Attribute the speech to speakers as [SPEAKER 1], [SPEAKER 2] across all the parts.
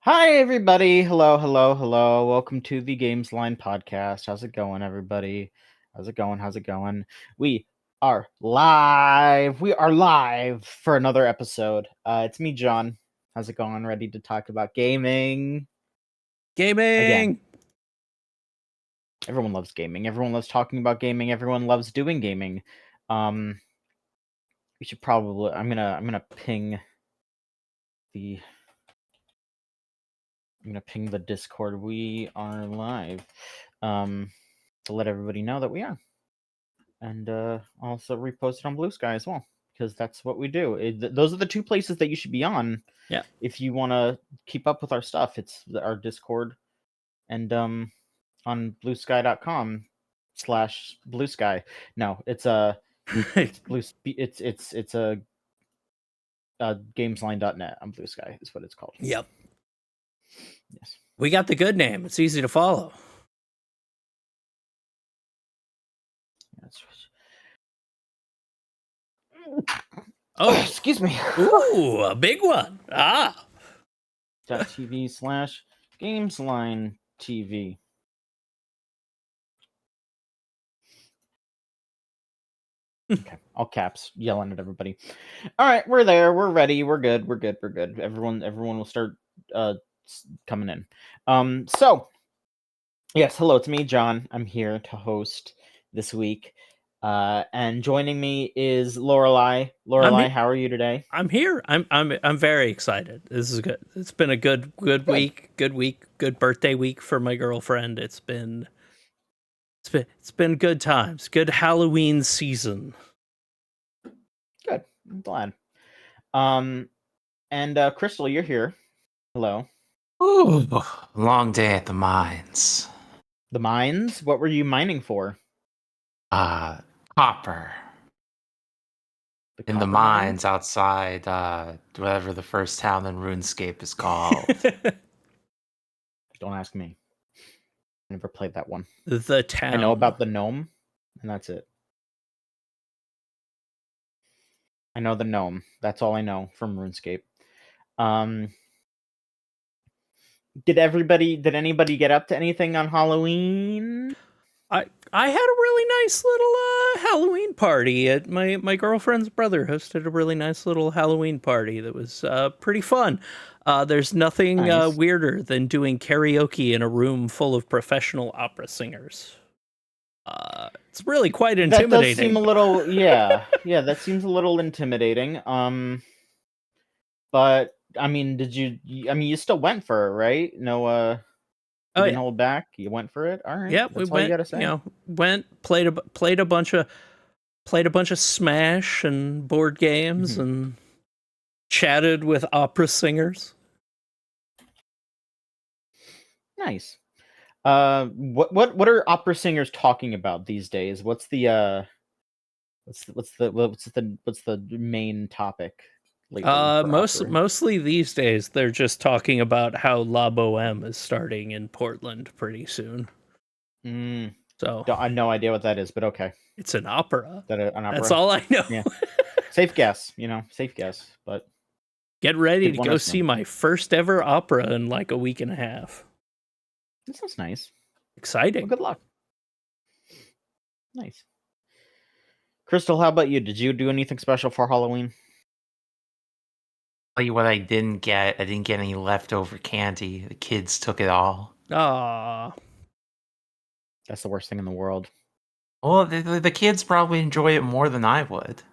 [SPEAKER 1] Hi, everybody. Hello, hello, hello. Welcome to the Gamesline podcast. How's it going, everybody? How's it going? How's it going? We are live. We are live for another episode. It's me, John. How's it going? Ready to talk about gaming? Again. Everyone loves gaming. Everyone loves talking about gaming. Everyone loves doing gaming. We should probably. I'm gonna ping the. I'm gonna ping the Discord. We are live, to let everybody know that we are, and also repost it on Blue Sky as well, because that's what we do. Those are the two places that you should be on.
[SPEAKER 2] Yeah.
[SPEAKER 1] If you want to keep up with our stuff, it's our Discord, and on bluesky.com/Blue Sky. No, it's it's blue. It's a gamesline.net on Blue Sky is what it's called.
[SPEAKER 2] Yep.
[SPEAKER 1] Yes.
[SPEAKER 2] We got the good name. It's easy to follow.
[SPEAKER 1] Oh, excuse me.
[SPEAKER 2] Ooh, a big one.
[SPEAKER 1] .tv/Gamesline TV. Okay, all caps, yelling at everybody. All right, we're there. We're ready. We're good. We're good. We're good. Everyone will start coming in. So yes, hello, it's me, John. I'm here to host this week. And joining me is Lorelai. Lorelai, how are you today?
[SPEAKER 2] I'm here. I'm very excited. This is good. It's been a good week. Good birthday week for my girlfriend. It's been good times. Good Halloween season.
[SPEAKER 1] Good. I'm glad. And Crystal, you're here. Hello.
[SPEAKER 3] Ooh, long day at the mines.
[SPEAKER 1] The mines? What were you mining for?
[SPEAKER 3] Copper. In the mines outside, whatever the first town in RuneScape is called.
[SPEAKER 1] Don't ask me. I never played that one.
[SPEAKER 2] The town.
[SPEAKER 1] I know about the gnome, and that's it. I know the gnome. That's all I know from RuneScape. Did anybody get up to anything on Halloween?
[SPEAKER 2] I had a really nice little Halloween party at my girlfriend's brother hosted a really nice little Halloween party that was pretty fun. There's nothing
[SPEAKER 1] Nice.
[SPEAKER 2] weirder than doing karaoke in a room full of professional opera singers. It's really quite intimidating.
[SPEAKER 1] That does seem a little, yeah, that seems a little intimidating. But I mean, you still went for it, right? No, you didn't hold back. You went for it. All right.
[SPEAKER 2] Yeah,
[SPEAKER 1] that's
[SPEAKER 2] we
[SPEAKER 1] all
[SPEAKER 2] went.
[SPEAKER 1] You gotta say.
[SPEAKER 2] Played a bunch of Smash and board games and chatted with opera singers.
[SPEAKER 1] Nice. What are opera singers talking about these days? What's the main topic lately?
[SPEAKER 2] Mostly these days they're just talking about how La Boheme is starting in Portland pretty soon. So
[SPEAKER 1] I have no idea what that is, but okay.
[SPEAKER 2] It's an opera.
[SPEAKER 1] An opera?
[SPEAKER 2] That's all I know.
[SPEAKER 1] Yeah. Safe guess, but
[SPEAKER 2] get ready to go see my first ever opera in like a week and a half.
[SPEAKER 1] That sounds nice.
[SPEAKER 2] Exciting.
[SPEAKER 1] Well, good luck. Nice. Crystal, how about you? Did you do anything special for Halloween?
[SPEAKER 3] Tell you what I didn't get. I didn't get any leftover candy. The kids took it all.
[SPEAKER 2] Ah.
[SPEAKER 1] That's the worst thing in the world.
[SPEAKER 3] Well, the kids probably enjoy it more than I would.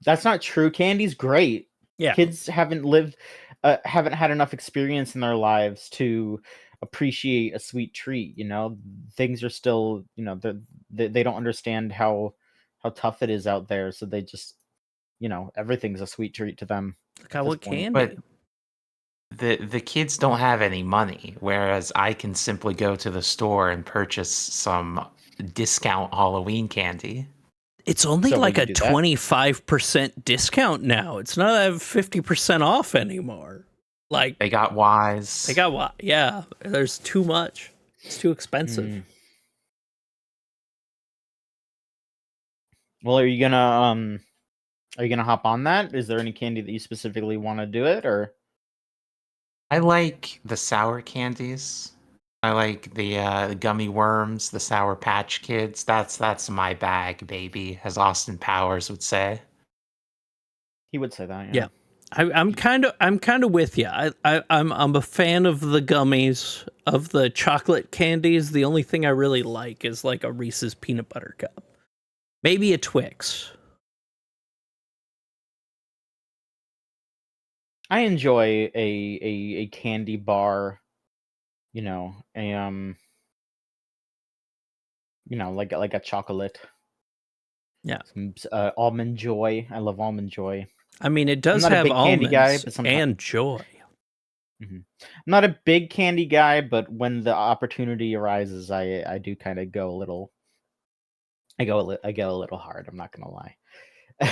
[SPEAKER 1] That's not true. Candy's great.
[SPEAKER 2] Yeah.
[SPEAKER 1] Kids haven't had enough experience in their lives to appreciate a sweet treat. Things are still, they don't understand how tough it is out there. So they just, everything's a sweet treat to them.
[SPEAKER 2] Look how what candy.
[SPEAKER 3] But the kids don't have any money, whereas I can simply go to the store and purchase some discount Halloween candy.
[SPEAKER 2] It's only like a 25% discount now. It's not 50% off anymore. Like
[SPEAKER 3] they got wise.
[SPEAKER 2] Yeah, there's too much. It's too expensive.
[SPEAKER 1] Well, are you gonna hop on that? Is there any candy that you specifically want to do it, or?
[SPEAKER 3] I like the sour candies. I like the gummy worms, the Sour Patch Kids. That's my bag, baby, as Austin Powers would say.
[SPEAKER 1] He would say that,
[SPEAKER 2] Yeah. I'm kind of with you. I'm a fan of the gummies, of the chocolate candies. The only thing I really like is like a Reese's peanut butter cup, maybe a Twix.
[SPEAKER 1] I enjoy a candy bar, you know, like a chocolate.
[SPEAKER 2] Yeah.
[SPEAKER 1] Some almond joy. I love almond joy.
[SPEAKER 2] I mean, it
[SPEAKER 1] I'm
[SPEAKER 2] does
[SPEAKER 1] not a
[SPEAKER 2] have
[SPEAKER 1] big candy guy,
[SPEAKER 2] almonds
[SPEAKER 1] but sometimes
[SPEAKER 2] and joy.
[SPEAKER 1] I'm not a big candy guy, but when the opportunity arises, I do kind of go a little. I go a little hard. I'm not gonna lie.
[SPEAKER 2] You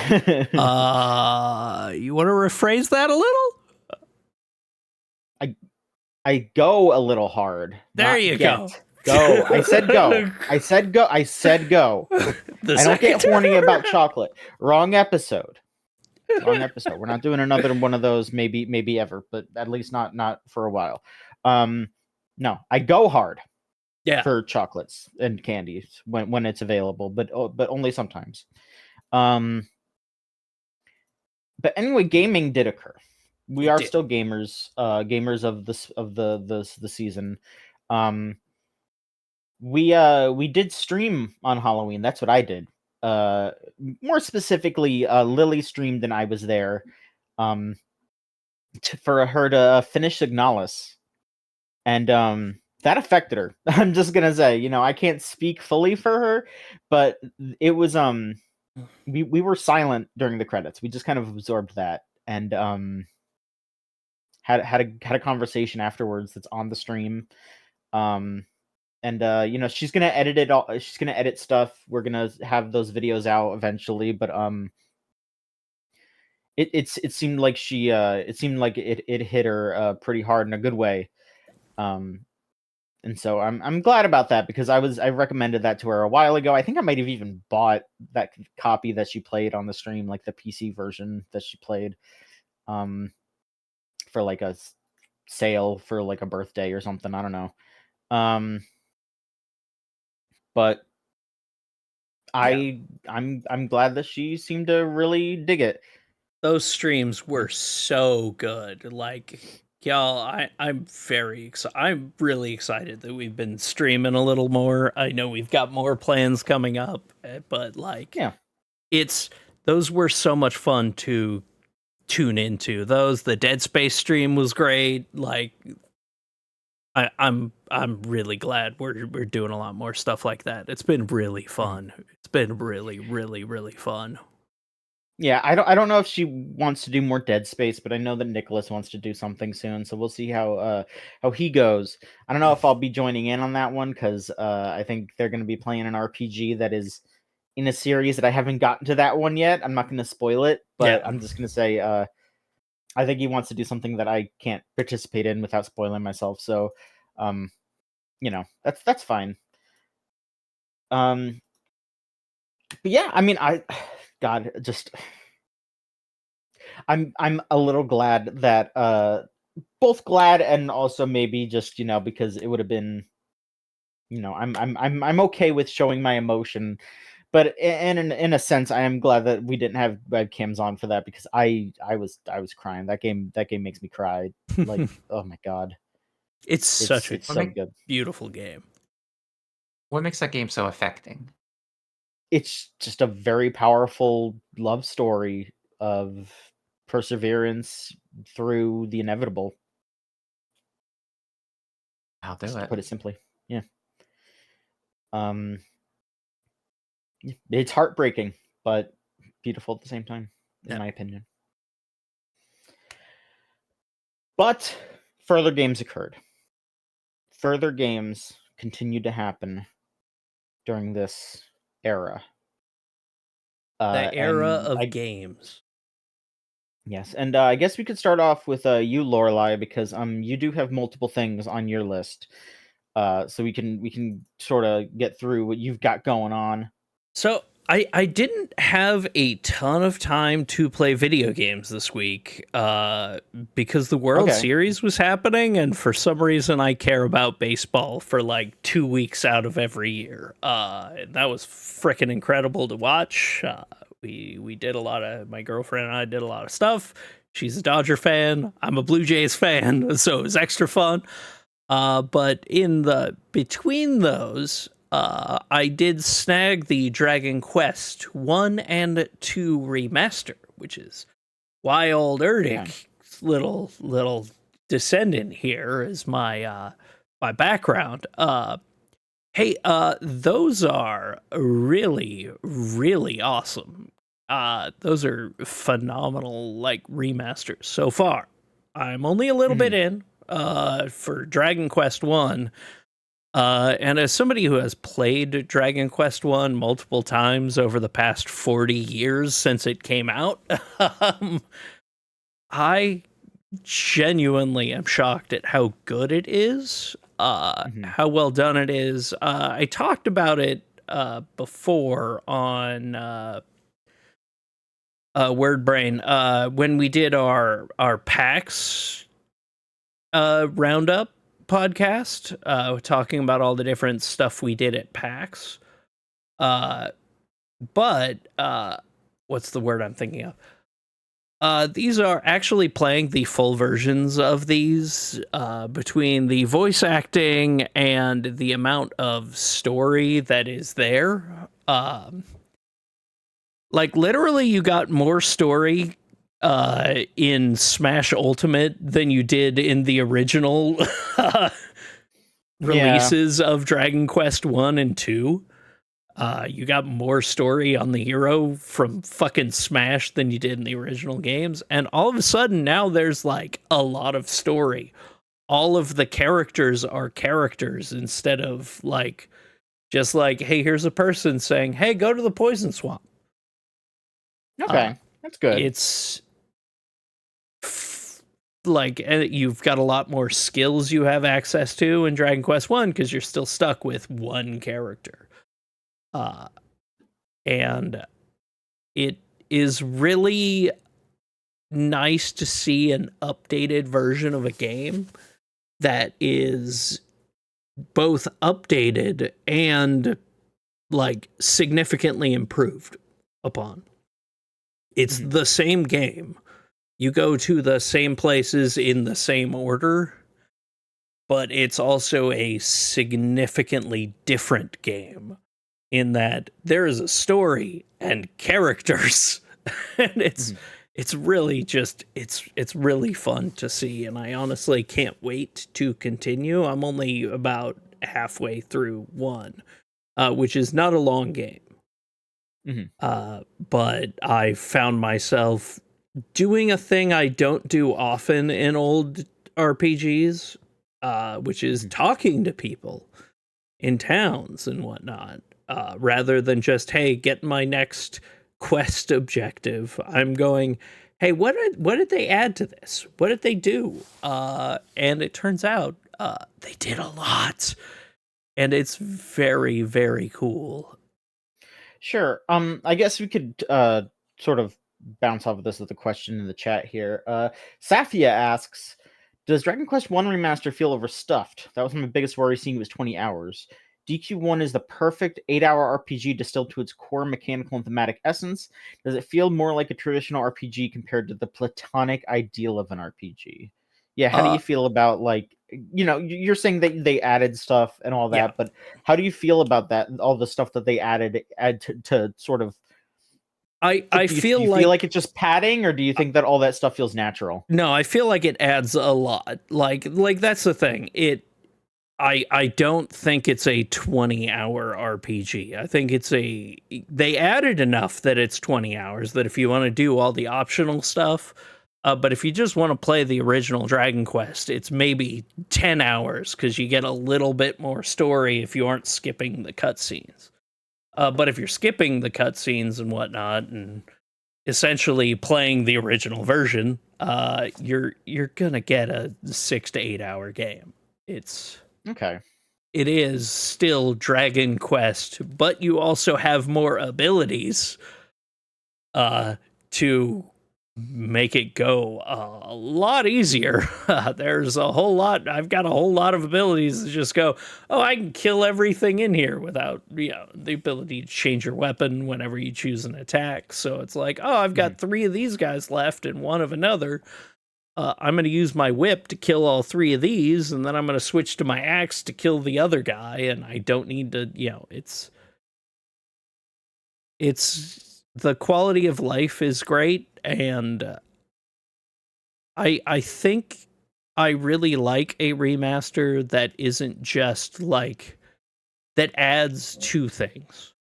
[SPEAKER 2] want to rephrase that a little?
[SPEAKER 1] I go a little hard.
[SPEAKER 2] There
[SPEAKER 1] Not
[SPEAKER 2] you
[SPEAKER 1] get.
[SPEAKER 2] go.
[SPEAKER 1] Go. I said go. I said go. I said go.
[SPEAKER 2] The
[SPEAKER 1] I don't
[SPEAKER 2] second
[SPEAKER 1] get horny
[SPEAKER 2] time
[SPEAKER 1] about
[SPEAKER 2] around.
[SPEAKER 1] chocolate. Wrong episode. Wrong episode. We're not doing another one of those. Maybe ever, but at least not for a while. No, I go hard
[SPEAKER 2] Yeah.
[SPEAKER 1] for chocolates and candies when it's available, but only sometimes. But anyway, gaming did occur. We
[SPEAKER 2] It
[SPEAKER 1] are
[SPEAKER 2] did.
[SPEAKER 1] still gamers, gamers of the season. We did stream on Halloween. That's what I did. More specifically, Lily streamed and I was there. For her to finish Signalis, and that affected her. I'm just gonna say, I can't speak fully for her, but it was we were silent during the credits. We just kind of absorbed that, and had a conversation afterwards that's on the stream. And she's gonna edit it all. She's gonna edit stuff. We're gonna have those videos out eventually, but it seemed like it hit her pretty hard in a good way. And so I'm glad about that, because I recommended that to her a while ago. I think I might have even bought that copy that she played on the stream, like the PC version that she played, for like a sale for like a birthday or something. I don't know. But I'm glad that she seemed to really dig it.
[SPEAKER 2] Those streams were so good. Like, y'all, I'm very excited. I'm really excited that we've been streaming a little more. I know we've got more plans coming up, but like,
[SPEAKER 1] Yeah.
[SPEAKER 2] Those were so much fun to tune into. The Dead Space stream was great. Like, I'm really glad we're doing a lot more stuff like that. It's been really fun. It's been really, really, really fun.
[SPEAKER 1] Yeah, I don't know if she wants to do more Dead Space, but I know that Nicholas wants to do something soon, so we'll see how he goes. I don't know if I'll be joining in on that one, because I think they're going to be playing an RPG that is in a series that I haven't gotten to that one yet. I'm not going to spoil it, but I'm just going to say I think he wants to do something that I can't participate in without spoiling myself. So, that's fine. But yeah, I mean, God, just I'm a little glad that both glad and also maybe just because it would have been I'm okay with showing my emotion, but in a sense I am glad that we didn't have webcams on for that, because I was crying. That game makes me cry. Like, oh my god,
[SPEAKER 2] It's such a
[SPEAKER 1] it's so good.
[SPEAKER 2] beautiful game.
[SPEAKER 3] What makes that game so affecting?
[SPEAKER 1] It's just a very powerful love story of perseverance through the inevitable.
[SPEAKER 3] I'll do
[SPEAKER 1] Just to
[SPEAKER 3] it.
[SPEAKER 1] put it simply, yeah. It's heartbreaking, but beautiful at the same time, in my opinion. But further games occurred. Further games continued to happen during this era.
[SPEAKER 2] The era
[SPEAKER 1] And
[SPEAKER 2] of games.
[SPEAKER 1] Yes, and I guess we could start off with you, Lorelai, because you do have multiple things on your list. So we can sort of get through what you've got going on.
[SPEAKER 2] So I didn't have a ton of time to play video games this week because the World Series was happening, and for some reason I care about baseball for like 2 weeks out of every year. And that was freaking incredible to watch. We did a lot of, my girlfriend and I did a lot of stuff. She's a Dodger fan. I'm a Blue Jays fan, so it was extra fun. But in the between those, I did snag the Dragon Quest 1 and 2 remaster, which is why old Erdic, little descendant here, is my my background. Hey, those are really, really awesome. Those are phenomenal, like, remasters so far. I'm only a little bit in for Dragon Quest 1. And as somebody who has played Dragon Quest 1 multiple times over the past 40 years since it came out, I genuinely am shocked at how good it is, how well done it is. I talked about it before on WordBrain when we did our PAX roundup podcast, talking about all the different stuff we did at PAX. But what's the word I'm thinking of? These are actually playing the full versions of these, between the voice acting and the amount of story that is there. Like, literally, you got more story in Smash Ultimate than you did in the original releases of Dragon Quest 1 and 2. You got more story on the hero from fucking Smash than you did in the original games. And all of a sudden, now there's like a lot of story. All of the characters are characters instead of like, just like, hey, here's a person saying, hey, go to the poison swamp.
[SPEAKER 1] Okay, that's good.
[SPEAKER 2] It's like, you've got a lot more skills you have access to in Dragon Quest 1 because you're still stuck with one character. And it is really nice to see an updated version of a game that is both updated and like significantly improved upon. It's the same game. You go to the same places in the same order, but it's also a significantly different game in that there is a story and characters. And it's really just it's really fun to see, and I honestly can't wait to continue. I'm only about halfway through 1, which is not a long game. But I found myself doing a thing I don't do often in old RPGs, which is talking to people in towns and whatnot, rather than just, hey, get my next quest objective. I'm going, hey, what did they add to this? What did they do? And it turns out they did a lot, and it's very, very cool.
[SPEAKER 1] Sure. I guess we could sort of bounce off of this with a question in the chat here. Safia asks, does Dragon Quest 1 Remaster feel overstuffed? That was my biggest worry, seeing it was 20 hours. DQ1 is the perfect 8-hour RPG distilled to its core mechanical and thematic essence. Does it feel more like a traditional RPG compared to the platonic ideal of an RPG? Yeah, how do you feel about, like, you know, you're saying that they added stuff and all that, but how do you feel about that, all the stuff that they add to sort of...
[SPEAKER 2] I feel
[SPEAKER 1] like it's just padding, or do you think that all that stuff feels natural?
[SPEAKER 2] No, I feel like it adds a lot. Like that's the thing. I don't think it's a 20-hour RPG. I think they added enough that it's 20 hours, that if you want to do all the optional stuff, but if you just want to play the original Dragon Quest, it's maybe 10 hours because you get a little bit more story if you aren't skipping the cutscenes. But if you're skipping the cutscenes and whatnot, and essentially playing the original version, you're gonna get a 6 to 8 hour game. It's
[SPEAKER 1] okay.
[SPEAKER 2] it is still Dragon Quest, but you also have more abilities to make it go a lot easier. There's a whole lot. I've got a whole lot of abilities to just go, oh, I can kill everything in here without, the ability to change your weapon whenever you choose an attack. So it's like, oh, I've got 3 of these guys left and 1 of another. I'm going to use my whip to kill all 3 of these, and then I'm going to switch to my axe to kill the other guy, and I don't need to, it's the quality of life is great, and I think I really like a remaster that isn't just like that adds 2 things,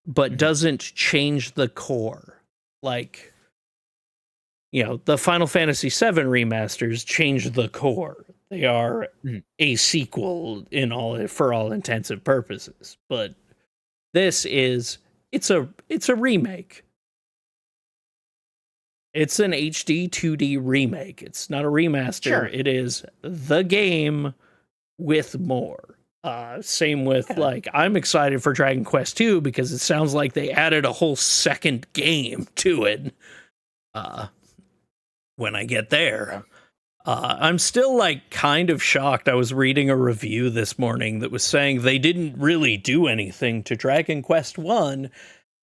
[SPEAKER 2] but doesn't change the core. Like, the Final Fantasy VII remasters change the core. They are a sequel for all intensive purposes. But this is it's a remake. It's an HD 2D remake. It's not a remaster. Sure. It is the game with more. Same with I'm excited for Dragon Quest 2 because it sounds like they added a whole second game to it. When I get there. I'm still kind of shocked. I was reading a review this morning that was saying they didn't really do anything to Dragon Quest 1,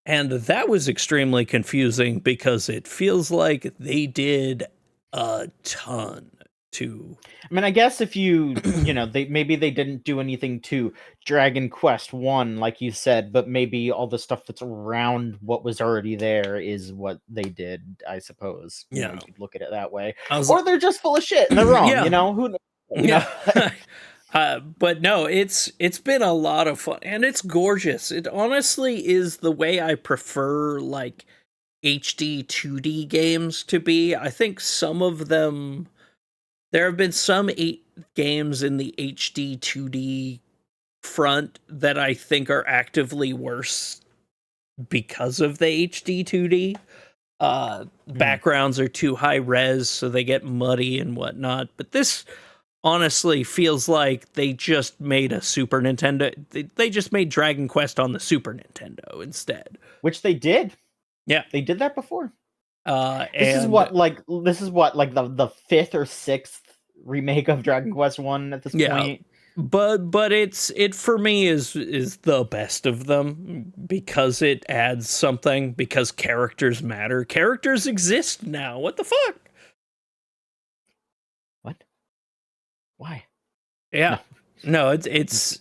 [SPEAKER 2] and that was extremely confusing because it feels like they did a ton to...
[SPEAKER 1] I mean, I guess if maybe they didn't do anything to Dragon Quest 1, like you said, but maybe all the stuff that's around what was already there is what they did, I suppose. You could look at it that way. Or they're just full of shit and they're wrong, who knows?
[SPEAKER 2] But no, it's been a lot of fun, and it's gorgeous. It honestly is the way I prefer HD 2D games to be. I think some of them... There have been some 8 games in the HD 2D front that I think are actively worse because of the HD 2D. Backgrounds are too high res, so they get muddy and whatnot. But this honestly feels like they just made a Super Nintendo. They just made Dragon Quest on the Super Nintendo instead.
[SPEAKER 1] Which they did.
[SPEAKER 2] Yeah.
[SPEAKER 1] They did that before.
[SPEAKER 2] This
[SPEAKER 1] is what the 5th or 6th remake of Dragon Quest 1 at this point.
[SPEAKER 2] But it for me is the best of them because it adds something, because characters matter. Characters exist now. What the fuck?
[SPEAKER 1] What? Why?
[SPEAKER 2] Yeah. No, it's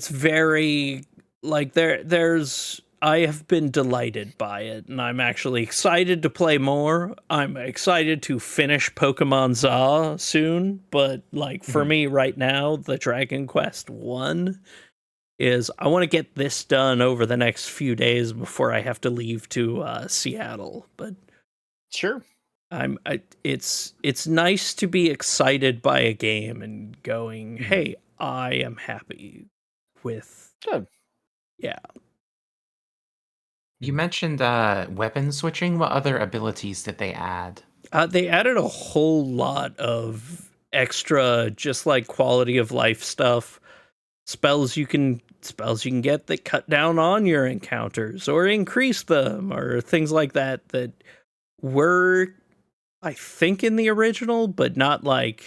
[SPEAKER 2] very there's I have been delighted by it, and I'm actually excited to play more. I'm excited to finish Pokemon Za soon, but for me right now, the Dragon Quest 1 is I want to get this done over the next few days before I have to leave to Seattle. But
[SPEAKER 1] sure.
[SPEAKER 2] It's nice to be excited by a game and going, hey, I am happy with...
[SPEAKER 1] Good.
[SPEAKER 2] Yeah.
[SPEAKER 3] You mentioned weapon switching. What other abilities did they add?
[SPEAKER 2] They added a whole lot of extra, just quality of life stuff. Spells you can get that cut down on your encounters or increase them, or things like that were, I think, in the original, but not But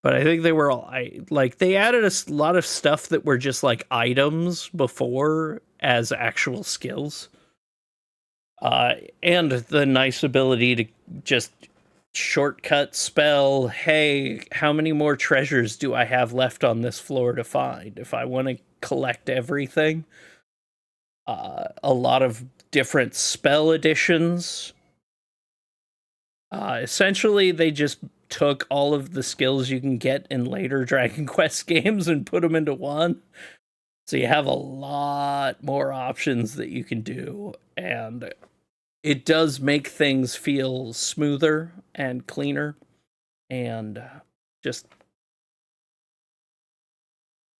[SPEAKER 2] I think they were all they added a lot of stuff that were just items before as actual skills. And the nice ability to just shortcut spell, hey, how many more treasures do I have left on this floor to find if I want to collect everything? A lot of different spell additions. Essentially, they just took all of the skills you can get in later Dragon Quest games and put them into one. So you have a lot more options that you can do, and it does make things feel smoother and cleaner, and just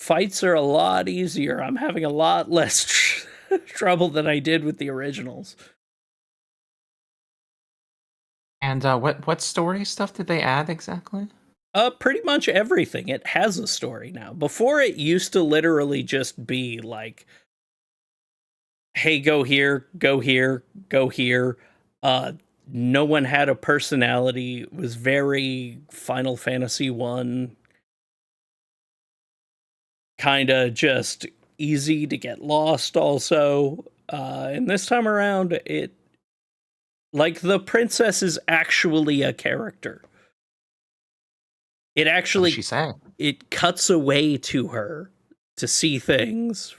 [SPEAKER 2] fights are a lot easier. I'm having a lot less trouble than I did with the originals.
[SPEAKER 3] And what story stuff did they add exactly?
[SPEAKER 2] Pretty much everything. It has a story now. Before, it used to literally just be like, hey, go here, go here, go here. Uh, no one had a personality. It was very Final Fantasy 1, kind of just easy to get lost also. And this time around, it, like, the princess is actually a character. It
[SPEAKER 3] What does
[SPEAKER 2] actually,
[SPEAKER 3] she say?
[SPEAKER 2] it cuts away to her to see things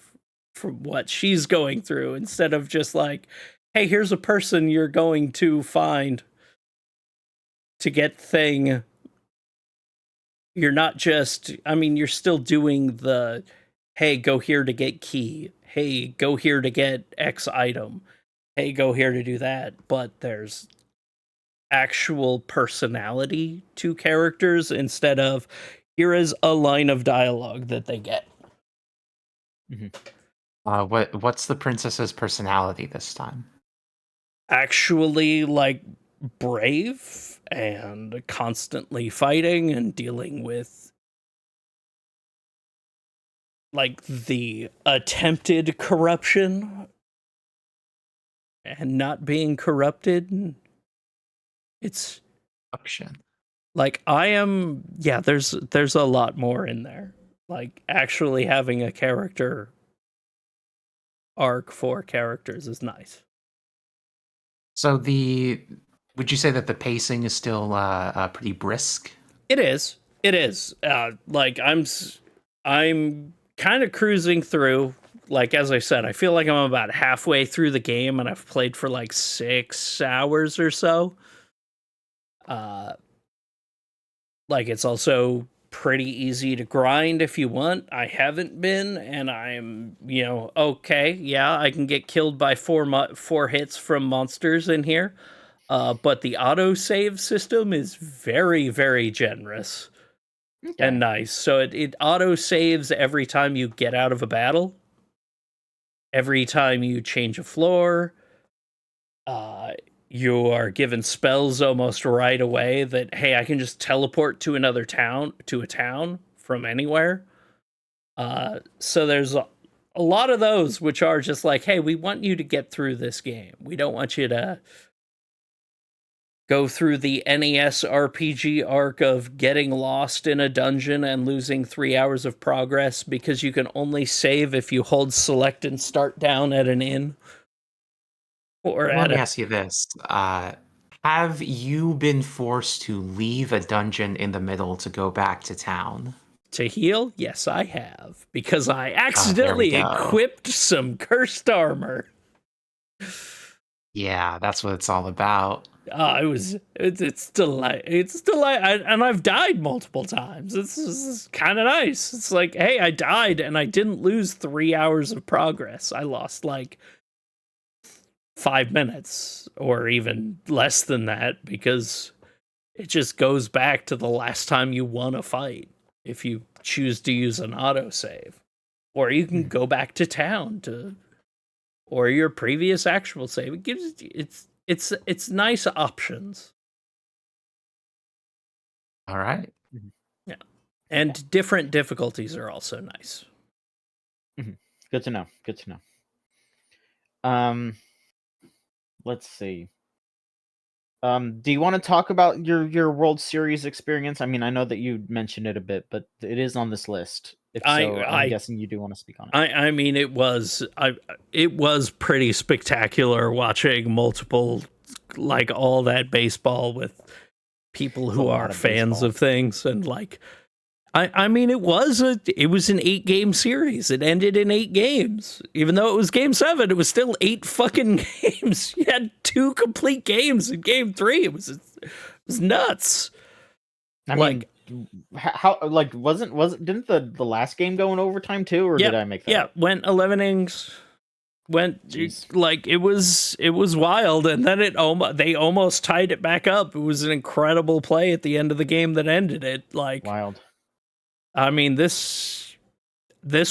[SPEAKER 2] from what she's going through, instead of just like, hey, here's a person you're going to find to get thing. You're not just, I mean, you're still doing the, hey, go here to get key, hey, go here to get X item, hey, go here to do that, but there's actual personality to characters instead of, here is a line of dialogue that they get.
[SPEAKER 3] What's the princess's personality this time?
[SPEAKER 2] Actually, like, brave and constantly fighting and dealing with, like, the attempted corruption and not being corrupted. It's
[SPEAKER 3] Option.
[SPEAKER 2] like, there's a lot more in there. Like, actually having a character arc for characters is nice.
[SPEAKER 3] So would you say that the pacing is still pretty brisk?
[SPEAKER 2] It is. It is. Like, I'm kind of cruising through. Like, as I said, I feel like I'm about halfway through the game, and I've played for like 6 hours or so. Like, it's also pretty easy to grind if you want. I haven't been, and I'm, okay, yeah, I can get killed by 4 hits from monsters in here. But the auto-save system is very, very generous.
[SPEAKER 1] Okay.
[SPEAKER 2] And nice. So it auto-saves every time you get out of a battle, every time you change a floor. You are given spells almost right away that, hey, I can just teleport to another town, to a town from anywhere. So there's a lot of those which are just like, hey, we want you to get through this game. We don't want you to go through the NES RPG arc of getting lost in a dungeon and losing 3 hours of progress because you can only save if you hold select and start down at an inn. Or
[SPEAKER 3] Let me ask you this. Have you been forced to leave a dungeon in the middle to go back to town?
[SPEAKER 2] To heal? Yes, I have. Because I
[SPEAKER 3] There we
[SPEAKER 2] accidentally
[SPEAKER 3] go.
[SPEAKER 2] equipped some cursed armor.
[SPEAKER 3] Yeah, that's what it's all about.
[SPEAKER 2] It's and I've died multiple times. This is kind of nice. It's like, hey, I died and I didn't lose 3 hours of progress. I lost like 5 minutes or even less than that, because it just goes back to the last time you won a fight if you choose to use an autosave. Or you can go back to town or your previous actual save. It gives it's nice options.
[SPEAKER 3] All right.
[SPEAKER 2] Yeah. And different difficulties are also nice.
[SPEAKER 1] Good to know. Good to know. Let's see. Do you want to talk about your World Series experience? I mean, I know that you mentioned it a bit, but it is on this list. If so, I'm guessing you do want to speak on it.
[SPEAKER 2] I mean, it was pretty spectacular watching multiple, like, all that baseball with people who are fans of things, and like, I mean, it was an 8-game series. It ended in 8 games. Even though it was game 7, it was still 8 fucking games. You had 2 complete games in game 3. It was nuts.
[SPEAKER 1] I mean, how, like, didn't the last game go in overtime too, or did I make that up?
[SPEAKER 2] Went 11 innings. Like, it was wild, and then they almost tied it back up. It was an incredible play at the end of the game that ended it. Like,
[SPEAKER 1] Wild.
[SPEAKER 2] I mean, this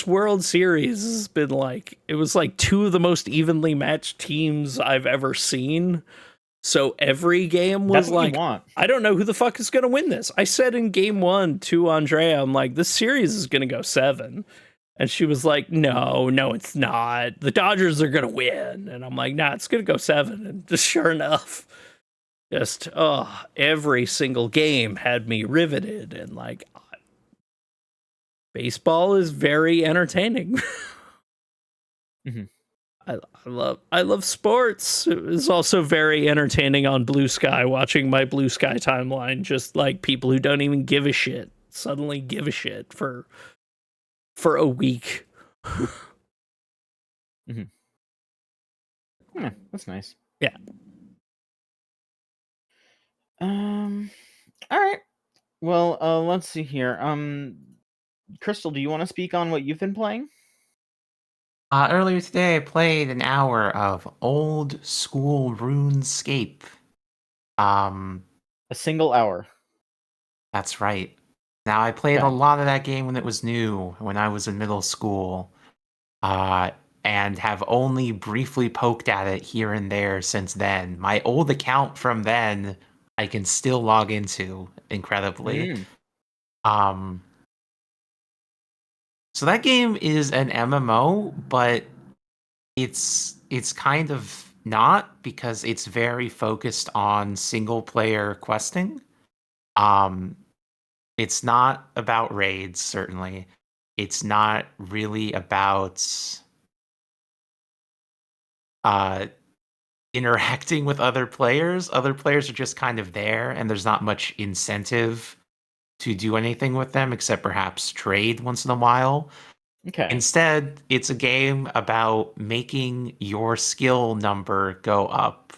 [SPEAKER 2] World Series has been like, it was like 2 of the most evenly matched teams I've ever seen. So every game
[SPEAKER 1] That's
[SPEAKER 2] was
[SPEAKER 1] what you
[SPEAKER 2] like,
[SPEAKER 1] want.
[SPEAKER 2] I don't know who the fuck is going to win this. I said in game 1 to Andrea, I'm like, this series is going to go 7. And she was like, no, it's not. The Dodgers are going to win. And I'm like, nah, it's going to go 7. And just sure enough, just, every single game had me riveted. And like, baseball is very entertaining.
[SPEAKER 1] Mm-hmm.
[SPEAKER 2] I love sports. It was also very entertaining on Blue Sky, watching my Blue Sky timeline, just like people who don't even give a shit suddenly give a shit for a week.
[SPEAKER 1] Mm-hmm. Yeah, that's nice.
[SPEAKER 2] Yeah.
[SPEAKER 1] All right. Well, let's see here. Crystal, do you want to speak on what you've been playing?
[SPEAKER 3] Earlier today, I played an hour of old school RuneScape.
[SPEAKER 1] A single hour.
[SPEAKER 3] That's right. Now, I played a
[SPEAKER 1] Okay.
[SPEAKER 3] lot of that game when it was new, when I was in middle school, and have only briefly poked at it here and there since then. My old account from then, I can still log into, incredibly. Um, so that game is an MMO, but it's kind of not, because it's very focused on single player questing. Um, it's not about raids, certainly. It's not really about uh interacting with other players. Other players are just kind of there, and there's not much incentive to do anything with them except perhaps trade once in a while.
[SPEAKER 1] Okay.
[SPEAKER 3] Instead, it's a game about making your skill number go up.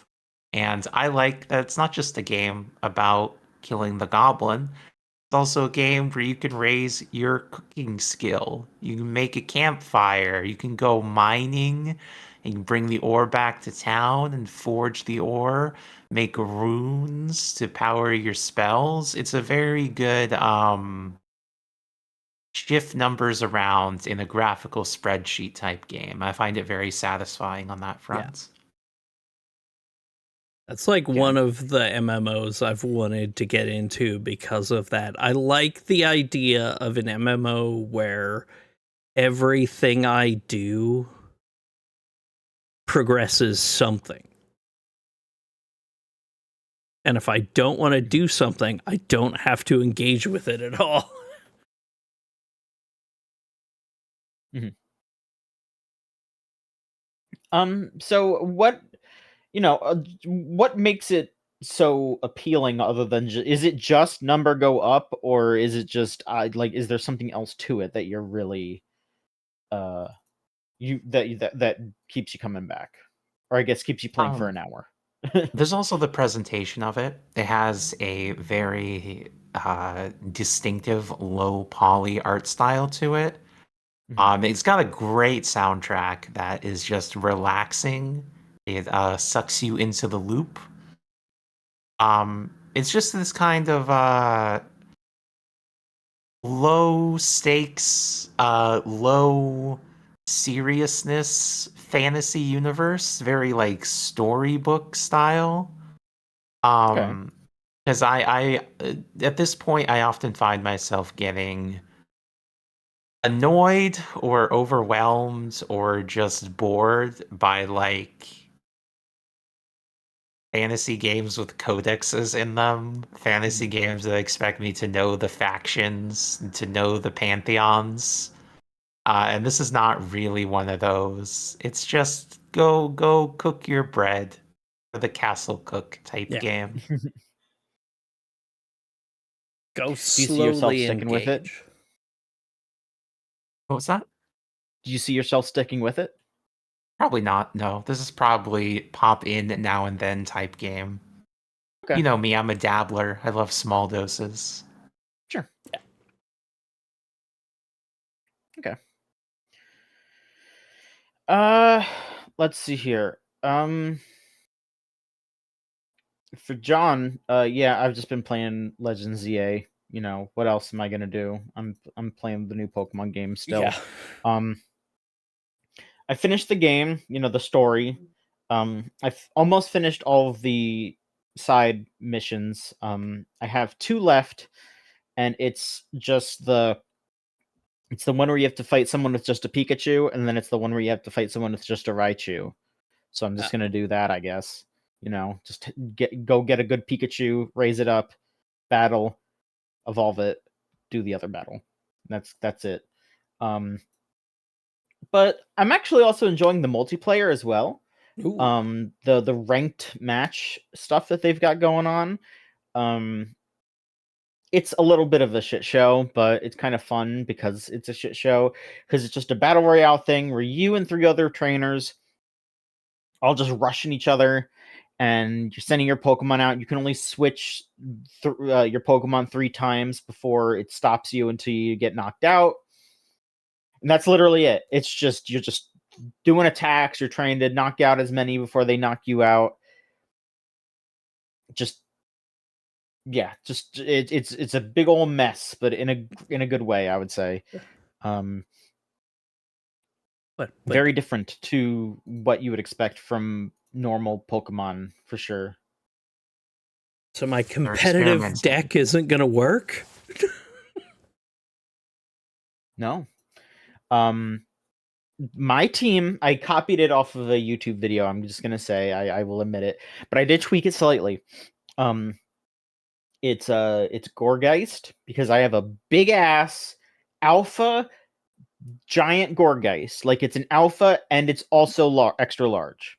[SPEAKER 3] And I like that it's not just a game about killing the goblin. It's also a game where you can raise your cooking skill. You can make a campfire. You can go mining and you bring the ore back to town and forge the ore, make runes to power your spells. It's a very good shift numbers around in a graphical spreadsheet type game. I find it very satisfying on that front.
[SPEAKER 2] That's like one of the MMOs I've wanted to get into because of that. I like the idea of an MMO where everything I do progresses something. And if I don't want to do something, I don't have to engage with it at all.
[SPEAKER 1] So what makes it so appealing other than is it just number go up, or is it just like, is there something else to it that you're really that keeps you coming back, or I guess keeps you playing for an hour?
[SPEAKER 3] There's also the presentation of it. It has a very distinctive low poly art style to it. It's got a great soundtrack that is just relaxing. It sucks you into the loop. It's just this kind of low stakes, low seriousness fantasy universe, very like storybook style.
[SPEAKER 1] Okay.
[SPEAKER 3] Because I at this point I often find myself getting annoyed or overwhelmed or just bored by like fantasy games with codexes in them, fantasy games that expect me to know the factions, to know the pantheons. And this is not really one of those. It's just go cook your bread for the castle cook type game.
[SPEAKER 2] Go
[SPEAKER 1] Do you see yourself
[SPEAKER 2] slowly
[SPEAKER 1] sticking with it?
[SPEAKER 2] engage.
[SPEAKER 3] What was that?
[SPEAKER 1] Do you see yourself sticking with it?
[SPEAKER 3] Probably not. No, this is probably pop in now and then type game.
[SPEAKER 1] Okay.
[SPEAKER 3] You know me, I'm a dabbler. I love small doses.
[SPEAKER 1] Sure.
[SPEAKER 2] Yeah.
[SPEAKER 1] Okay. Let's see here. For John, yeah, I've just been playing Legends ZA. You know, what else am I gonna do? I'm playing the new Pokemon game still.
[SPEAKER 2] Yeah.
[SPEAKER 1] I finished the game, the story. I've almost finished all of the side missions. I have 2 left, and it's the one where you have to fight someone with just a Pikachu, and then it's the one where you have to fight someone with just a Raichu. So I'm just gonna do that, I guess. Just go get a good Pikachu, raise it up, battle, evolve it, do the other battle. That's it. But I'm actually also enjoying the multiplayer as well.
[SPEAKER 2] Ooh.
[SPEAKER 1] The ranked match stuff that they've got going on. It's a little bit of a shit show, but it's kind of fun because it's a shit show, because it's just a battle royale thing where you and 3 other trainers all just rushing each other, and you're sending your Pokemon out. You can only switch your Pokemon 3 times before it stops you until you get knocked out. And that's literally it. It's just, you're just doing attacks. You're trying to knock out as many before they knock you out. It's a big old mess, but in a good way, I would say.
[SPEAKER 2] But
[SPEAKER 1] Very different to what you would expect from normal Pokemon, for sure.
[SPEAKER 2] so my competitive deck isn't gonna work?
[SPEAKER 1] No. My team, I copied it off of a YouTube video. I'm just gonna say, I will admit it, but I did tweak it slightly. It's Gorgeist, because I have a big ass alpha giant Gorgeist. Like, it's an alpha and it's also extra large.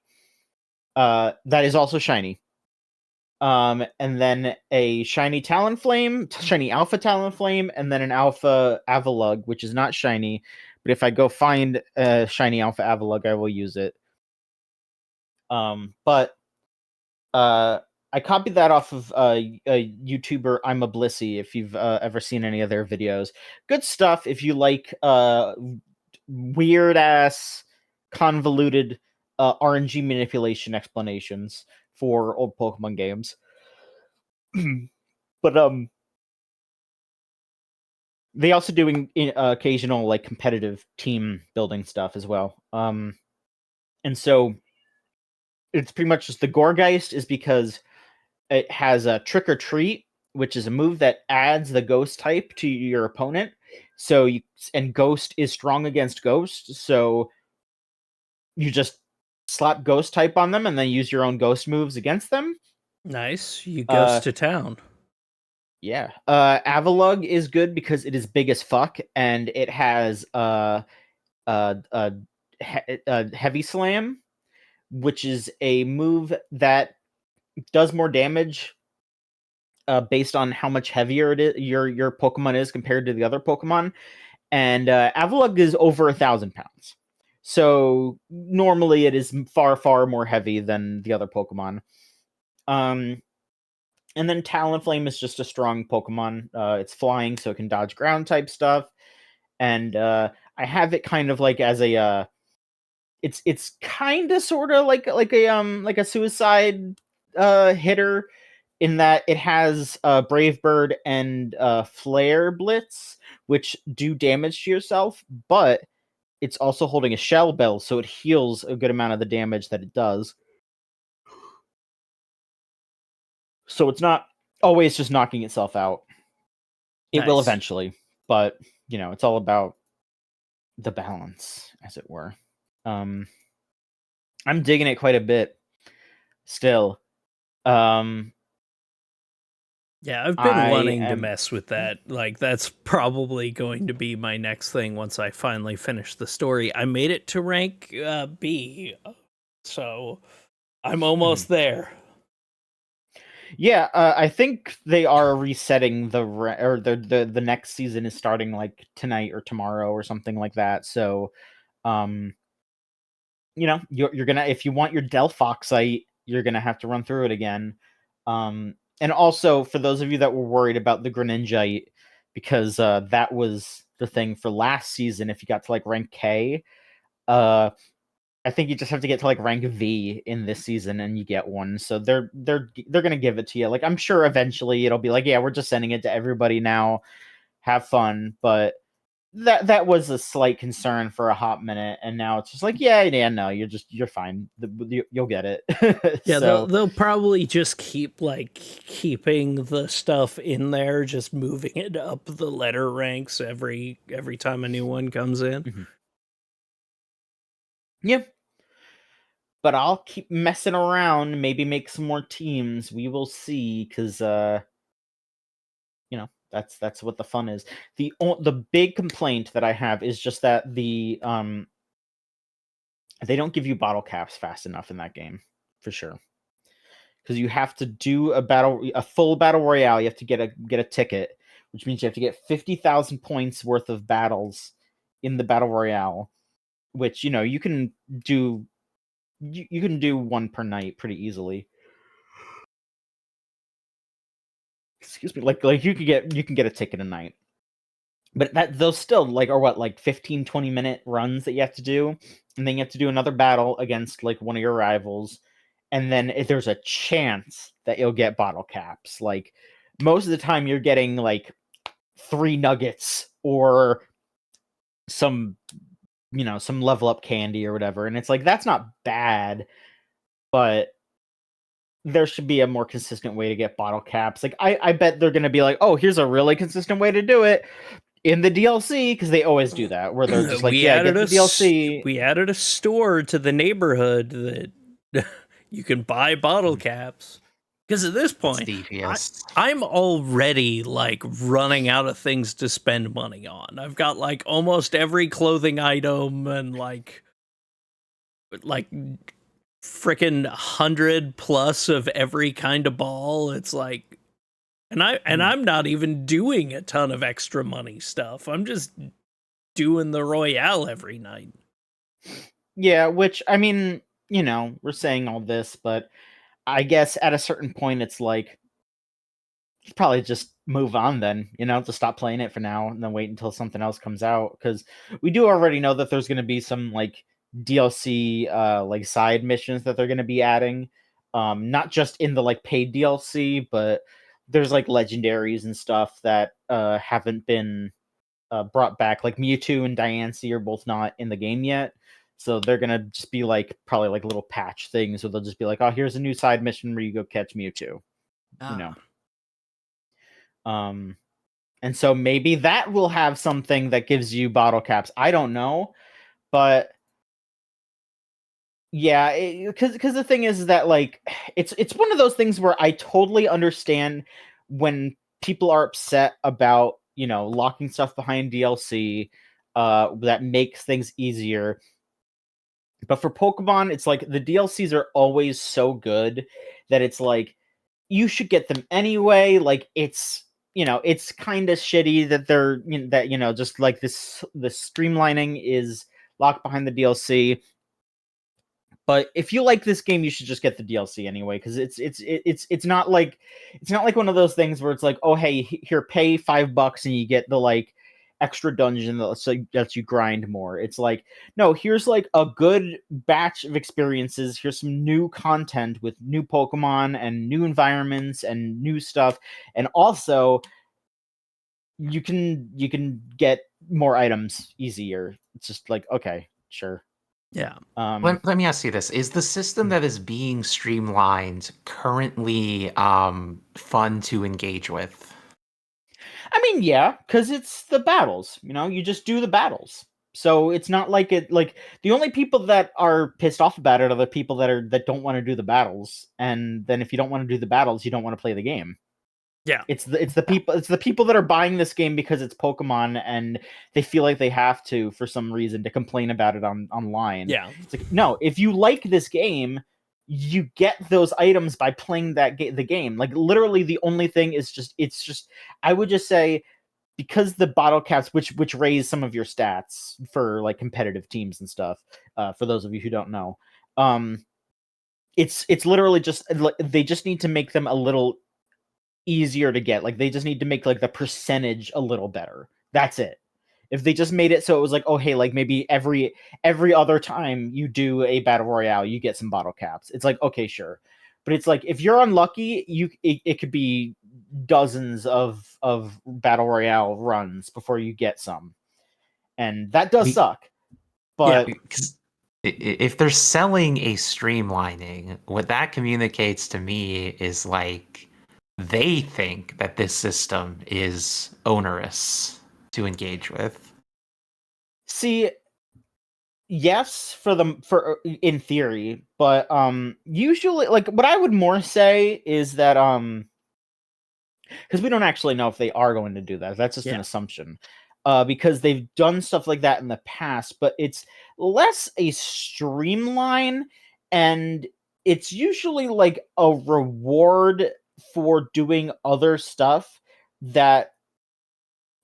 [SPEAKER 1] That is also shiny. And then a shiny Talonflame, shiny alpha Talonflame, and then an alpha Avalugg, which is not shiny. But if I go find a shiny alpha Avalugg, I will use it. But I copied that off of a YouTuber, I'm a Blissey, if you've ever seen any of their videos. Good stuff if you like weird ass, convoluted RNG manipulation explanations for old Pokemon games. But they also do occasional like competitive team building stuff as well. And so it's pretty much just the Gorgeist is because it has a Trick or Treat, which is a move that adds the Ghost type to your opponent. And Ghost is strong against Ghost, so you just slap Ghost type on them and then use your own Ghost moves against them.
[SPEAKER 2] Nice. You ghost to town.
[SPEAKER 1] Yeah. Avalugg is good because it is big as fuck, and it has Heavy Slam, which is a move that does more damage based on how much heavier it is your Pokemon is compared to the other Pokemon. And Avalugg is over 1,000 pounds. So normally it is far, far more heavy than the other Pokemon. And then Talonflame is just a strong Pokemon. It's flying, so it can dodge ground type stuff. And I have it kind of like as a it's kind of sort of like a suicide hitter, in that it has Brave Bird and Flare Blitz, which do damage to yourself, but it's also holding a Shell Bell, so it heals a good amount of the damage that it does. So it's not always just knocking itself out. It will eventually, but it's all about the balance, as it were. I'm digging it quite a bit still.
[SPEAKER 2] Yeah, I've been wanting to mess with that. Like, that's probably going to be my next thing once I finally finish the story. I made it to rank B, so I'm almost there.
[SPEAKER 1] Yeah, I think they are resetting the next season is starting like tonight or tomorrow or something like that. So, you're gonna, if you want your Delphoxite, you're gonna have to run through it again. And also, for those of you that were worried about the Greninjite, because that was the thing for last season, if you got to like rank K, I think you just have to get to like rank V in this season and you get one. So they're gonna give it to you. Like, I'm sure eventually it'll be like, yeah, we're just sending it to everybody now. Have fun. But that was a slight concern for a hot minute, and now it's just like, yeah, no, you're fine. You'll get it.
[SPEAKER 2] Yeah,
[SPEAKER 1] So
[SPEAKER 2] they'll probably just keep like keeping the stuff in there, just moving it up the letter ranks every time a new one comes in.
[SPEAKER 1] yeah. But I'll keep messing around, maybe make some more teams. We will see, because that's what the fun is. The big complaint that I have is just that they don't give you bottle caps fast enough in that game, for sure. Because you have to do a full battle royale. You have to get a ticket, which means you have to get 50,000 points worth of battles in the battle royale, which you can do. You can do one per night pretty easily. Excuse me, like you can get a ticket a night, but those still are what, like 15-20 minute runs that you have to do, and then you have to do another battle against like one of your rivals, and then if there's a chance that you'll get bottle caps. Like most of the time you're getting like 3 nuggets or some some level up candy or whatever, and it's like, that's not bad, but there should be a more consistent way to get bottle caps. Like I bet they're gonna be like, oh, here's a really consistent way to do it in the DLC, because they always do that, where they're just like, yeah, get the DLC.
[SPEAKER 2] We added a store to the neighborhood that you can buy bottle caps. Because at this point, I'm already like running out of things to spend money on. I've got like almost every clothing item and like freaking 100 plus of every kind of ball. It's like, and I'm not even doing a ton of extra money stuff. I'm just doing the Royale every night.
[SPEAKER 1] Yeah, which, I mean, we're saying all this, but I guess at a certain point it's like, probably just move on then, to stop playing it for now and then wait until something else comes out, because we do already know that there's going to be some like DLC like side missions that they're going to be adding, not just in the like paid DLC, but there's like legendaries and stuff that haven't been brought back. Like Mewtwo and Diancie are both not in the game yet, so they're gonna just be like probably like little patch things, where they'll just be like, oh, here's a new side mission where you go catch Mewtwo. And so maybe that will have something that gives you bottle caps. I don't know, but yeah, because the thing is that like it's one of those things where I totally understand when people are upset about locking stuff behind DLC that makes things easier. But for Pokemon, it's like the DLCs are always so good that it's like you should get them anyway. Like it's it's kind of shitty that they're just like the streamlining is locked behind the DLC. But if you like this game, you should just get the DLC anyway, because it's not like one of those things where it's like, oh hey, here, pay $5 and you get the like extra dungeon that lets you grind more. It's like, no, here's like a good batch of experiences. Here's some new content with new Pokemon and new environments and new stuff, and also you can get more items easier. It's just like, okay, sure.
[SPEAKER 2] Yeah.
[SPEAKER 3] Let me ask you this. Is the system that is being streamlined currently fun to engage with?
[SPEAKER 1] I mean, yeah, because it's the battles. You just do the battles. So it's not like the only people that are pissed off about it are the people that don't want to do the battles. And then if you don't want to do the battles, you don't want to play the game.
[SPEAKER 2] Yeah.
[SPEAKER 1] It's the people that are buying this game because it's Pokemon and they feel like they have to, for some reason, to complain about it online.
[SPEAKER 2] Yeah.
[SPEAKER 1] It's like, no, if you like this game, you get those items by playing the game. Like literally the only thing is just I would just say, because the bottle caps, which raise some of your stats for like competitive teams and stuff, for those of you who don't know, it's literally just, they just need to make them a little easier to get. Like they just need to make like the percentage a little better. That's it. If they just made it so it was like, oh hey, like maybe every other time you do a battle royale, you get some bottle caps. It's like, okay, sure. But it's like, if you're unlucky, it could be dozens of battle royale runs before you get some. and that does suck.
[SPEAKER 2] Yeah.
[SPEAKER 1] But
[SPEAKER 3] Because if they're selling a streamlining, what that communicates to me is like they think that this system is onerous to engage with.
[SPEAKER 1] see, yes, for in theory, but usually, like, what I would more say is that because we don't actually know if they are going to do that. That's just an
[SPEAKER 2] Yeah.
[SPEAKER 1] assumption. Because they've done stuff like that in the past, but it's less a streamline, and it's usually like a reward for doing other stuff that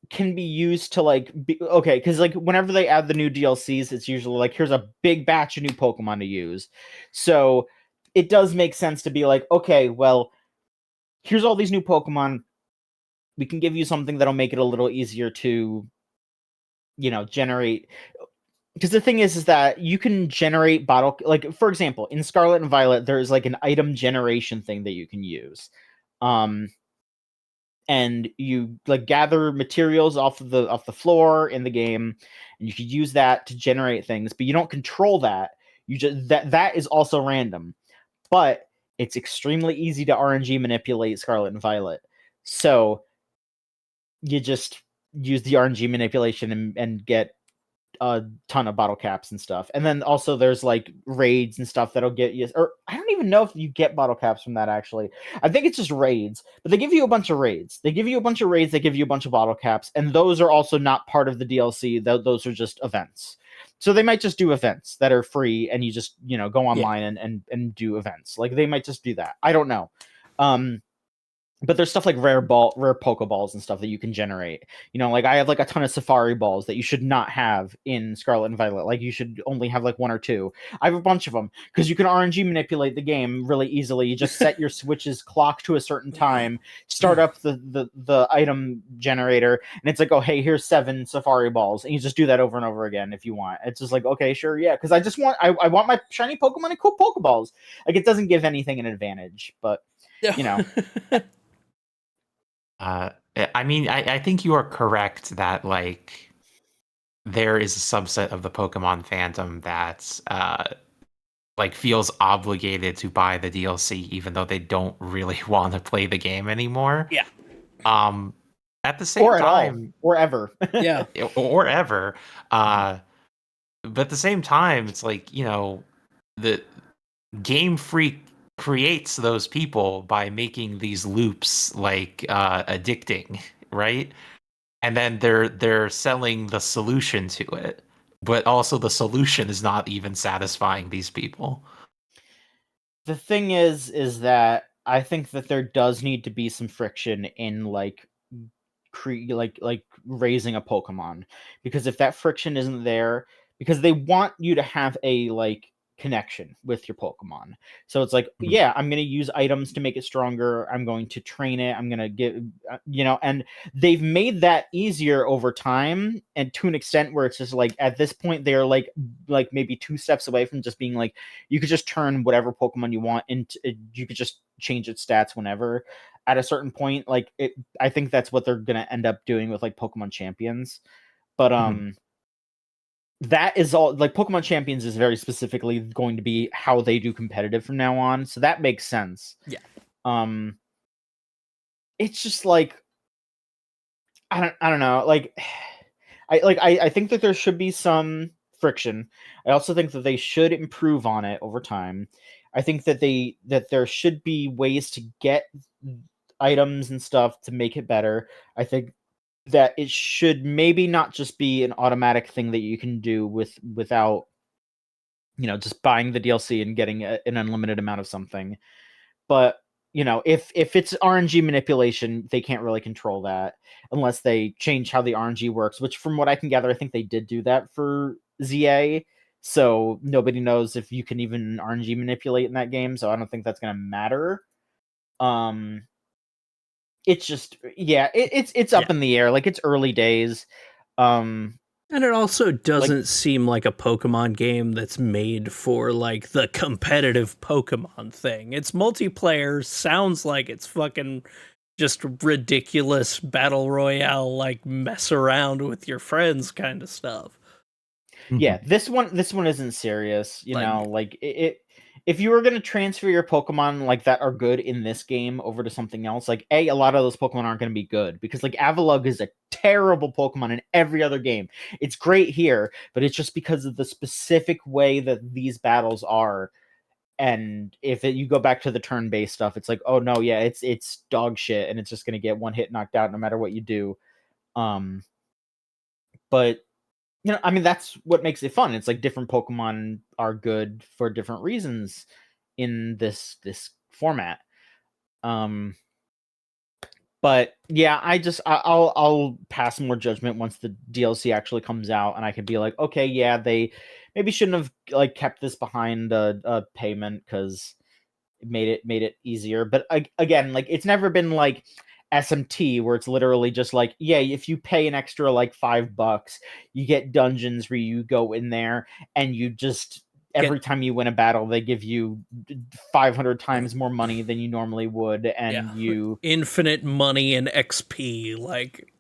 [SPEAKER 1] can be used to like okay, because like whenever they add the new DLCs, it's usually like here's a big batch of new Pokemon to use. So it does make sense to be like, okay, well, here's all these new Pokemon. We can give you something that'll make it a little easier to, generate. Because the thing is that you can generate bottle, like for example, in Scarlet and Violet, there's like an item generation thing that you can use. And you like gather materials off the floor in the game, and you could use that to generate things, but you don't control that. You just that is also random, but it's extremely easy to RNG manipulate Scarlet and Violet. So you just use the RNG manipulation and get a ton of bottle caps and stuff. And then also there's like raids and stuff that'll get you, or I don't even know if you get bottle caps from that actually. I think it's just raids, but they give you a bunch of raids. They give you a bunch of raids, they give you a bunch of bottle caps, and those are also not part of the DLC. Those are just events. So they might just do events that are free and you just, go online and do events. Like they might just do that. I don't know. But there's stuff like rare Pokeballs and stuff that you can generate. Like I have like a ton of Safari balls that you should not have in Scarlet and Violet. Like you should only have like one or two. I have a bunch of them because you can RNG manipulate the game really easily. You just set your switch's clock to a certain time, start up the item generator, and it's like, oh hey, here's 7 Safari balls, and you just do that over and over again if you want. It's just like, okay, sure, yeah, because I want my shiny Pokemon and cool Pokeballs. Like it doesn't give anything an advantage, but
[SPEAKER 3] I mean, I think you are correct that like there is a subset of the Pokemon fandom that like feels obligated to buy the DLC even though they don't really want to play the game anymore.
[SPEAKER 2] Yeah.
[SPEAKER 3] At the same time,
[SPEAKER 1] or ever.
[SPEAKER 2] Yeah.
[SPEAKER 3] or ever. But at the same time, it's like, the Game Freak creates those people by making these loops like addicting, right? And then they're selling the solution to it, but also the solution is not even satisfying these people.
[SPEAKER 1] The thing is that I think that there does need to be some friction in like like raising a Pokemon, because if that friction isn't there, because they want you to have a like connection with your Pokemon. So it's like,
[SPEAKER 3] Mhm.
[SPEAKER 1] yeah, I'm going to use items to make it stronger. I'm going to train it. I'm going to get, and they've made that easier over time, and to an extent where it's just like at this point they're like maybe 2 steps away from just being like you could just turn whatever Pokemon you want into, you could just change its stats whenever at a certain point. Like it, I think that's what they're going to end up doing with like Pokemon Champions. But
[SPEAKER 3] Mhm.
[SPEAKER 1] that is all, like Pokemon Champions is very specifically going to be how they do competitive from now on, so that makes sense.
[SPEAKER 2] Yeah.
[SPEAKER 1] It's just like I don't know, like I think that there should be some friction. I also think that they should improve on it over time. I think that there should be ways to get items and stuff to make it better. I think that it should maybe not just be an automatic thing that you can do without just buying the DLC and getting an unlimited amount of something. But if it's RNG manipulation, they can't really control that unless they change how the RNG works, which from what I can gather, I think they did do that for ZA. So nobody knows if you can even RNG manipulate in that game, so I don't think that's going to matter. It's just, yeah, it's up in the air. Like, it's early days.
[SPEAKER 2] And it also doesn't
[SPEAKER 1] like,
[SPEAKER 2] seem like a Pokemon game that's made for like the competitive Pokemon thing. It's multiplayer, sounds like it's fucking just ridiculous battle royale, like mess around with your friends kind of stuff.
[SPEAKER 1] Yeah, this one isn't serious. You
[SPEAKER 2] Like-
[SPEAKER 1] know, like if you were gonna transfer your Pokemon like that are good in this game over to something else, like a lot of those Pokemon aren't gonna be good because like Avalugg is a terrible Pokemon in every other game. It's great here, but it's just because of the specific way that these battles are. And if you go back to the turn-based stuff, it's like, oh no, yeah, it's dog shit, and it's just gonna get one hit knocked out no matter what you do. But you know, I mean, that's what makes it fun. It's like different Pokemon are good for different reasons in this format. Um, but yeah, I'll pass more judgment once the DLC actually comes out, and I can be like, okay, yeah, they maybe shouldn't have like kept this behind a payment because it made it easier. But again, like it's never been like SMT where it's literally just like, yeah, if you pay an extra like $5, you get dungeons where you go in there and you just every time you win a battle, they give you 500 times more money than you normally would, and you
[SPEAKER 2] infinite money and XP, like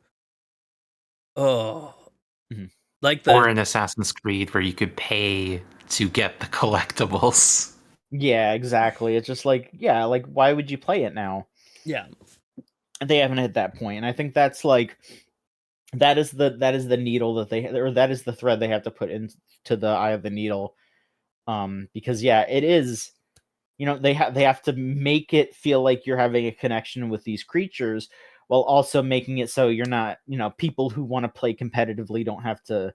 [SPEAKER 2] like
[SPEAKER 3] or in Assassin's Creed where you could pay to get the collectibles.
[SPEAKER 1] Yeah, exactly. It's just like, yeah, like why would you play it now?
[SPEAKER 2] Yeah.
[SPEAKER 1] They haven't hit that point, and I think that's like that is the needle that they, or that is the thread they have to put into the eye of the needle. Because yeah, it is, you know, they have to make it feel like you're having a connection with these creatures while also making it so you're not, you know, people who want to play competitively don't have to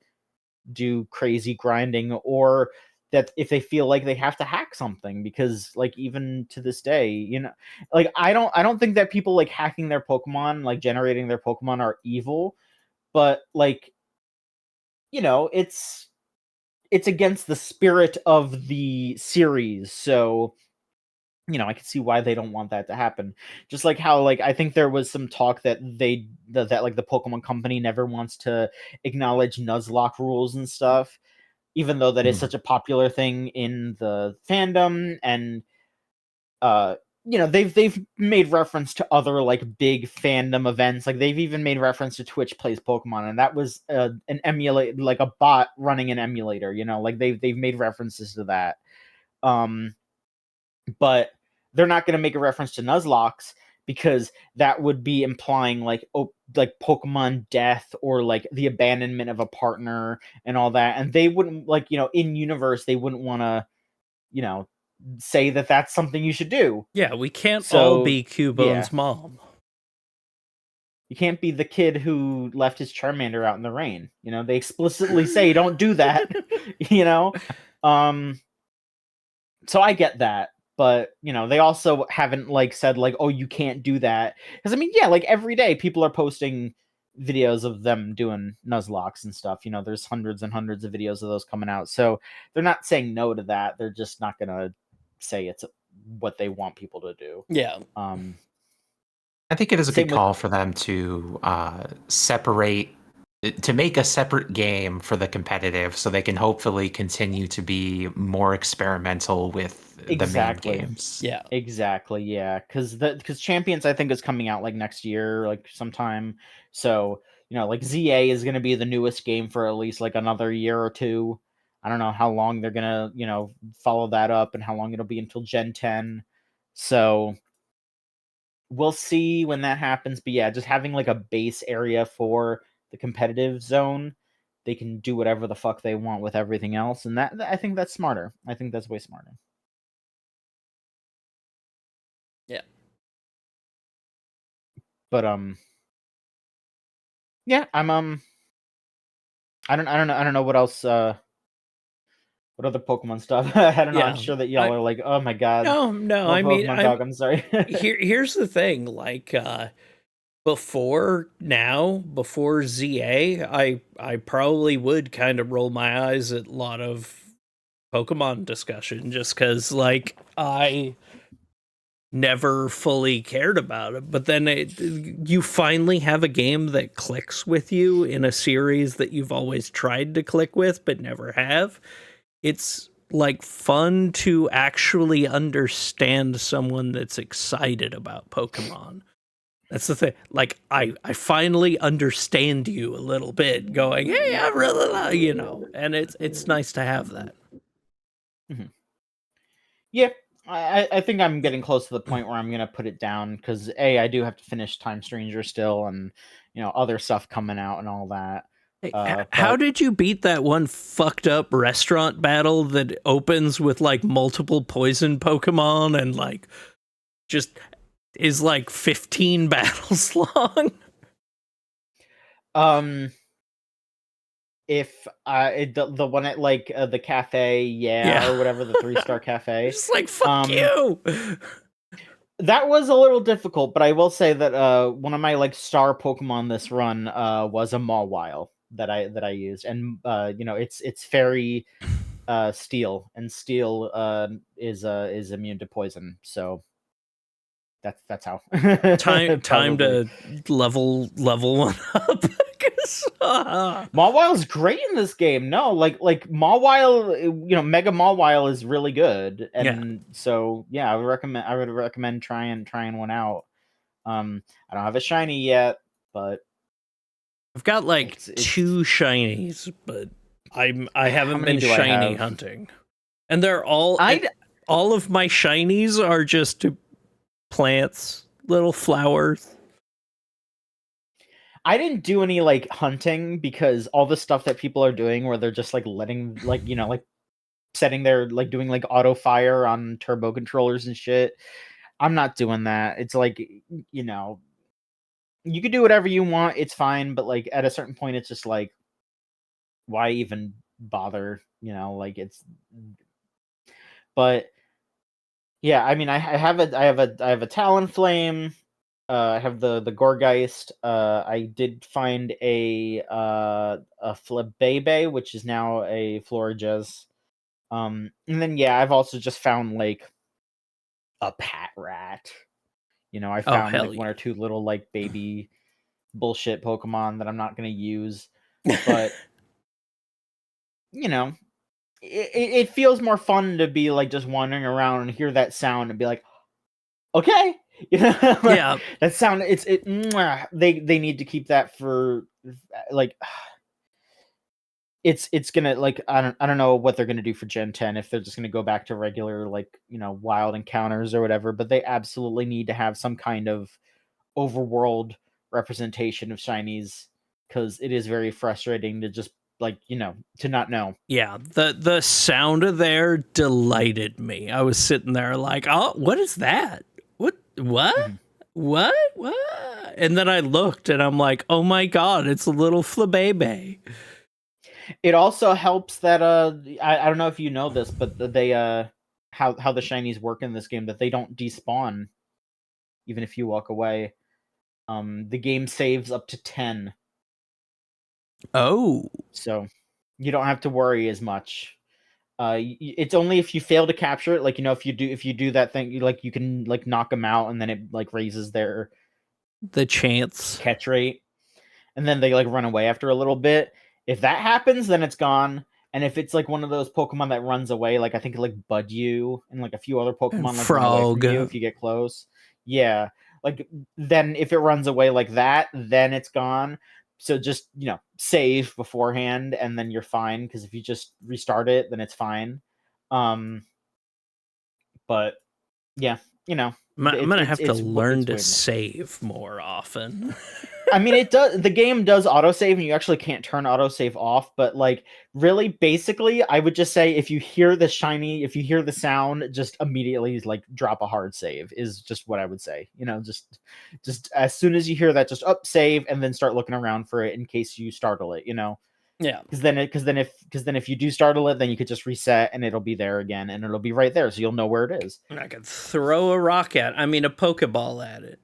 [SPEAKER 1] do crazy grinding, or that if they feel like they have to hack something, because like even to this day, you know, like I don't think that people like hacking their Pokemon, like generating their Pokemon, are evil, but like, you know, it's against the spirit of the series. So, you know, I can see why they don't want that to happen. Just like how, like, I think there was some talk that that like the Pokemon Company never wants to acknowledge Nuzlocke rules and stuff, even though that is such a popular thing in the fandom. And you know, they've made reference to other like big fandom events. Like they've even made reference to Twitch Plays Pokemon, and that was an emulate, like a bot running an emulator. You know, like they've made references to that. But they're not going to make a reference to Nuzlocks because that would be implying like, oh, like Pokemon death or like the abandonment of a partner and all that. And they wouldn't, like, you know, in universe, they wouldn't want to, you know, say that that's something you should do.
[SPEAKER 2] Yeah, we can't all be Cubone's mom.
[SPEAKER 1] You can't be the kid who left his Charmander out in the rain. You know, they explicitly say don't do that. You know, so I get that, but you know, they also haven't like said like, oh, you can't do that, because I mean, yeah, like every day people are posting videos of them doing Nuzlocks and stuff. You know, there's hundreds and hundreds of videos of those coming out, so they're not saying no to that. They're just not gonna say it's what they want people to do.
[SPEAKER 2] Yeah.
[SPEAKER 3] I think it is a
[SPEAKER 1] Same
[SPEAKER 3] good call for them to make a separate game for the competitive, so they can hopefully continue to be more experimental with the main games.
[SPEAKER 2] Yeah,
[SPEAKER 1] exactly. Yeah, because Champions, I think, is coming out like next year, like sometime. So you know, like ZA is going to be the newest game for at least like another year or two. I don't know how long they're gonna, you know, follow that up and how long it'll be until Gen 10. So we'll see when that happens. But yeah, just having like a base area for the competitive zone, they can do whatever the fuck they want with everything else, and that I think that's smarter. I think that's way smarter.
[SPEAKER 2] Yeah.
[SPEAKER 1] But yeah, I'm I don't know what else what other Pokemon stuff. I don't know. I'm sure that y'all are like, oh my god.
[SPEAKER 2] No,
[SPEAKER 1] more
[SPEAKER 2] I mean,
[SPEAKER 1] Pokemon talk. I'm sorry.
[SPEAKER 2] here's the thing, like before ZA, I probably would kind of roll my eyes at a lot of Pokemon discussion just because like I never fully cared about it. But then you finally have a game that clicks with you in a series that you've always tried to click with but never have. It's like fun to actually understand someone that's excited about Pokemon. That's the thing. Like I finally understand you a little bit. Going, hey, I really like, and it's nice to have that.
[SPEAKER 1] Mm-hmm. Yeah, I think I'm getting close to the point where I'm gonna put it down because I do have to finish Time Stranger still, and other stuff coming out and all that.
[SPEAKER 2] Hey, how
[SPEAKER 1] But
[SPEAKER 2] did you beat that one fucked up restaurant battle that opens with like multiple poison Pokemon and like just is like 15 battles long?
[SPEAKER 1] um, if the one at like the cafe,
[SPEAKER 2] Yeah.
[SPEAKER 1] or whatever, the 3-star cafe,
[SPEAKER 2] Just like fuck you.
[SPEAKER 1] that was a little difficult. But I will say that one of my like star Pokemon this run was a Mawile that I used, and it's fairy steel, and steel is immune to poison, so that's how.
[SPEAKER 2] Time
[SPEAKER 1] Probably.
[SPEAKER 2] to level one up.
[SPEAKER 1] Mawile's great in this game. No, like Mawile, Mega Mawile is really good,
[SPEAKER 2] Yeah.
[SPEAKER 1] and so yeah, I would recommend trying one out. I don't have a shiny yet, but
[SPEAKER 2] I've got like
[SPEAKER 1] it's
[SPEAKER 2] 2 shinies, but I
[SPEAKER 1] how
[SPEAKER 2] haven't
[SPEAKER 1] many
[SPEAKER 2] been
[SPEAKER 1] do I
[SPEAKER 2] shiny
[SPEAKER 1] have?
[SPEAKER 2] hunting. And they're all
[SPEAKER 1] I
[SPEAKER 2] all of my shinies are just plants, little flowers.
[SPEAKER 1] I didn't do any like hunting because all the stuff that people are doing where they're just like letting like setting their like doing like auto fire on turbo controllers and shit. I'm not doing that. It's like you know, you could do whatever you want, it's fine, but like at a certain point it's just like why even bother, like it's but yeah, I mean I have a Talonflame. I have the Gorgeist. I did find a Flabebe, which is now a Florges. And then yeah, I've also just found like a Pat Rat. I
[SPEAKER 2] Oh
[SPEAKER 1] found
[SPEAKER 2] hell
[SPEAKER 1] like one
[SPEAKER 2] yeah.
[SPEAKER 1] or two little like baby bullshit Pokemon that I'm not gonna use, but you know, it feels more fun to be like just wandering around and hear that sound and be like, okay, like,
[SPEAKER 2] Yeah.
[SPEAKER 1] that sound. They need to keep that for like it's gonna like I don't know what they're gonna do for Gen 10 if they're just gonna go back to regular like wild encounters or whatever, but they absolutely need to have some kind of overworld representation of shinies because it is very frustrating to just like to not know.
[SPEAKER 2] Yeah, the sound of there delighted me. I was sitting there like, "Oh, what is that? What?
[SPEAKER 1] Mhm.
[SPEAKER 2] What?" And then I looked and I'm like, "Oh my god, it's a little Flabebe."
[SPEAKER 1] It also helps that I don't know if you know this, but they how the shinies work in this game, that they don't despawn even if you walk away. The game saves up to 10,
[SPEAKER 2] Oh,
[SPEAKER 1] so you don't have to worry as much. It's only if you fail to capture it, like if you do that thing, you can like knock them out, and then it like raises their
[SPEAKER 2] the chance.
[SPEAKER 1] catch rate, and then they like run away after a little bit. If that happens, then it's gone. And if it's like one of those Pokemon that runs away, like I think like Bud You and like a few other
[SPEAKER 2] And
[SPEAKER 1] Pokemon like run away from
[SPEAKER 2] frog.
[SPEAKER 1] you if you get close. Yeah. Like then if it runs away like that, then it's gone. So just, save beforehand and then you're fine, because if you just restart it, then it's fine. Um but yeah,
[SPEAKER 2] I'm gonna have to
[SPEAKER 1] it's
[SPEAKER 2] learn to
[SPEAKER 1] way more.
[SPEAKER 2] save more often.
[SPEAKER 1] I mean, it does. The game does autosave, and you actually can't turn autosave off. But like, really, basically, I would just say if you hear the sound, just immediately like drop a hard save. Is just what I would say. Just as soon as you hear that, just up save, and then start looking around for it in case you startle it.
[SPEAKER 2] Yeah.
[SPEAKER 1] Because then if you do startle it, then you could just reset, and it'll be there again, and it'll be right there, so you'll know where it is.
[SPEAKER 2] And I could throw a rock I mean a Pokeball at it.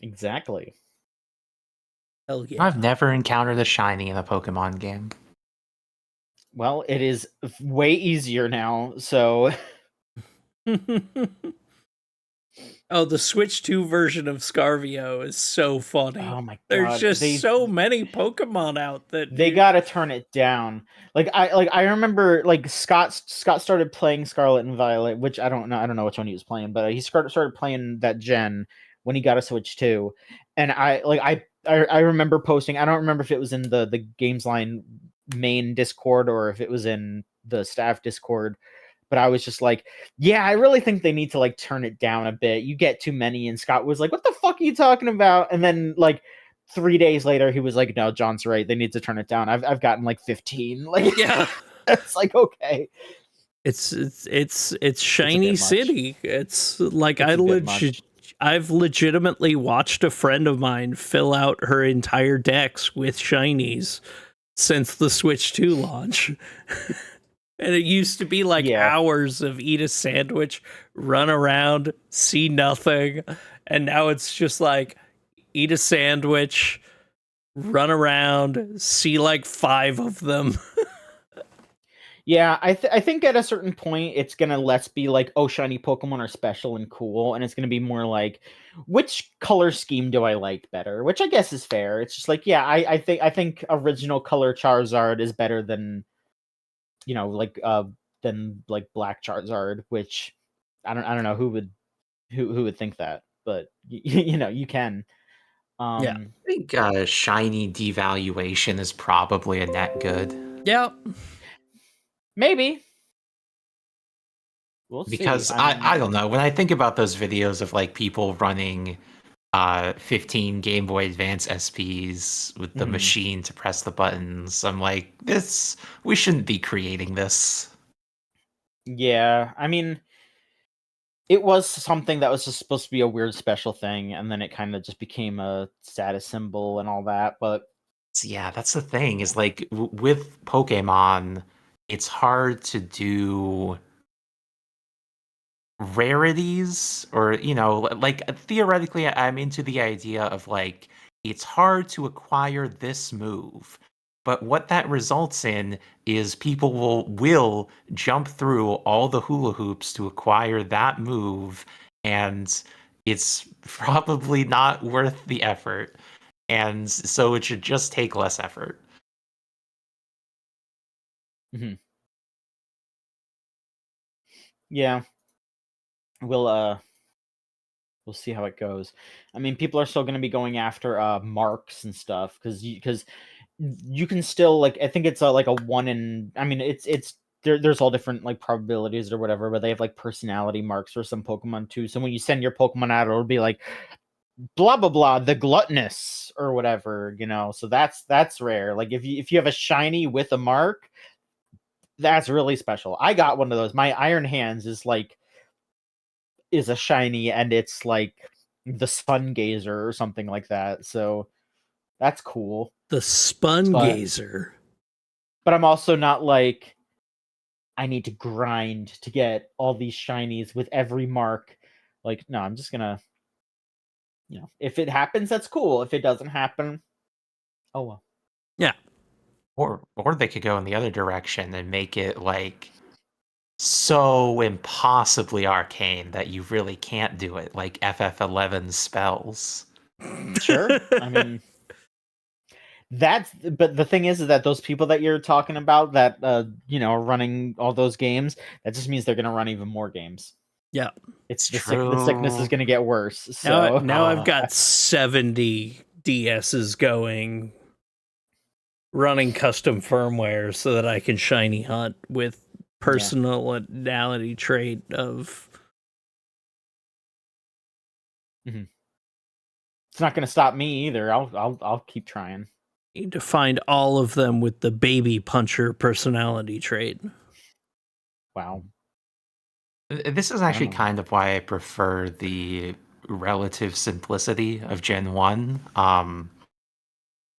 [SPEAKER 1] Exactly.
[SPEAKER 2] Hell yeah.
[SPEAKER 3] I've never encountered a shiny in a Pokemon game.
[SPEAKER 1] Well, it is way easier now, so.
[SPEAKER 2] Oh, the Switch 2 version of Scarvio is so funny.
[SPEAKER 1] Oh my god!
[SPEAKER 2] There's just so many Pokemon out that
[SPEAKER 1] they got to turn it down. I remember like Scott started playing Scarlet and Violet, which I don't know which one he was playing, but he started playing that gen when he got a Switch 2, and I remember posting. I don't remember if it was in the Gamesline main Discord or if it was in the staff Discord, but I was just like, yeah, I really think they need to like turn it down a bit. You get too many. And Scott was like, what the fuck are you talking about? And then like 3 days later, he was like, no, John's right. They need to turn it down. I've gotten like 15. Like,
[SPEAKER 2] Yeah.
[SPEAKER 1] it's like, okay.
[SPEAKER 2] It's Shiny
[SPEAKER 1] much.
[SPEAKER 2] City. It's like
[SPEAKER 1] It's a bit much.
[SPEAKER 2] I've legitimately watched a friend of mine fill out her entire decks with shinies since the Switch 2 launch. And it used to be like
[SPEAKER 1] Yeah.
[SPEAKER 2] hours of eat a sandwich, run around, see nothing, and now it's just like eat a sandwich, run around, see like 5 of them.
[SPEAKER 1] Yeah, I think at a certain point it's gonna less be like, oh, shiny Pokemon are special and cool, and it's gonna be more like, which color scheme do I like better? Which I guess is fair. It's just like, yeah, I think original color Charizard is better than, than like black Charizard, which I don't know who would think that, but you can.
[SPEAKER 2] Yeah.
[SPEAKER 3] I think shiny devaluation is probably a net good.
[SPEAKER 2] Yeah.
[SPEAKER 1] Maybe. We'll see.
[SPEAKER 3] Because I don't know, when I think about those videos of like people running 15 Game Boy Advance SPs with the
[SPEAKER 1] Mhm.
[SPEAKER 3] machine to press the buttons, I'm like, we shouldn't be creating this.
[SPEAKER 1] Yeah, I mean, it was something that was just supposed to be a weird special thing, and then it kind of just became a status symbol and all that. But
[SPEAKER 3] So yeah, that's the thing, is like with Pokemon, it's hard to do rarities, or like theoretically I'm into the idea of like, it's hard to acquire this move, but what that results in is people will jump through all the hula hoops to acquire that move, and it's probably not worth the effort, and so it should just take less effort.
[SPEAKER 1] mhm. Yeah, we'll we'll see how it goes. I mean, people are still going to be going after marks and stuff because you can still, like, I think it's like a one in. I mean, it's there's all different like probabilities or whatever, but they have like personality marks for some Pokemon too. So when you send your Pokemon out, it'll be like blah blah blah, the gluttonous or whatever, So that's rare. Like if you have a shiny with a mark, that's really special. I got one of those. My Iron Hands is a shiny, and it's like the Sun Gazer or something like that. So that's cool.
[SPEAKER 2] The Spun
[SPEAKER 1] But
[SPEAKER 2] Gazer.
[SPEAKER 1] I'm also not like, I need to grind to get all these shinies with every mark. Like, no, I'm just gonna, if it happens, that's cool. If it doesn't happen, oh well.
[SPEAKER 2] Yeah.
[SPEAKER 3] Or they could go in the other direction and make it like so impossibly arcane that you really can't do it, like FF11 spells.
[SPEAKER 1] Sure. I mean, but the thing is that those people that you're talking about that are running all those games, that just means they're gonna run even more games.
[SPEAKER 2] Yeah.
[SPEAKER 1] It's
[SPEAKER 3] It's
[SPEAKER 1] the sickness is
[SPEAKER 3] true.
[SPEAKER 1] gonna get worse.
[SPEAKER 2] Now
[SPEAKER 1] So
[SPEAKER 2] now I've got 70 DSs going, running custom firmware so that I can shiny hunt with personality trait of
[SPEAKER 1] it's not gonna stop me either. I'll keep trying.
[SPEAKER 2] need to find all of them with the baby puncher personality trait.
[SPEAKER 1] Wow.
[SPEAKER 3] This is
[SPEAKER 1] I don't
[SPEAKER 3] actually
[SPEAKER 1] know.
[SPEAKER 3] kind of why I prefer the relative simplicity of Gen 1.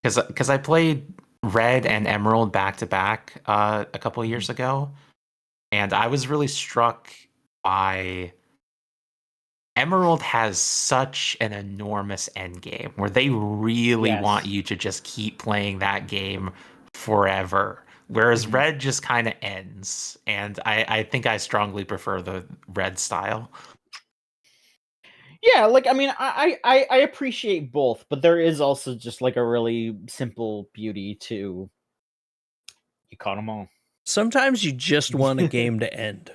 [SPEAKER 3] Because I played Red and Emerald back to back a couple of years ago, and I was really struck by Emerald has such an enormous end game where they really want
[SPEAKER 1] Yes.
[SPEAKER 3] you to just keep playing that game forever. Whereas
[SPEAKER 1] Mhm.
[SPEAKER 3] Red just kind of ends. And I think I strongly prefer the Red style.
[SPEAKER 1] Yeah, like, I mean, I appreciate both, but there is also just like a really simple beauty to, you caught them all.
[SPEAKER 2] Sometimes you just want a game to end.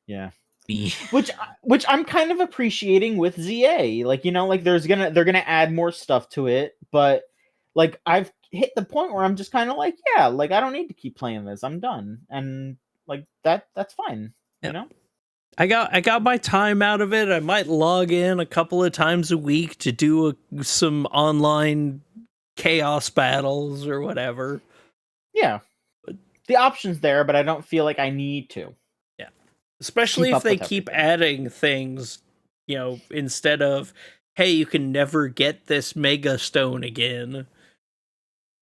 [SPEAKER 1] Yeah.
[SPEAKER 3] Me.
[SPEAKER 1] which I'm kind of appreciating with ZA. Like, like they're gonna add more stuff to it, but like I've hit the point where I'm just kind of like, yeah, like I don't need to keep playing this. I'm done, and like that's fine.
[SPEAKER 2] Yep. I got my time out of it. I might log in a couple of times a week to do some online chaos battles or whatever.
[SPEAKER 1] Yeah, the option's there, but I don't feel like I need to.
[SPEAKER 2] Yeah, especially if they keep adding things, instead of, hey, you can never get this mega stone again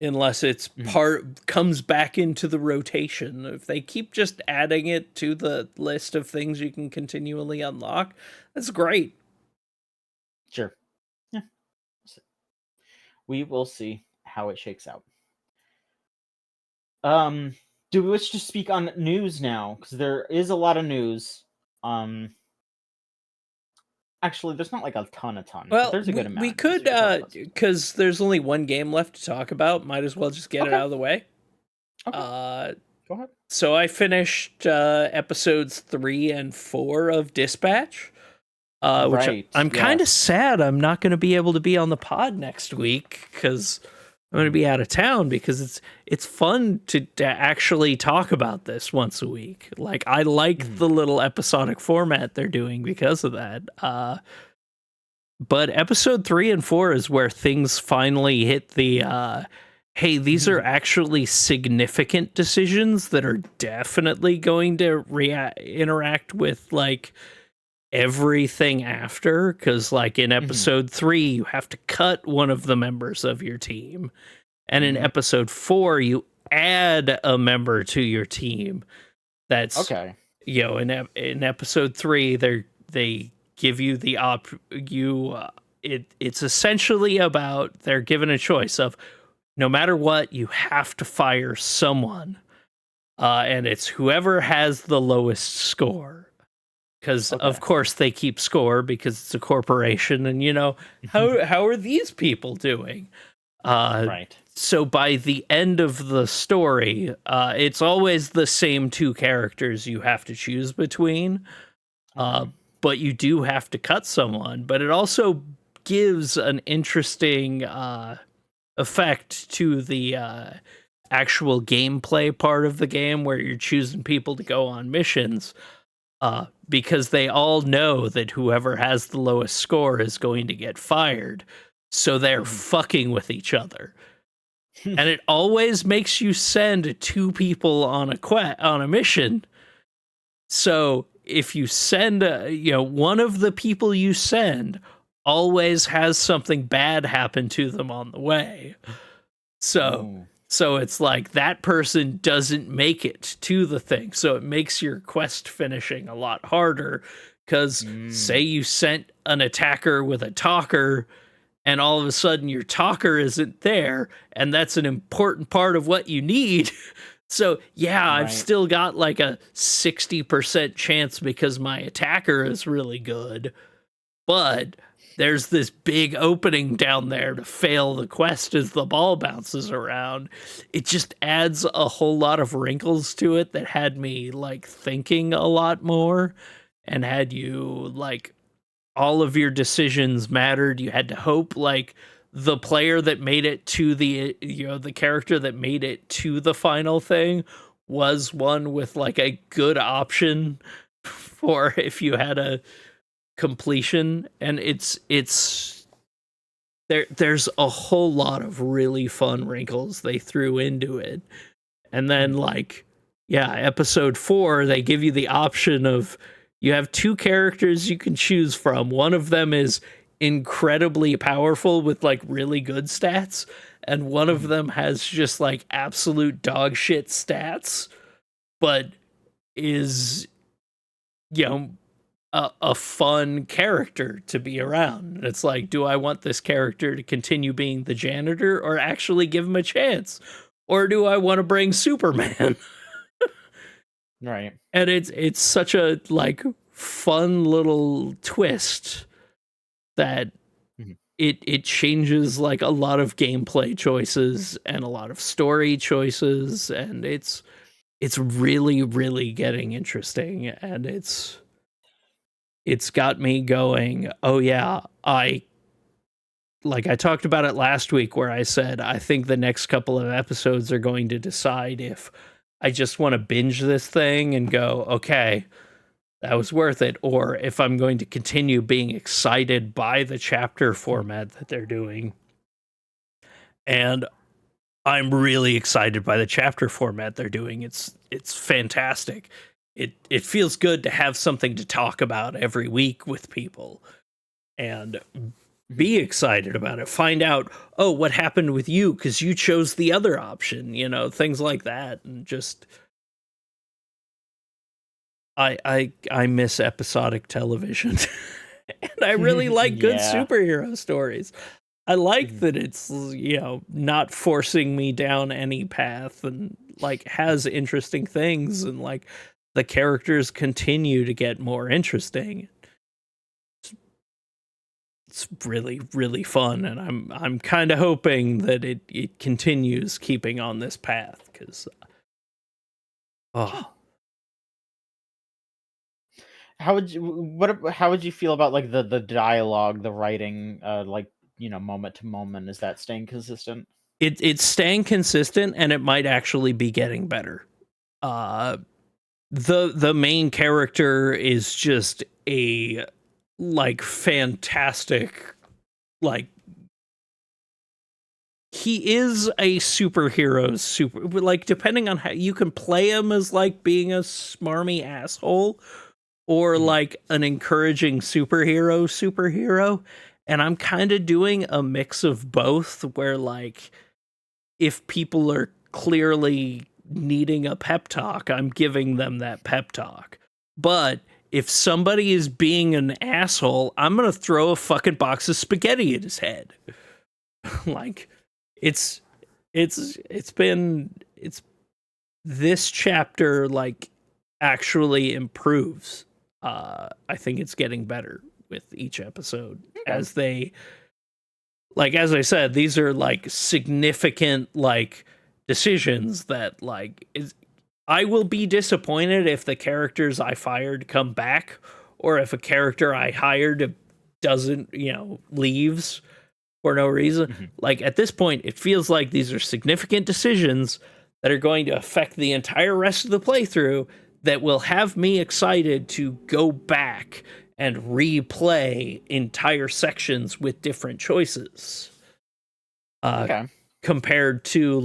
[SPEAKER 2] unless it's comes back into the rotation. If they keep just adding it to the list of things you can continually unlock, that's great.
[SPEAKER 1] Sure. Yeah. We will see how it shakes out. Do we wish to speak on news now? Because there is a lot of news. Actually, there's not like a ton.
[SPEAKER 2] Well,
[SPEAKER 1] there's a good amount.
[SPEAKER 2] We could, because there's only one game left to talk about. Might as well just get it out of the way.
[SPEAKER 1] Okay. Go ahead.
[SPEAKER 2] So I finished episodes 3 and 4 of Dispatch, which I'm kind of sad I'm not going to be able to be on the pod next week because I'm going to be out of town, because it's fun to actually talk about this once a week. Like, I like the little episodic format they're doing because of that. But episode 3 and 4 is where things finally hit the hey, these are actually significant decisions that are definitely going to interact with like everything after. Because like in episode 3, you have to cut one of the members of your team, and in episode 4, you add a member to your team. That's okay. In episode 3, they give you the it's essentially about, they're given a choice of, no matter what, you have to fire someone. And it's whoever has the lowest score. Because, of course, they keep score because it's a corporation. And, how are these people doing? Right. So by the end of the story, it's always the same 2 characters you have to choose between. But you do have to cut someone. But it also gives an interesting effect to the actual gameplay part of the game, where you're choosing people to go on missions, because they all know that whoever has the lowest score is going to get fired, so they're fucking with each other. And it always makes you send 2 people on a mission. So if you send one of the people you send always has something bad happen to them on the way. So it's like that person doesn't make it to the thing. So it makes your quest finishing a lot harder, because say you sent an attacker with a talker, and all of a sudden your talker isn't there, and that's an important part of what you need. So yeah, I've still got like a 60% chance because my attacker is really good, but there's this big opening down there to fail the quest as the ball bounces around. It just adds a whole lot of wrinkles to it that had me like thinking a lot more, and had you like, all of your decisions mattered. You had to hope like the player that made it to the character that made it to the final thing was one with like a good option for if you had a completion. And there's a whole lot of really fun wrinkles they threw into it. And then like, yeah, episode 4, they give you the option of, you have 2 characters you can choose from. One of them is incredibly powerful with like really good stats, and one of them has just like absolute dog shit stats, but is a fun character to be around. It's like, do I want this character to continue being the janitor or actually give him a chance? Or do I want to bring Superman?
[SPEAKER 1] Right.
[SPEAKER 2] And it's such a like fun little twist that it changes like a lot of gameplay choices and a lot of story choices, and it's really, really getting interesting, and it's it's got me going, oh yeah, I talked about it last week where I said I think the next couple of episodes are going to decide if I just want to binge this thing and go, okay, that was worth it, or if I'm going to continue being excited by the chapter format that they're doing. And I'm really excited by the chapter format they're doing. It's fantastic. It feels good to have something to talk about every week with people and be excited about it. Find out, oh, what happened with you because you chose the other option, things like that. And just I miss episodic television. And I really like good superhero stories. I like that it's, not forcing me down any path and has interesting things and the characters continue to get more interesting. It's really, really fun, and I'm kind of hoping that it continues keeping on this path because
[SPEAKER 1] How would you feel about the dialogue, the writing, moment to moment? Is that staying consistent?
[SPEAKER 2] It's staying consistent, and it might actually be getting better. The main character is just a fantastic, he is a superhero, depending on how you can play him as being a smarmy asshole or an encouraging superhero, and I'm kind of doing a mix of both where if people are clearly needing a pep talk, I'm giving them that pep talk. But if somebody is being an asshole, I'm going to throw a fucking box of spaghetti at his head. It's this chapter actually improves. I think it's getting better with each episode as they as I said, these are significant decisions that I will be disappointed if the characters I fired come back or if a character I hired doesn't, leaves for no reason. At this point, it feels like these are significant decisions that are going to affect the entire rest of the playthrough that will have me excited to go back and replay entire sections with different choices. Compared to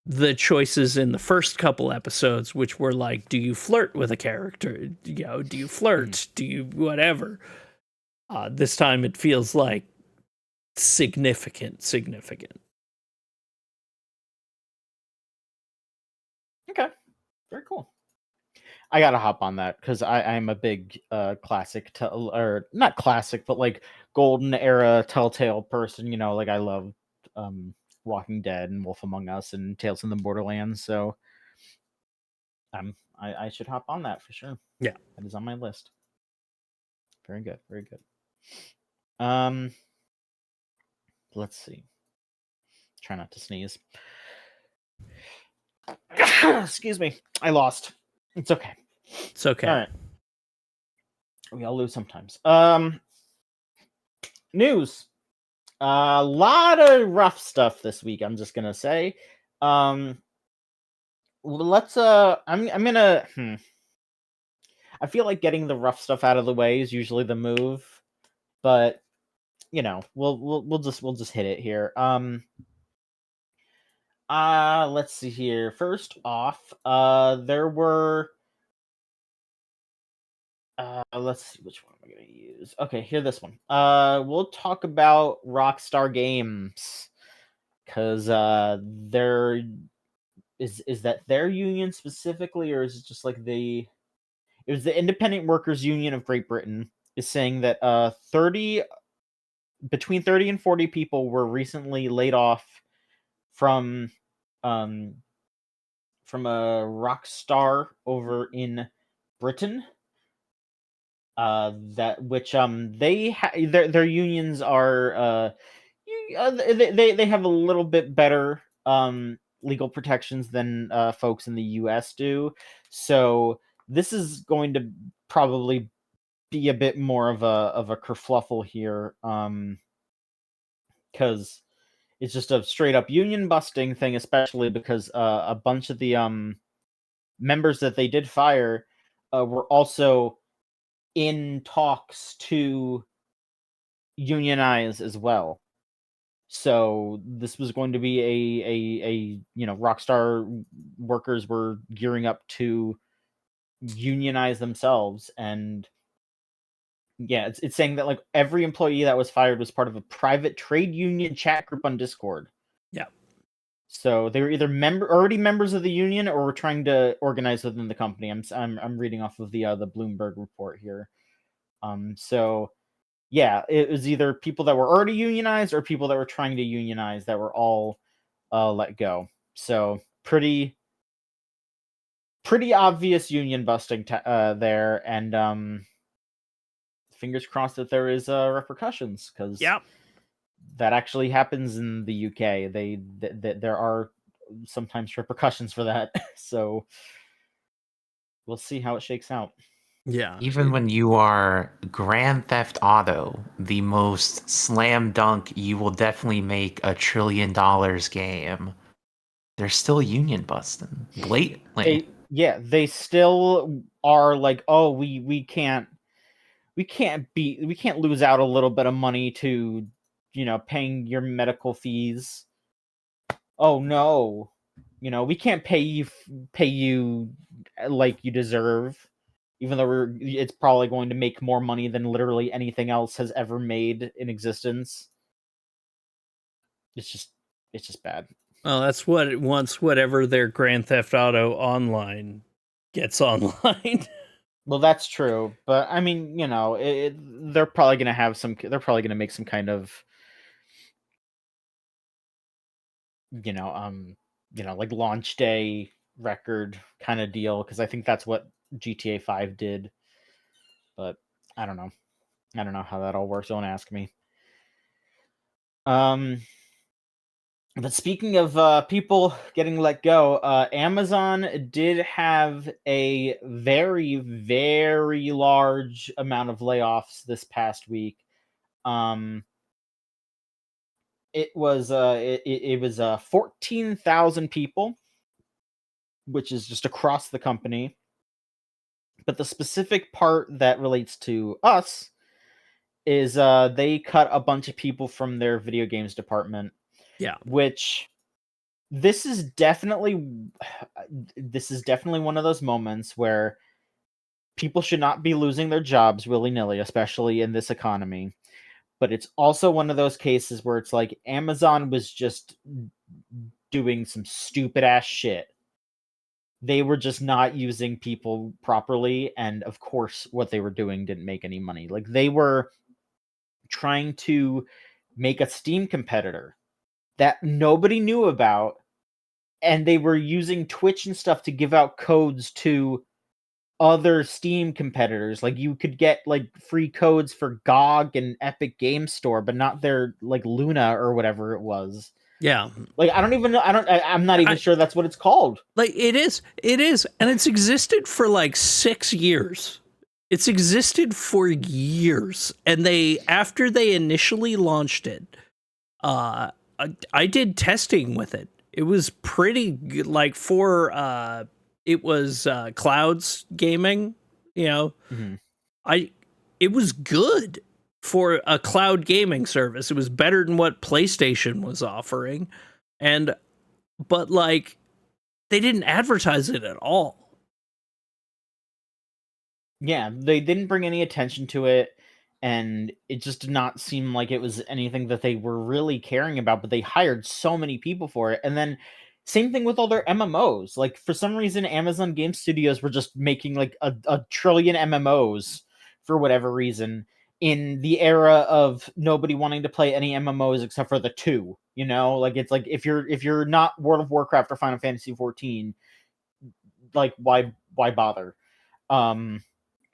[SPEAKER 2] the choices in the first couple episodes, which were do you flirt with a character? Do you flirt? Do you whatever? This time it feels significant.
[SPEAKER 1] Okay, very cool. I gotta hop on that because I'm a big classic or not classic, but golden era Telltale person. I love Walking Dead and Wolf Among Us and Tales from the Borderlands. So I should hop on that for sure.
[SPEAKER 2] Yeah,
[SPEAKER 1] that is on my list. Very good, very good. Let's see. Try not to sneeze. Excuse me. I lost. It's okay.
[SPEAKER 2] It's okay.
[SPEAKER 1] All right. We all lose sometimes. News. A lot of rough stuff this week, I'm just gonna say. Let's I'm gonna I feel like getting the rough stuff out of the way is usually the move, but we'll just hit it here. Let's see here. First off, there were let's see, which one am I gonna use? Okay, here, this one. We'll talk about Rockstar Games, because there is that their union specifically, or is it just it was the Independent Workers Union of Great Britain is saying that 30 between 30 and 40 people were recently laid off from a Rockstar over in Britain. That which their unions are they have a little bit better legal protections than folks in the US do. So this is going to probably be a bit more of a kerfluffle here, because it's just a straight up union busting thing, especially because a bunch of the members that they did fire were also in talks to unionize as well. So this was going to be a Rockstar workers were gearing up to unionize themselves, and yeah, it's saying that like every employee that was fired was part of a private trade union chat group on Discord.
[SPEAKER 2] Yeah.
[SPEAKER 1] So they were either already members of the union or were trying to organize within the company. I'm reading off of the Bloomberg report here. So yeah, it was either people that were already unionized or people that were trying to unionize that were all let go. So pretty obvious union busting there, and fingers crossed that there is repercussions, because
[SPEAKER 2] Yep.
[SPEAKER 1] that actually happens in the UK. There are sometimes repercussions for that. So we'll see how it shakes out.
[SPEAKER 2] Yeah.
[SPEAKER 3] Even when you are Grand Theft Auto, the most slam dunk, you will definitely make $1 trillion game, they're still union busting blatantly.
[SPEAKER 1] They still are like, oh, we can't lose out a little bit of money to paying your medical fees. Oh no, we can't pay you like you deserve, even though it's probably going to make more money than literally anything else has ever made in existence. It's just bad.
[SPEAKER 2] Well, that's what once whatever their Grand Theft Auto Online gets online.
[SPEAKER 1] Well, that's true, but I mean, they're probably gonna have some. They're probably gonna make some kind of, like launch day record kind of deal, because I think that's what GTA 5 did. But I don't know. I don't know how that all works. Don't ask me. But speaking of people getting let go, Amazon did have a very, very large amount of layoffs this past week. It was 14,000 people, which is just across the company. But the specific part that relates to us is they cut a bunch of people from their video games department.
[SPEAKER 2] Yeah.
[SPEAKER 1] Which this is definitely one of those moments where people should not be losing their jobs willy-nilly, especially in this economy. But it's also one of those cases where it's like Amazon was just doing some stupid ass shit. They were just not using people properly, and of course what they were doing didn't make any money. Like, they were trying to make a Steam competitor that nobody knew about, and they were using Twitch and stuff to give out codes to other Steam competitors. Like, you could get like free codes for GOG and Epic Game Store, but not their like Luna or whatever it was.
[SPEAKER 2] Yeah.
[SPEAKER 1] Like, I don't even know. I'm not even sure that's what it's called.
[SPEAKER 2] Like, it is, and it's existed for like 6 years. It's existed for years, and after they initially launched it, I did testing with it. It was pretty good, like for it was Clouds Gaming,
[SPEAKER 1] Mm-hmm.
[SPEAKER 2] It was good for a cloud gaming service. It was better than what PlayStation was offering, but like they didn't advertise it at all.
[SPEAKER 1] Yeah, they didn't bring any attention to it, and it just did not seem like it was anything that they were really caring about, but they hired so many people for it. And then same thing with all their MMOs. Like, for some reason, Amazon Game Studios were just making like a trillion MMOs for whatever reason in the era of nobody wanting to play any MMOs except for the two. Like, it's like if you're not World of Warcraft or Final Fantasy 14, like why bother?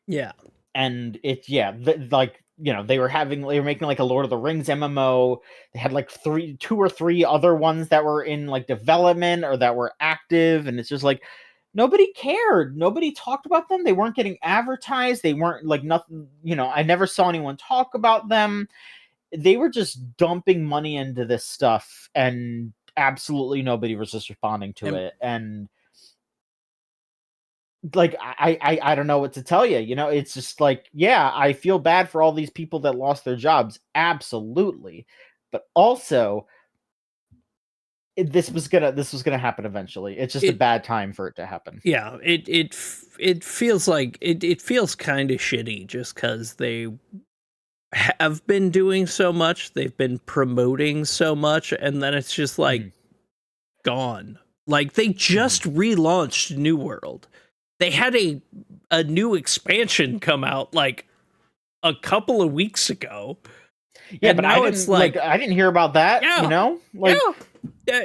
[SPEAKER 2] Yeah.
[SPEAKER 1] And it's they were making like a Lord of the Rings MMO. They had like 2 or 3 other ones that were in like development or that were active, and it's just like, nobody cared. Nobody talked about them. They weren't getting advertised. They weren't like nothing. I never saw anyone talk about them. They were just dumping money into this stuff, and absolutely nobody was just responding to it. And like I don't know what to tell you. It's just like, yeah, I feel bad for all these people that lost their jobs, absolutely, but also this was gonna happen eventually. It's just a bad time for it to happen.
[SPEAKER 2] Yeah, it feels like it feels kind of shitty just because they have been doing so much, they've been promoting so much, and then it's just like gone. Like they just relaunched New World. They had a new expansion come out like a couple of weeks ago.
[SPEAKER 1] Yeah, but I didn't hear about that.
[SPEAKER 2] Yeah,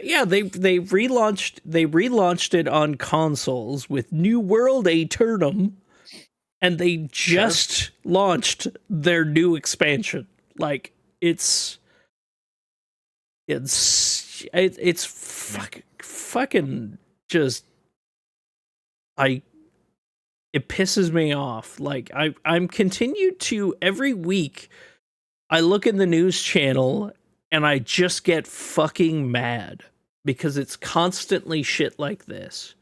[SPEAKER 2] yeah. They relaunched it on consoles with New World Aeternum, and they just launched their new expansion. Like it's fucking just it pisses me off. Like I'm continued to every week I look in the news channel and I just get fucking mad because it's constantly shit like this.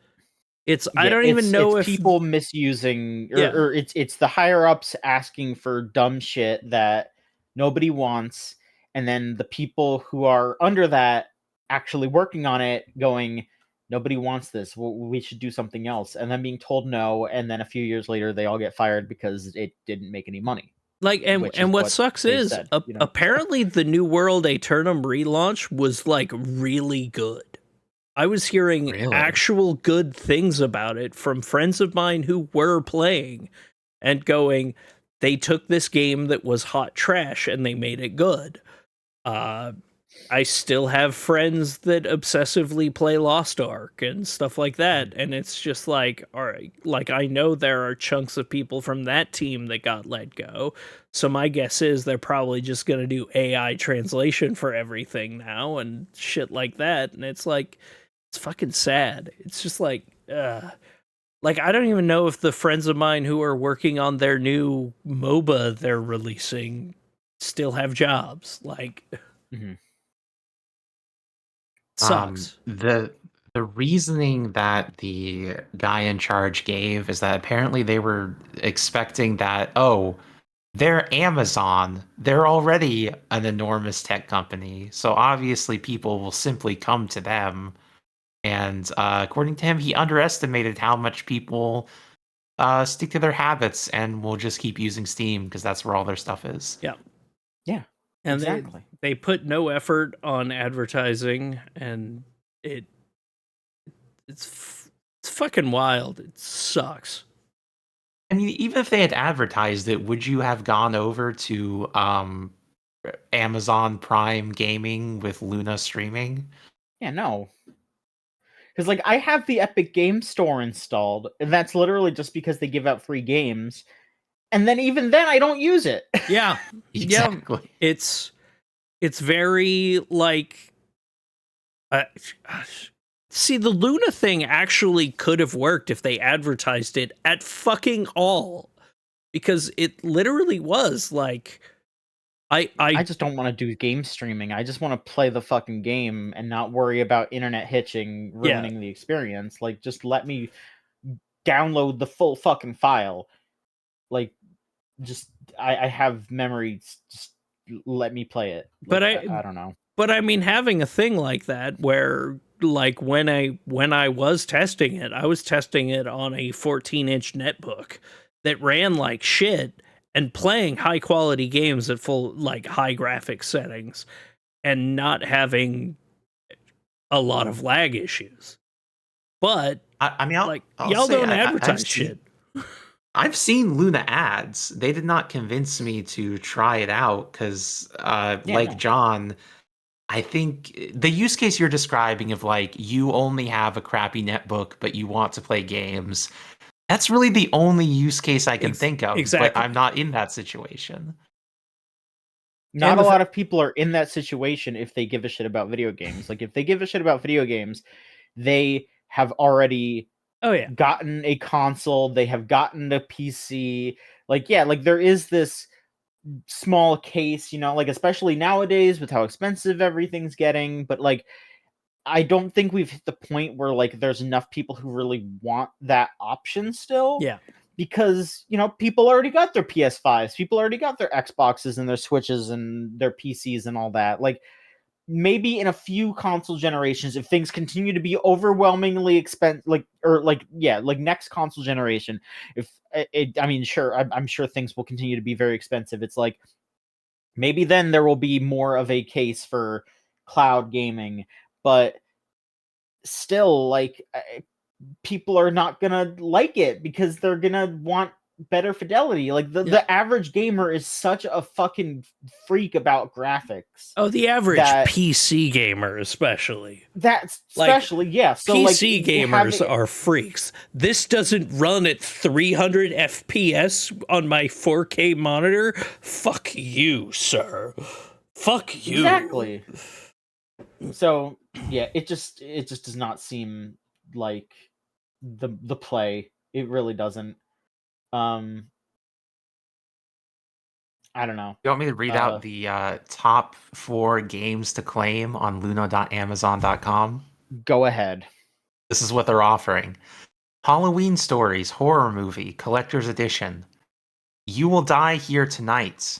[SPEAKER 2] I don't even know if
[SPEAKER 1] people misusing or it's the higher ups asking for dumb shit that nobody wants, and then the people who are under that actually working on it going, nobody wants this, we should do something else, and then being told no, and then a few years later they all get fired because it didn't make any money.
[SPEAKER 2] Like, and what sucks is apparently the New World Aeternum relaunch was like really good. I was hearing actual good things about it from friends of mine who were playing and going, they took this game that was hot trash and they made it good. I still have friends that obsessively play Lost Ark and stuff like that, and it's just like, all right, like I know there are chunks of people from that team that got let go, so my guess is they're probably just gonna do AI translation for everything now and shit like that, and it's like, it's fucking sad. It's just like, like I don't even know if the friends of mine who are working on their new MOBA they're releasing still have jobs. Like, sucks.
[SPEAKER 3] The reasoning that the guy in charge gave is that apparently they were expecting that, oh, they're Amazon. They're already an enormous tech company. So obviously people will simply come to them. And according to him, he underestimated how much people stick to their habits and will just keep using Steam because that's where all their stuff is.
[SPEAKER 2] Yeah.
[SPEAKER 1] Yeah.
[SPEAKER 2] And
[SPEAKER 1] exactly.
[SPEAKER 2] They put no effort on advertising, and it's fucking wild. It sucks.
[SPEAKER 3] I mean, even if they had advertised it, would you have gone over to Amazon Prime Gaming with Luna streaming?
[SPEAKER 1] Yeah, no. Because like I have the Epic Game Store installed, and that's literally just because they give out free games. And then even then I don't use it.
[SPEAKER 2] Yeah.
[SPEAKER 3] Exactly.
[SPEAKER 2] Yeah. It's very like see, the Luna thing actually could have worked if they advertised it at fucking all. Because it literally was like I
[SPEAKER 1] just don't want to do game streaming. I just want to play the fucking game and not worry about internet hitching ruining the experience. Like, just let me download the full fucking file. Like, just I have memories. Just let me play it. Like,
[SPEAKER 2] but
[SPEAKER 1] I don't know.
[SPEAKER 2] But I mean, having a thing like that where like when I was testing it, I was testing it on a 14-inch netbook that ran like shit and playing high quality games at full like high graphics settings and not having a lot of lag issues. But
[SPEAKER 3] I mean,
[SPEAKER 2] y'all don't advertise shit.
[SPEAKER 3] I've seen Luna ads. They did not convince me to try it out because, John, I think the use case you're describing of like you only have a crappy netbook but you want to play games, that's really the only use case I can think of.
[SPEAKER 2] Exactly.
[SPEAKER 3] But I'm not in that situation.
[SPEAKER 1] Not a lot of people are in that situation if they give a shit about video games. Like, if they give a shit about video games, they have already
[SPEAKER 2] Oh yeah.
[SPEAKER 1] gotten a console, they have gotten a PC. Like, yeah, like there is this small case, like especially nowadays with how expensive everything's getting, but like I don't think we've hit the point where like there's enough people who really want that option still.
[SPEAKER 2] Yeah.
[SPEAKER 1] Because, people already got their PS5s, people already got their Xboxes and their Switches and their PCs and all that. Like, maybe in a few console generations, if things continue to be overwhelmingly expensive, like next console generation, if I mean, sure, I'm sure things will continue to be very expensive. It's like maybe then there will be more of a case for cloud gaming, but still, like, people are not gonna like it because they're gonna want better fidelity. Like the average gamer is such a fucking freak about graphics.
[SPEAKER 2] Oh, the average PC gamer, especially.
[SPEAKER 1] That's especially, yeah. So
[SPEAKER 2] PC
[SPEAKER 1] like,
[SPEAKER 2] gamers are freaks. This doesn't run at 300 FPS on my 4K monitor. Fuck you, sir. Fuck you.
[SPEAKER 1] Exactly. So yeah, it just does not seem like the play. It really doesn't. I don't know.
[SPEAKER 3] You want me to read out the top 4 games to claim on luno.amazon.com?
[SPEAKER 1] Go ahead.
[SPEAKER 3] This is what they're offering. Halloween Stories Horror Movie Collector's Edition. You Will Die Here Tonight.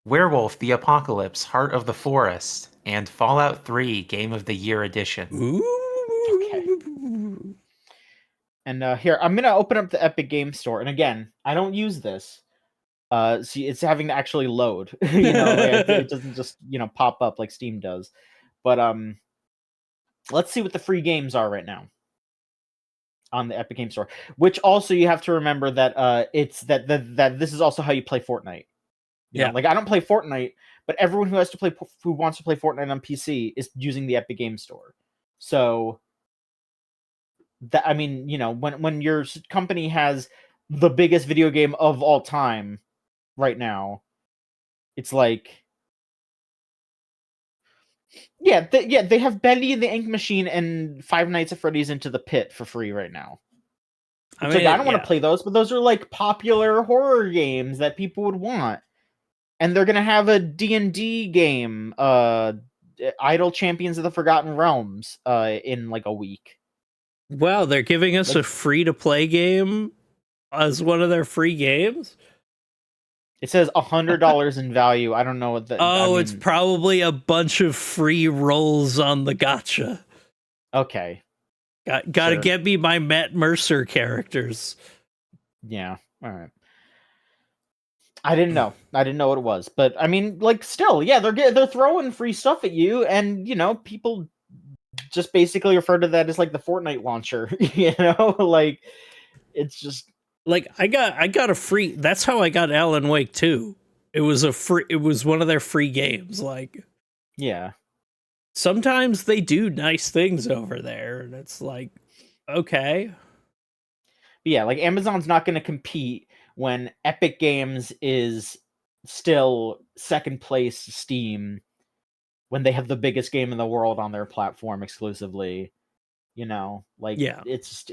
[SPEAKER 3] Werewolf the Apocalypse Heart of the Forest. And Fallout 3 Game of the Year Edition.
[SPEAKER 2] Ooh.
[SPEAKER 1] Okay. And here, I'm going to open up the Epic Game Store. And again, I don't use this. See, it's having to actually load. It doesn't just, pop up like Steam does. But let's see what the free games are right now on the Epic Game Store. Which also you have to remember that it's that this is also how you play Fortnite. You know, like I don't play Fortnite, but everyone who wants to play Fortnite on PC is using the Epic Game Store. So that, I mean, when your company has the biggest video game of all time right now, it's like, they have Bendy and the Ink Machine and Five Nights at Freddy's Into the Pit for free right now. I don't want to play those, but those are like popular horror games that people would want. And they're gonna have a D&D game, Idle Champions of the Forgotten Realms, in like a week.
[SPEAKER 2] Wow, they're giving us a free-to-play game as one of their free games?
[SPEAKER 1] It says $100 in value. I don't know what the...
[SPEAKER 2] it's probably a bunch of free rolls on the gacha.
[SPEAKER 1] Okay.
[SPEAKER 2] Gotta get me my Matt Mercer characters.
[SPEAKER 1] Yeah, alright. I didn't know what it was, but I mean, like, still, yeah, they're throwing free stuff at you, and people just basically refer to that as like the Fortnite launcher. Like, it's just
[SPEAKER 2] like I got a free. That's how I got Alan Wake 2. It was one of their free games. Like,
[SPEAKER 1] yeah.
[SPEAKER 2] Sometimes they do nice things over there, and it's like, okay.
[SPEAKER 1] But yeah, like Amazon's not going to compete when Epic Games is still second place Steam when they have the biggest game in the world on their platform exclusively. It's just,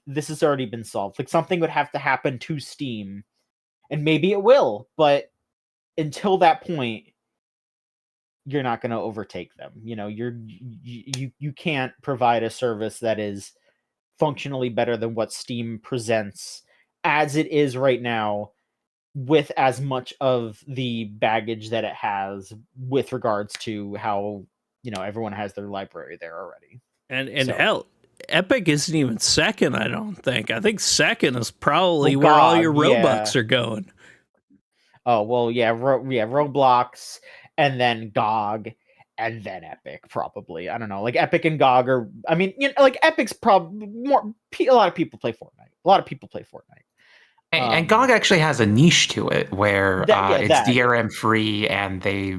[SPEAKER 1] this has already been solved. Like, something would have to happen to Steam, and maybe it will, but until that point, you're not going to overtake them. You can't provide a service that is functionally better than what Steam presents as it is right now, with as much of the baggage that it has with regards to how everyone has their library there already.
[SPEAKER 2] And hell, Epic isn't even second. I don't think. I think second is probably where all your Robux are going.
[SPEAKER 1] Oh well, yeah, Roblox, and then GOG, and then Epic, probably. I don't know. Like, Epic and GOG are... I mean, like, Epic's probably more... A lot of people play Fortnite.
[SPEAKER 3] And GOG actually has a niche to it where it's DRM free, and they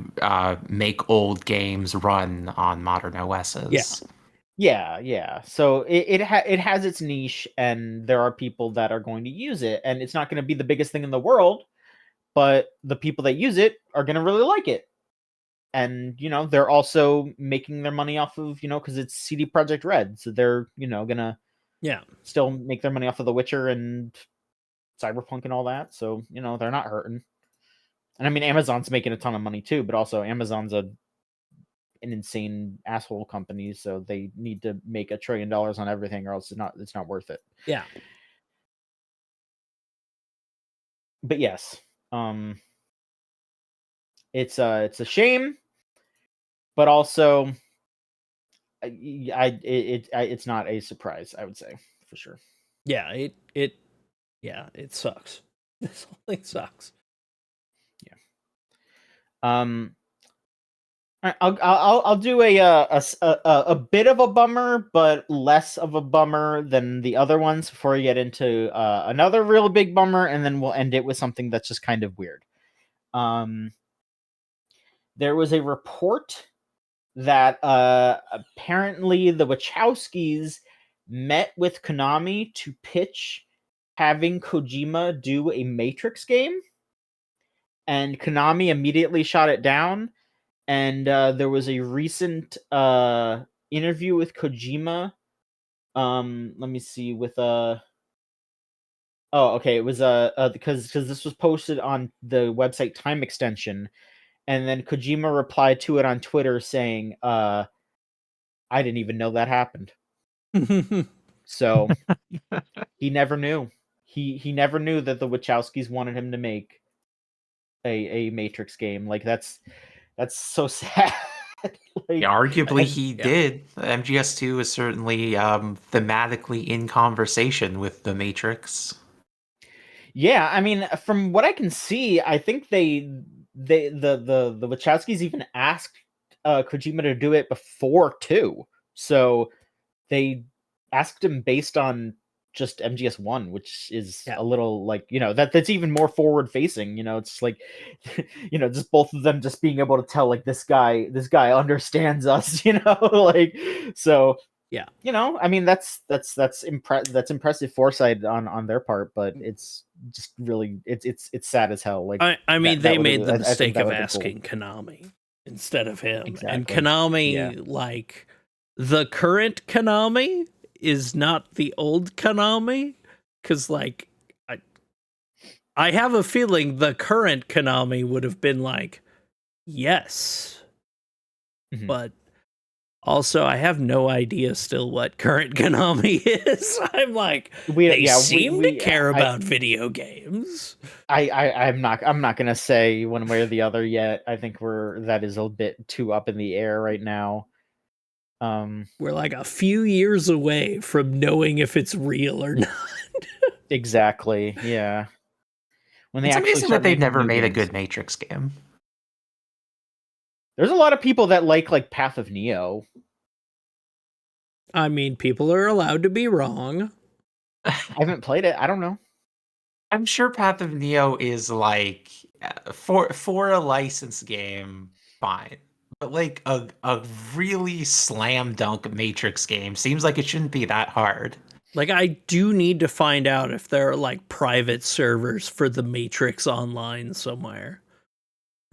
[SPEAKER 3] make old games run on modern OSs.
[SPEAKER 1] Yeah. So it has its niche, and there are people that are going to use it, and it's not going to be the biggest thing in the world, but the people that use it are going to really like it. And, they're also making their money off of, because it's CD Projekt Red. So they're, gonna
[SPEAKER 2] Yeah.
[SPEAKER 1] still make their money off of The Witcher and Cyberpunk and all that. So, you know, they're not hurting. And I mean, Amazon's making a ton of money too, but also Amazon's an insane asshole company, so they need to make $1 trillion on everything, or else it's not worth it.
[SPEAKER 2] Yeah.
[SPEAKER 1] But yes, it's a shame, but also it's not a surprise, I would say, for sure.
[SPEAKER 2] Yeah, it sucks. This whole thing sucks.
[SPEAKER 1] Yeah. I'll do a bit of a bummer, but less of a bummer than the other ones before we get into another real big bummer, and then we'll end it with something that's just kind of weird. There was a report that apparently the Wachowskis met with Konami to pitch having Kojima do a Matrix game, and Konami immediately shot it down. And there was a recent interview with Kojima. Let me see, with oh, okay, it was because this was posted on the website Time Extension, and then Kojima replied to it on Twitter saying, I didn't even know that happened. So he never knew. He never knew that the Wachowskis wanted him to make a Matrix game. Like that's so sad. Like,
[SPEAKER 3] Yeah, arguably
[SPEAKER 1] and-
[SPEAKER 3] he did. MGS2 is certainly thematically in conversation with The Matrix.
[SPEAKER 1] Yeah, I mean, from what I can see, I think the Wachowskis even asked Kojima to do it before too. So they asked him based on just MGS1, which is a little like, you know, that's even more forward facing. You know, it's like, you know, just both of them just being able to tell like this guy understands us. You know, like so.
[SPEAKER 2] Yeah,
[SPEAKER 1] you know, I mean, that's impressive foresight on their part, but it's just really it's sad as hell. Like
[SPEAKER 2] I mean, they made the
[SPEAKER 1] I think
[SPEAKER 2] mistake
[SPEAKER 1] that
[SPEAKER 2] of
[SPEAKER 1] would've been
[SPEAKER 2] asking Konami instead of him,
[SPEAKER 1] Exactly.
[SPEAKER 2] and Konami, like the current Konami, is not the old Konami, because like I have a feeling the current Konami would have been like, yes,
[SPEAKER 1] Mhm.
[SPEAKER 2] but. Also, I have no idea still what current Konami is. I'm like, they seem to care about video games.
[SPEAKER 1] I'm not gonna say one way or the other yet. I think that is a bit too up in the air right now.
[SPEAKER 2] We're like a few years away from knowing if it's real or not.
[SPEAKER 1] Exactly. Yeah. When
[SPEAKER 3] It's amazing that they've never made
[SPEAKER 1] games.
[SPEAKER 3] a good Matrix game.
[SPEAKER 1] There's a lot of people that like Path of Neo.
[SPEAKER 2] I mean, people are allowed to be wrong.
[SPEAKER 1] I haven't played it. I don't know.
[SPEAKER 3] I'm sure Path of Neo is like for a licensed game, fine. But like a really slam dunk Matrix game seems like it shouldn't be that hard.
[SPEAKER 2] Like, I do need to find out if there are like private servers for the Matrix Online somewhere.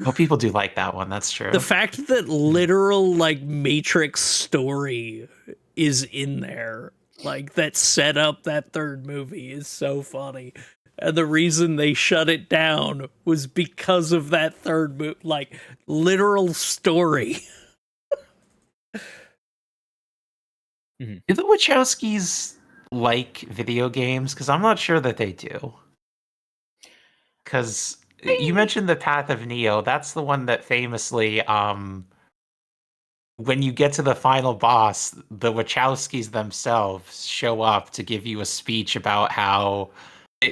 [SPEAKER 3] Well, people do like that one. That's true.
[SPEAKER 2] The fact that literal like Matrix story is in there, like that set up that third movie, is so funny. And the reason they shut it down was because of that third movie, like literal story.
[SPEAKER 3] Do the Wachowskis like video games? Because I'm not sure that they do. Because you mentioned the Path of Neo. That's the one that famously, when you get to the final boss, the Wachowskis themselves show up to give you a speech about how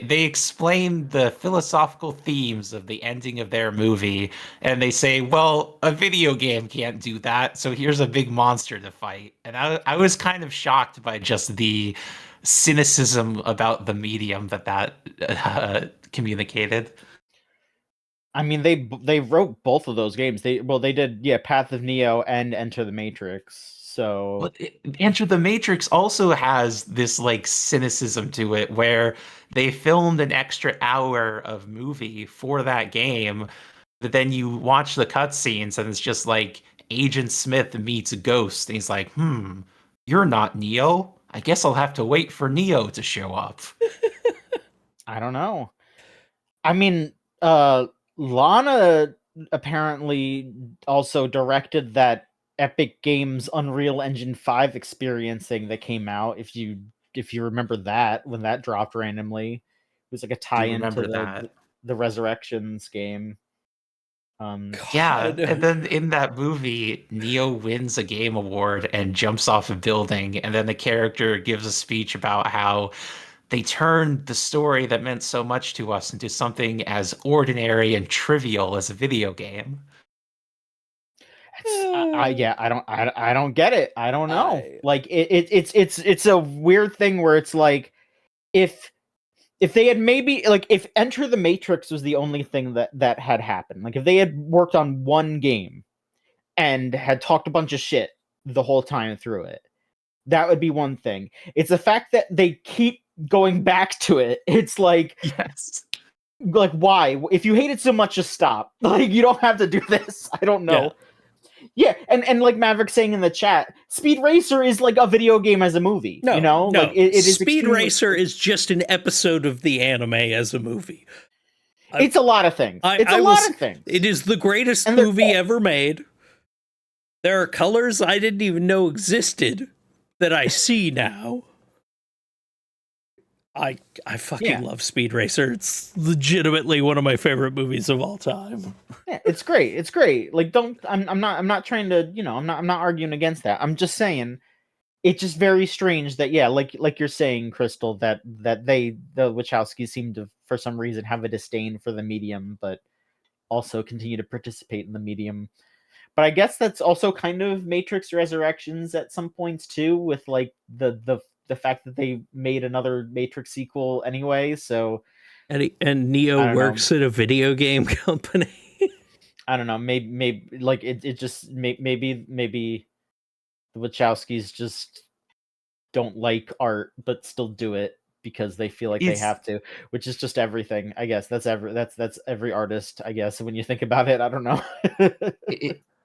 [SPEAKER 3] they explain the philosophical themes of the ending of their movie, and they say, well, a video game can't do that, so here's a big monster to fight. And I was kind of shocked by just the cynicism about the medium that communicated.
[SPEAKER 1] I mean, they wrote both of those games. They did, Path of Neo and Enter the Matrix. So,
[SPEAKER 3] But Enter the Matrix also has this like cynicism to it, where they filmed an extra hour of movie for that game, but then you watch the cutscenes and it's just like Agent Smith meets Ghost, and he's like, "You're not Neo." I guess I'll have to wait for Neo to show up.
[SPEAKER 1] I don't know. I mean, Lana apparently also directed that Epic Games Unreal Engine 5 experiencing that came out. If you remember that when that dropped randomly, it was like a
[SPEAKER 3] Do you
[SPEAKER 1] tie-in to
[SPEAKER 3] remember that?
[SPEAKER 1] the Resurrections game.
[SPEAKER 3] Yeah,
[SPEAKER 2] God.
[SPEAKER 3] and then in that movie, Neo wins a game award and jumps off a building, and then the character gives a speech about how they turned the story that meant so much to us into something as ordinary and trivial as a video game.
[SPEAKER 1] Yeah, I don't get it. I don't know.
[SPEAKER 2] I
[SPEAKER 1] Like it's a weird thing where it's like if they had maybe like if Enter the Matrix was the only thing that had happened, like if they had worked on one game and had talked a bunch of shit the whole time through it, that would be one thing. It's the fact that they keep going back to it. It's
[SPEAKER 3] Yes.
[SPEAKER 1] like why? If you hate it so much, just stop. Like you don't have to do this. I don't
[SPEAKER 2] yeah.
[SPEAKER 1] know. Yeah, and like Maverick saying in the chat, Speed Racer is like a video game as a movie.
[SPEAKER 2] No,
[SPEAKER 1] you know,
[SPEAKER 2] no.
[SPEAKER 1] like it is
[SPEAKER 2] Speed
[SPEAKER 1] extremely-
[SPEAKER 2] Racer is just an episode of the anime as a movie.
[SPEAKER 1] It's a lot of things. It's a lot of things.
[SPEAKER 2] It is the greatest
[SPEAKER 1] And they're-
[SPEAKER 2] movie ever made. There are colors I didn't even know existed that I see now. I fucking love Speed Racer. It's legitimately one of my favorite movies of all time.
[SPEAKER 1] Yeah, it's great. It's great. Like I'm not trying to, you know, I'm not arguing against that. I'm just saying it's just very strange that like you're saying, Crystal, that the Wachowskis seem to for some reason have a disdain for the medium, but also continue to participate in the medium. But I guess that's also kind of Matrix Resurrections at some points too, with like the fact that they made another Matrix sequel anyway. So
[SPEAKER 2] And Neo works at a video game company.
[SPEAKER 1] I don't know. Maybe like it just maybe the Wachowskis just don't like art, but still do it because they feel like they have to, which is just everything. I guess that's every artist. I guess when you think about it, I don't know.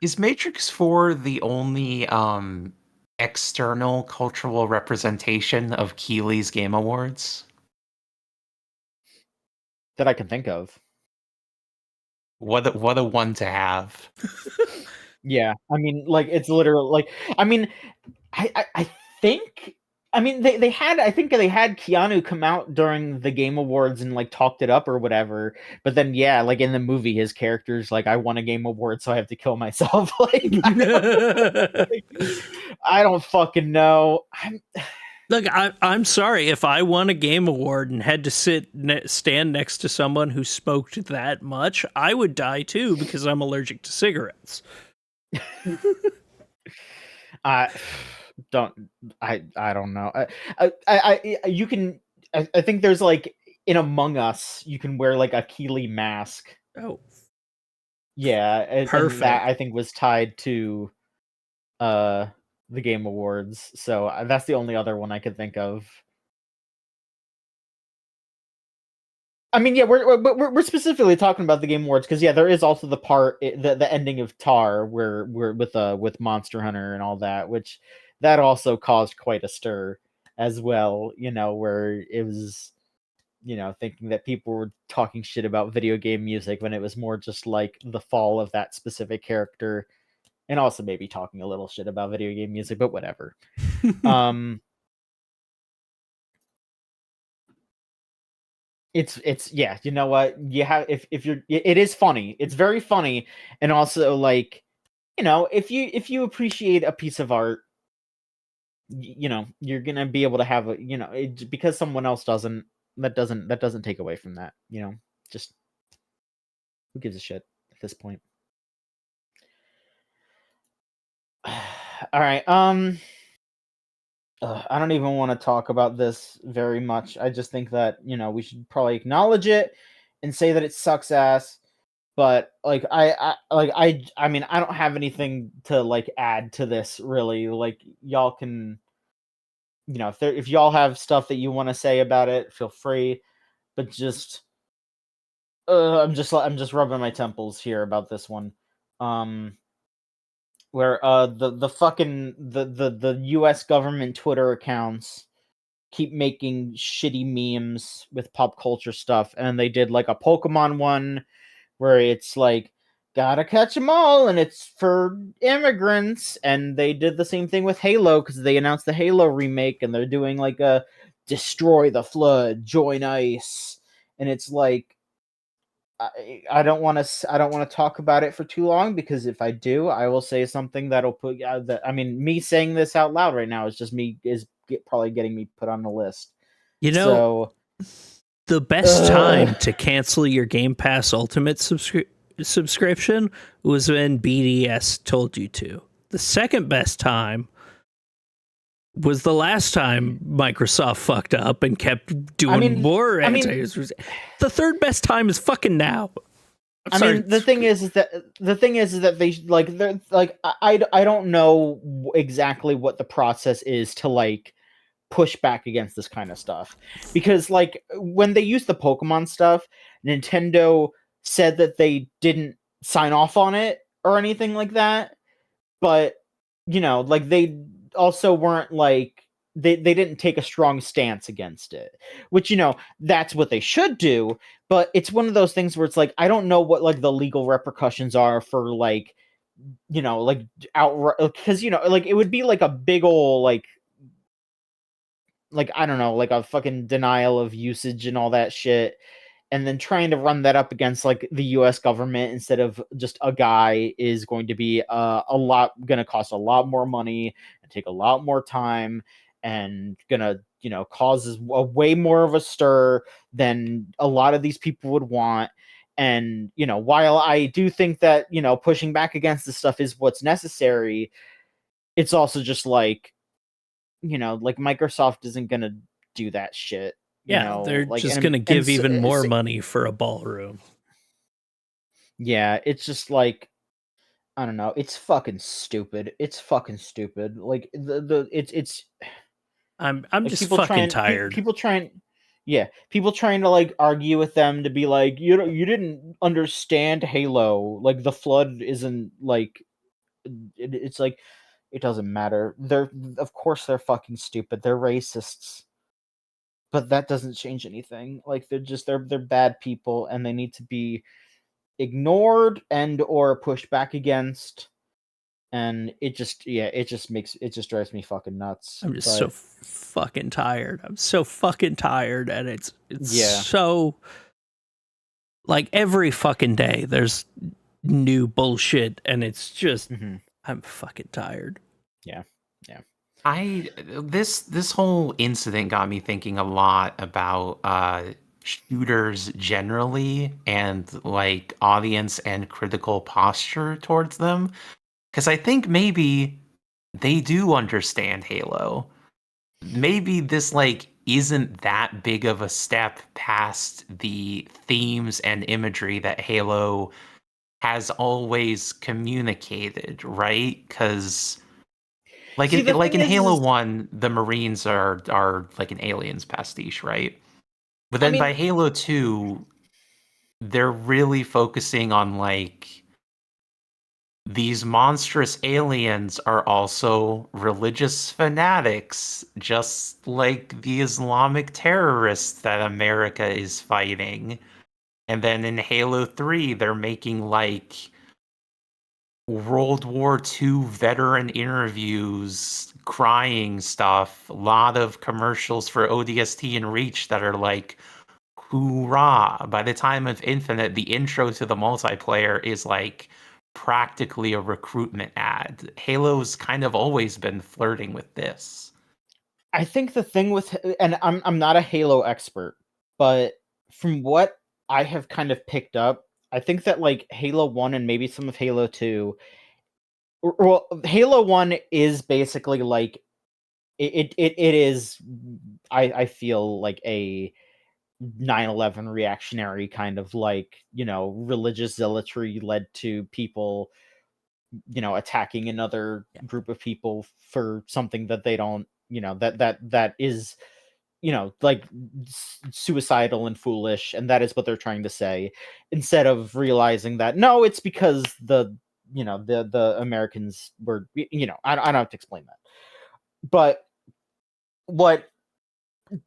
[SPEAKER 3] Is Matrix 4 the only external cultural representation of Keeley's Game Awards?
[SPEAKER 1] That I can think of.
[SPEAKER 3] What a one to have.
[SPEAKER 1] Yeah, I mean, like it's literally like I mean, I think I mean they had I think they had Keanu come out during the Game Awards and like talked it up or whatever. But then yeah, like in the movie, his character's like, I won a Game Award, so I have to kill myself. Like, I don't fucking know.
[SPEAKER 2] Look, I'm sorry if I won a Game Award and had to stand next to someone who smoked that much, I would die too because I'm allergic to cigarettes.
[SPEAKER 1] I don't know. You can I think there's like in Among Us you can wear like a Keeley mask.
[SPEAKER 2] Oh,
[SPEAKER 1] yeah, and that
[SPEAKER 2] perfect.
[SPEAKER 1] I think was tied to the Game Awards. So that's the only other one I could think of. I mean, yeah, we're specifically talking about the Game Awards because yeah, there is also the part the ending of Tar where we're with Monster Hunter and all that, which that also caused quite a stir as well. You know, where it was, you know, thinking that people were talking shit about video game music when it was more just like the fall of that specific character, and also maybe talking a little shit about video game music, but whatever. It's yeah, you know what? You have if you're it is funny. It's very funny, and also like, you know, if you appreciate a piece of art, you know, you're gonna be able to have a, you know, because someone else doesn't, that doesn't take away from that, you know. Just who gives a shit at this point? All right, I don't even want to talk about this very much. I just think that, you know, we should probably acknowledge it and say that it sucks ass. But like I mean, I don't have anything to like add to this really. Like y'all can, you know, if y'all have stuff that you want to say about it, feel free. But just I'm just rubbing my temples here about this one. where the fucking the US government Twitter accounts keep making shitty memes with pop culture stuff, and they did like a Pokemon one where it's like gotta catch them all, and it's for immigrants. And they did the same thing with Halo because they announced the Halo remake, and they're doing like a destroy the flood, join ice, and it's like I don't want to talk about it for too long, because if I do, I will say something that'll put that. I mean, me saying this out loud right now is just me probably getting me put on the list.
[SPEAKER 2] You know,
[SPEAKER 1] So
[SPEAKER 2] the best time to cancel your Game Pass Ultimate subscription was when BDS told you to. The second best time was the last time Microsoft fucked up and kept doing more anti-users. The third best time is fucking now.
[SPEAKER 1] I mean, the thing is that they like they're like I don't know exactly what the process is to like push back against this kind of stuff, because like when they used the Pokemon stuff, Nintendo said that they didn't sign off on it or anything like that, but like they also weren't like they didn't take a strong stance against it, which that's what they should do. But it's one of those things where it's like I don't know what like the legal repercussions are for like like outright, because like it would be like a big ol' like I don't know, like a fucking denial of usage and all that shit, and then trying to run that up against like the US government instead of just a guy is going to be going to cost a lot more money and take a lot more time, and gonna causes a way more of a stir than a lot of these people would want. And while I do think that pushing back against this stuff is what's necessary, it's also just like like Microsoft isn't gonna do that shit.
[SPEAKER 2] They're
[SPEAKER 1] like
[SPEAKER 2] just gonna give even more money for a ballroom.
[SPEAKER 1] Yeah, it's just like I don't know. It's fucking stupid. It's fucking stupid. Like it's.
[SPEAKER 2] I'm
[SPEAKER 1] like,
[SPEAKER 2] just fucking tired.
[SPEAKER 1] People trying to like argue with them to be like you didn't understand Halo. Like the flood isn't like it's like it doesn't matter. Of course they're fucking stupid. They're racists. But that doesn't change anything. Like they're bad people, and they need to be ignored and or pushed back against. And it just drives me fucking nuts.
[SPEAKER 2] I'm just so fucking tired. I'm so fucking tired, and it's so like every fucking day there's new bullshit, and it's just I'm fucking tired.
[SPEAKER 1] Yeah.
[SPEAKER 3] This whole incident got me thinking a lot about shooters generally, and like audience and critical posture towards them, because I think maybe they do understand Halo. Maybe this like isn't that big of a step past the themes and imagery that Halo has always communicated, right? Because like in Halo 1, the Marines are like an aliens pastiche, right? But then by Halo 2, they're really focusing on like these monstrous aliens are also religious fanatics, just like the Islamic terrorists that America is fighting. And then in Halo 3, they're making like World War II veteran interviews, crying stuff, a lot of commercials for ODST and Reach that are like, hoorah. By the time of Infinite, the intro to the multiplayer is like practically a recruitment ad. Halo's kind of always been flirting with this.
[SPEAKER 1] I think the thing with, and I'm not a Halo expert, but from what I have kind of picked up, I think that like Halo 1 and maybe some of Halo 2, well, Halo 1 is basically like it is I feel like a 9/11 reactionary kind of like religious zealotry led to people attacking another group of people for something that they don't that is like suicidal and foolish, and that is what they're trying to say, instead of realizing that no, it's because the Americans were, I don't have to explain that. But what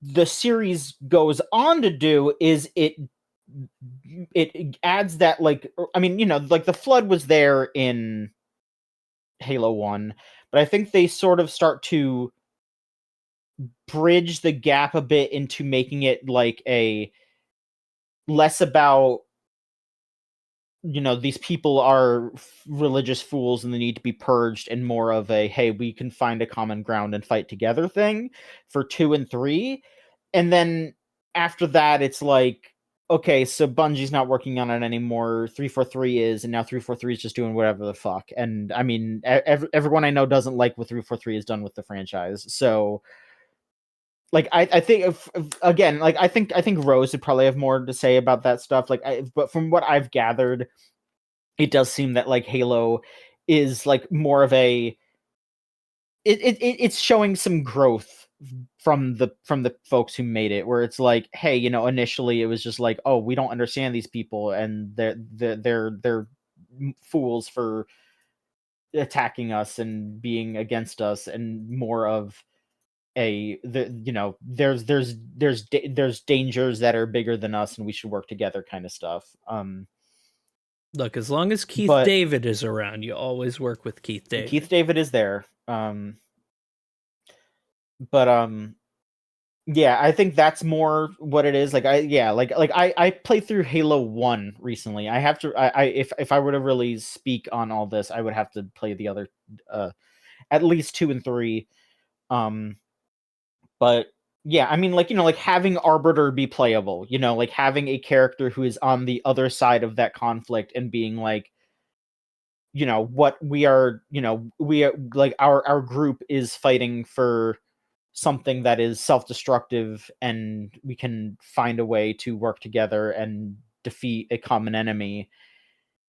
[SPEAKER 1] the series goes on to do is it adds that, like, I mean, like the flood was there in Halo 1, but I think they sort of start to bridge the gap a bit into making it like a less about, these people are religious fools and they need to be purged, and more of a, hey, we can find a common ground and fight together thing for 2 and 3. And then after that, it's like, okay, so Bungie's not working on it anymore. 343 is, and now 343 is just doing whatever the fuck. And I mean, everyone I know doesn't like what 343 has done with the franchise. So, like, I think again, like, I think Rose would probably have more to say about that stuff. Like, but from what I've gathered, it does seem that, like, Halo is like more of a, it's showing some growth from the folks who made it, where it's like, hey, initially it was just like, oh, we don't understand these people, and they're fools for attacking us and being against us, and more of there's dangers that are bigger than us and we should work together kind of stuff.
[SPEAKER 2] Look, as long as Keith
[SPEAKER 1] But
[SPEAKER 2] David is around, you always work with Keith David.
[SPEAKER 1] Keith David is there. But yeah, I think that's more what it is. Like, I played through Halo 1 recently. I have to, if I were to really speak on all this, I would have to play the other, at least 2 and 3. But yeah, I mean, like, like having Arbiter be playable, like having a character who is on the other side of that conflict and being like, what we are, we are, like, our group is fighting for something that is self-destructive, and we can find a way to work together and defeat a common enemy.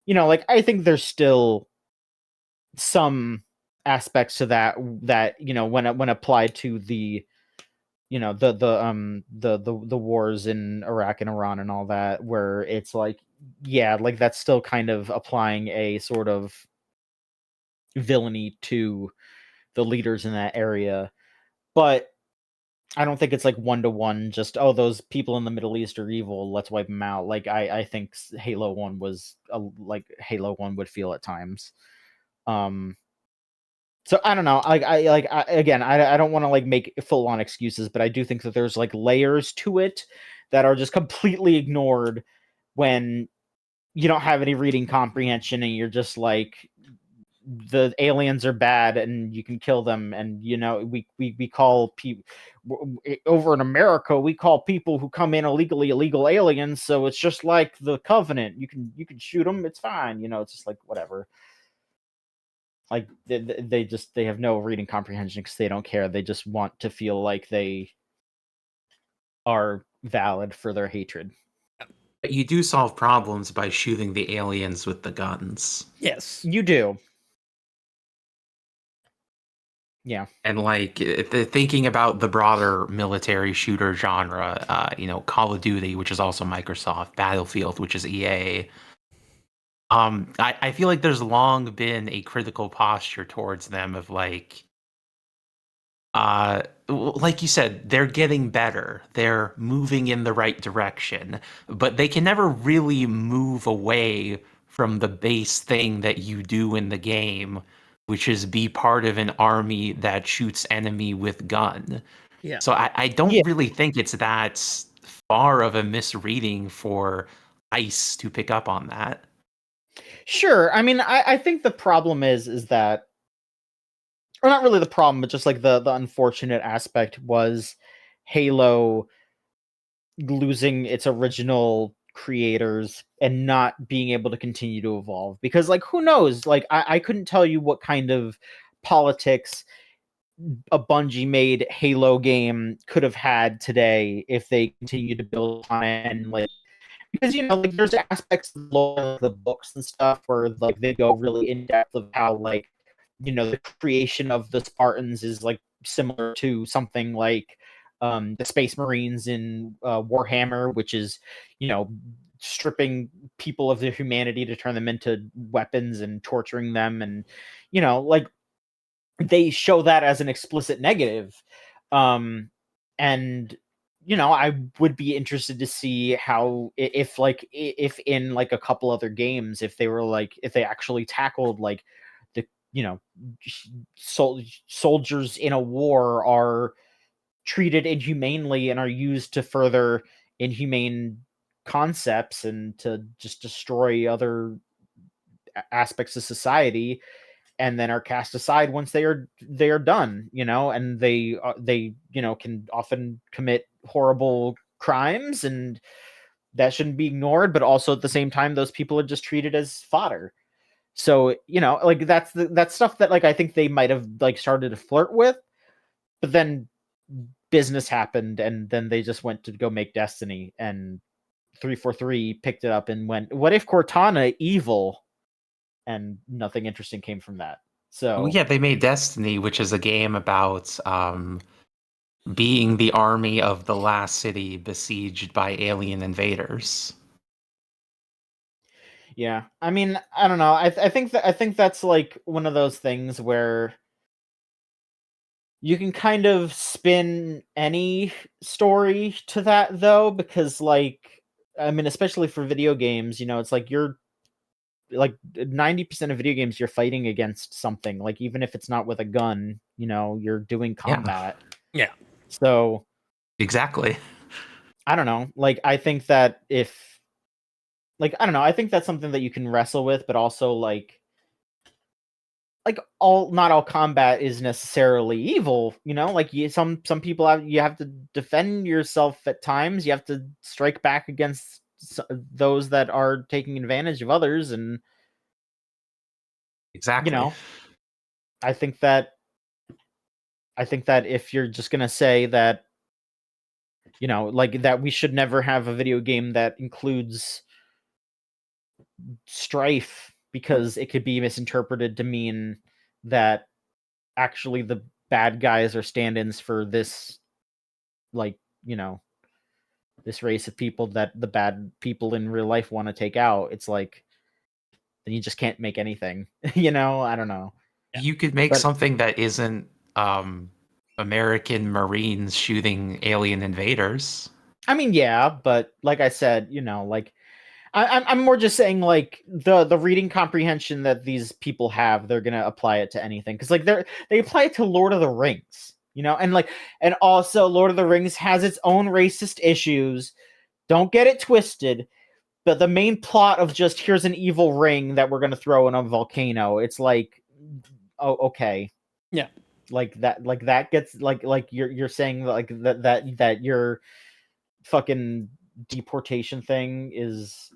[SPEAKER 1] Like, I think there's still some aspects to that when applied to the the wars in Iraq and Iran and all that, where it's like, yeah, like that's still kind of applying a sort of villainy to the leaders in that area. But I don't think it's like one-to-one, just, oh, those people in the Middle East are evil, let's wipe them out. Like, I think Halo 1 was like Halo 1 would feel at times. So I don't know. Again, I don't want to like make full-on excuses, but I do think that there's like layers to it that are just completely ignored when you don't have any reading comprehension, and you're just like, the aliens are bad and you can kill them, and we call people over in America, we call people who come in illegally illegal aliens, so it's just like the Covenant, you can shoot them, it's fine. It's just like, whatever. Like, they have no reading comprehension because they don't care. They just want to feel like they are valid for their hatred.
[SPEAKER 3] But you do solve problems by shooting the aliens with the guns.
[SPEAKER 2] Yes,
[SPEAKER 1] you do. Yeah.
[SPEAKER 3] And like, thinking about the broader military shooter genre, Call of Duty, which is also Microsoft, Battlefield, which is EA. I feel like there's long been a critical posture towards them of like you said, they're getting better. They're moving in the right direction, but they can never really move away from the base thing that you do in the game, which is be part of an army that shoots enemy with gun.
[SPEAKER 2] yeah.
[SPEAKER 3] So I don't really think it's that far of a misreading for ICE to pick up on that.
[SPEAKER 1] Sure. I mean, I think the problem is that, or not really the problem, but just like the unfortunate aspect was Halo losing its original creators and not being able to continue to evolve, because, like, who knows, like, I couldn't tell you what kind of politics a Bungie made Halo game could have had today if they continued to build on it. And like, because like, there's aspects of the lore, like the books and stuff, where like they go really in depth of how, like, the creation of the Spartans is like similar to something like the Space Marines in Warhammer, which is stripping people of their humanity to turn them into weapons and torturing them, and like they show that as an explicit negative. And I would be interested to see how, if in like a couple other games, if they actually tackled like the soldiers in a war are treated inhumanely and are used to further inhumane concepts and to just destroy other aspects of society, and then are cast aside once they are done, and they can often commit horrible crimes, and that shouldn't be ignored, but also at the same time those people are just treated as fodder. So like that's stuff that like I think they might have like started to flirt with, but then business happened, and then they just went to go make Destiny, and 343 picked it up and went, what if Cortana evil? And nothing interesting came from that. So
[SPEAKER 3] Well, yeah, they made Destiny, which is a game about being the army of the last city besieged by alien invaders.
[SPEAKER 1] yeah, I mean, I don't know. I think that's like one of those things where you can kind of spin any story to that, though, because like, I mean, especially for video games, it's like you're like 90% of video games you're fighting against something, like even if it's not with a gun, you're doing combat.
[SPEAKER 2] Yeah.
[SPEAKER 1] So
[SPEAKER 3] Exactly.
[SPEAKER 1] I don't know. Like I think that if like I don't know, I think that's something that you can wrestle with, but also all not all combat is necessarily evil, like some people you have to defend yourself at times, you have to strike back against those that are taking advantage of others, and
[SPEAKER 3] Exactly.
[SPEAKER 1] I think that if you're just going to say that like that we should never have a video game that includes strife because it could be misinterpreted to mean that actually the bad guys are stand-ins for this, like this race of people that the bad people in real life want to take out. It's like, then you just can't make anything. I don't know.
[SPEAKER 3] You could make
[SPEAKER 1] But
[SPEAKER 3] something that isn't American Marines shooting alien invaders.
[SPEAKER 1] I mean, yeah, but like I said, like I'm more just saying like the reading comprehension that these people have, they're gonna apply it to anything, because like they apply it to Lord of the Rings, and also Lord of the Rings has its own racist issues. Don't get it twisted. But the main plot of just here's an evil ring that we're gonna throw in a volcano, it's like, oh, okay.
[SPEAKER 2] Yeah.
[SPEAKER 1] Like that gets like you're saying like that your fucking deportation thing is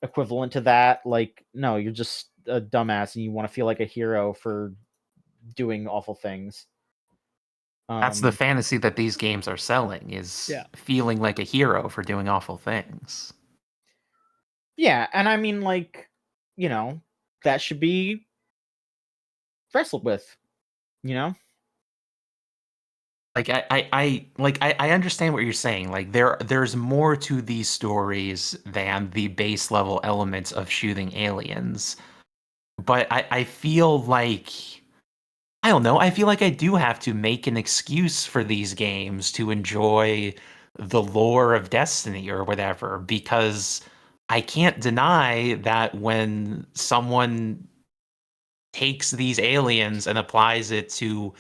[SPEAKER 1] equivalent to that. Like, no, you're just a dumbass and you want to feel like a hero for doing awful things.
[SPEAKER 3] That's the fantasy that these games are selling, is
[SPEAKER 2] Yeah.
[SPEAKER 3] feeling like a hero for doing awful things.
[SPEAKER 1] Yeah, and I mean, like, that should be wrestled with,
[SPEAKER 3] Like I understand what you're saying. Like there's more to these stories than the base level elements of shooting aliens. But I feel like, I don't know, I feel like I do have to make an excuse for these games to enjoy the lore of Destiny or whatever, because I can't deny that when someone takes these aliens and applies it to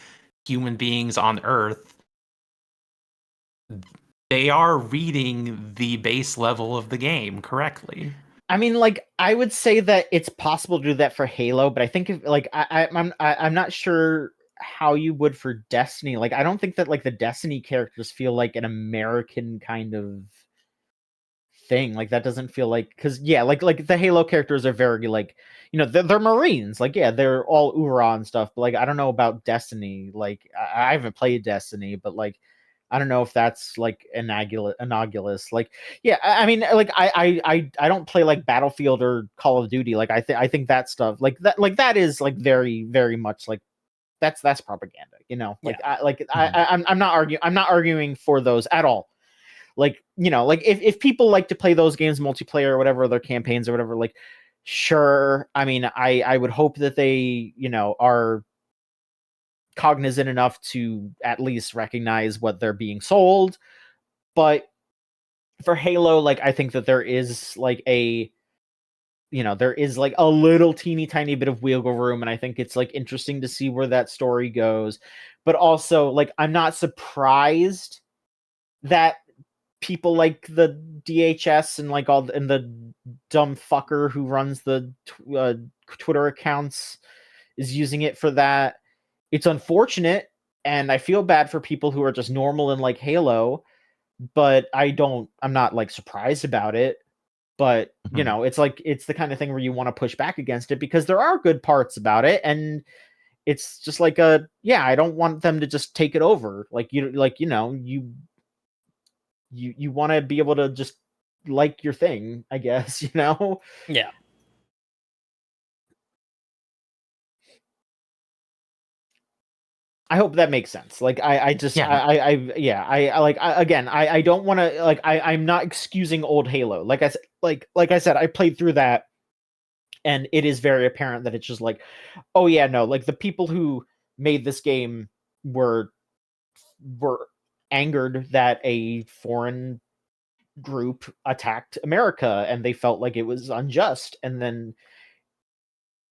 [SPEAKER 3] human beings on Earth, they are reading the base level of the game correctly.
[SPEAKER 1] I mean, like, I would say that it's possible to do that for Halo, but I think if like I'm not sure how you would for Destiny. Like, I don't think that like the Destiny characters feel like an American kind of thing. Like, that doesn't feel like, because yeah, like the Halo characters are very like, they're Marines. Like, yeah, they're all Ura and stuff. But like, I don't know about Destiny. Like, I haven't played Destiny, but like, I don't know if that's like innocuous. Like, yeah, I mean, like I don't play like Battlefield or Call of Duty. Like, I think that stuff like that is like very very much like that's propaganda. Like
[SPEAKER 2] Yeah.
[SPEAKER 1] I'm not arguing for those at all. Like, like if people like to play those games multiplayer or whatever, their campaigns or whatever, like, sure. I mean, I would hope that they, are cognizant enough to at least recognize what they're being sold. But for Halo, like, I think that there is like a little teeny tiny bit of wiggle room, and I think it's like interesting to see where that story goes. But also, like, I'm not surprised that people like the DHS and like and the dumb fucker who runs the Twitter accounts is using it for that. It's unfortunate, and I feel bad for people who are just normal and like Halo, but I'm not like surprised about it. But it's like, it's the kind of thing where you want to push back against it because there are good parts about it, and it's just like I don't want them to just take it over. Like, you want to be able to just like your thing, I guess.
[SPEAKER 2] Yeah.
[SPEAKER 1] I hope that makes sense. Like, I just,
[SPEAKER 3] Yeah.
[SPEAKER 1] I don't want to, like, I'm not excusing old Halo. Like I said, I played through that, and it is very apparent that it's just like, oh yeah, no, like the people who made this game were angered that a foreign group attacked America, and they felt like it was unjust. And then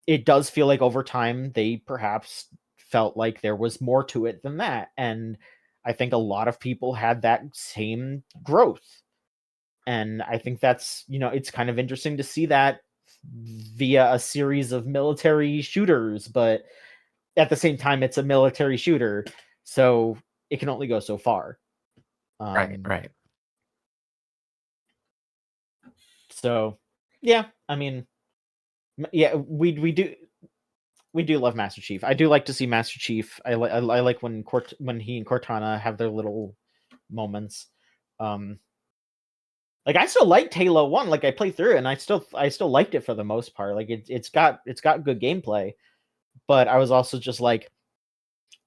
[SPEAKER 1] it does feel like over time they perhaps felt like there was more to it than that. And I think a lot of people had that same growth. And I think that's, it's kind of interesting to see that via a series of military shooters, but at the same time, it's a military shooter, so it can only go so far.
[SPEAKER 3] Right.
[SPEAKER 1] So, yeah, I mean, yeah, we do love Master Chief. I do like to see Master Chief. I like when he and Cortana have their little moments. Like, I still liked Halo 1. Like, I played through it, and I still liked it for the most part. Like, it's got good gameplay, but I was also just like,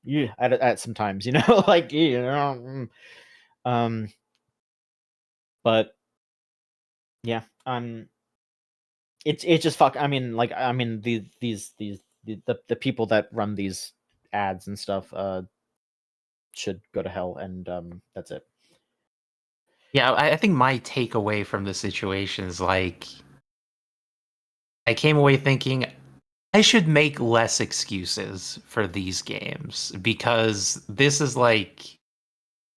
[SPEAKER 1] yeah, at sometimes, like, but yeah, it's just fuck. I mean, like, the people that run these ads and stuff should go to hell, and that's it.
[SPEAKER 3] Yeah, I think my takeaway from the situation is like I came away thinking I should make less excuses for these games because this is like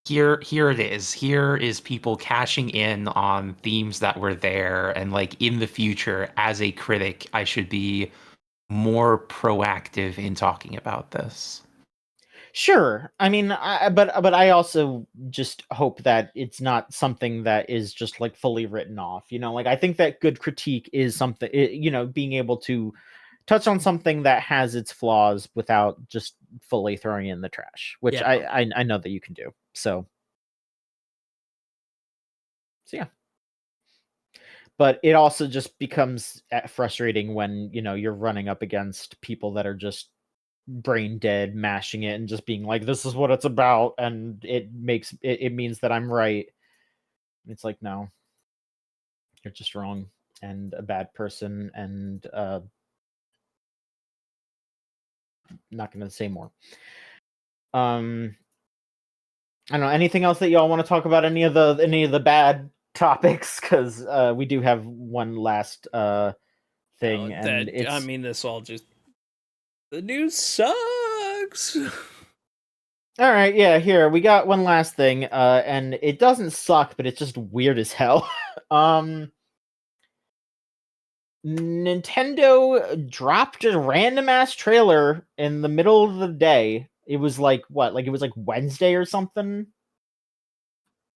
[SPEAKER 3] here it is. Here is people cashing in on themes that were there, and like in the future as a critic, I should be more proactive in talking about this.
[SPEAKER 1] Sure. I mean, but I also just hope that it's not something that is just like fully written off. Like, I think that good critique is something, being able to touch on something that has its flaws without just fully throwing it in the trash, which
[SPEAKER 2] Yeah.
[SPEAKER 1] I know that you can do. So yeah. But it also just becomes frustrating when, you're running up against people that are just brain dead, mashing it and just being like, this is what it's about, and it means that I'm right. It's like, no, you're just wrong and a bad person, and not gonna say more. I don't know, anything else that y'all want to talk about, any of the bad topics, because we do have one last thing, and it's,
[SPEAKER 2] I mean, this all just, the news sucks.
[SPEAKER 1] all right, yeah, here we got one last thing, and it doesn't suck, but it's just weird as hell. Nintendo dropped a random ass trailer in the middle of the day. It was like what? Like, it was like Wednesday or something.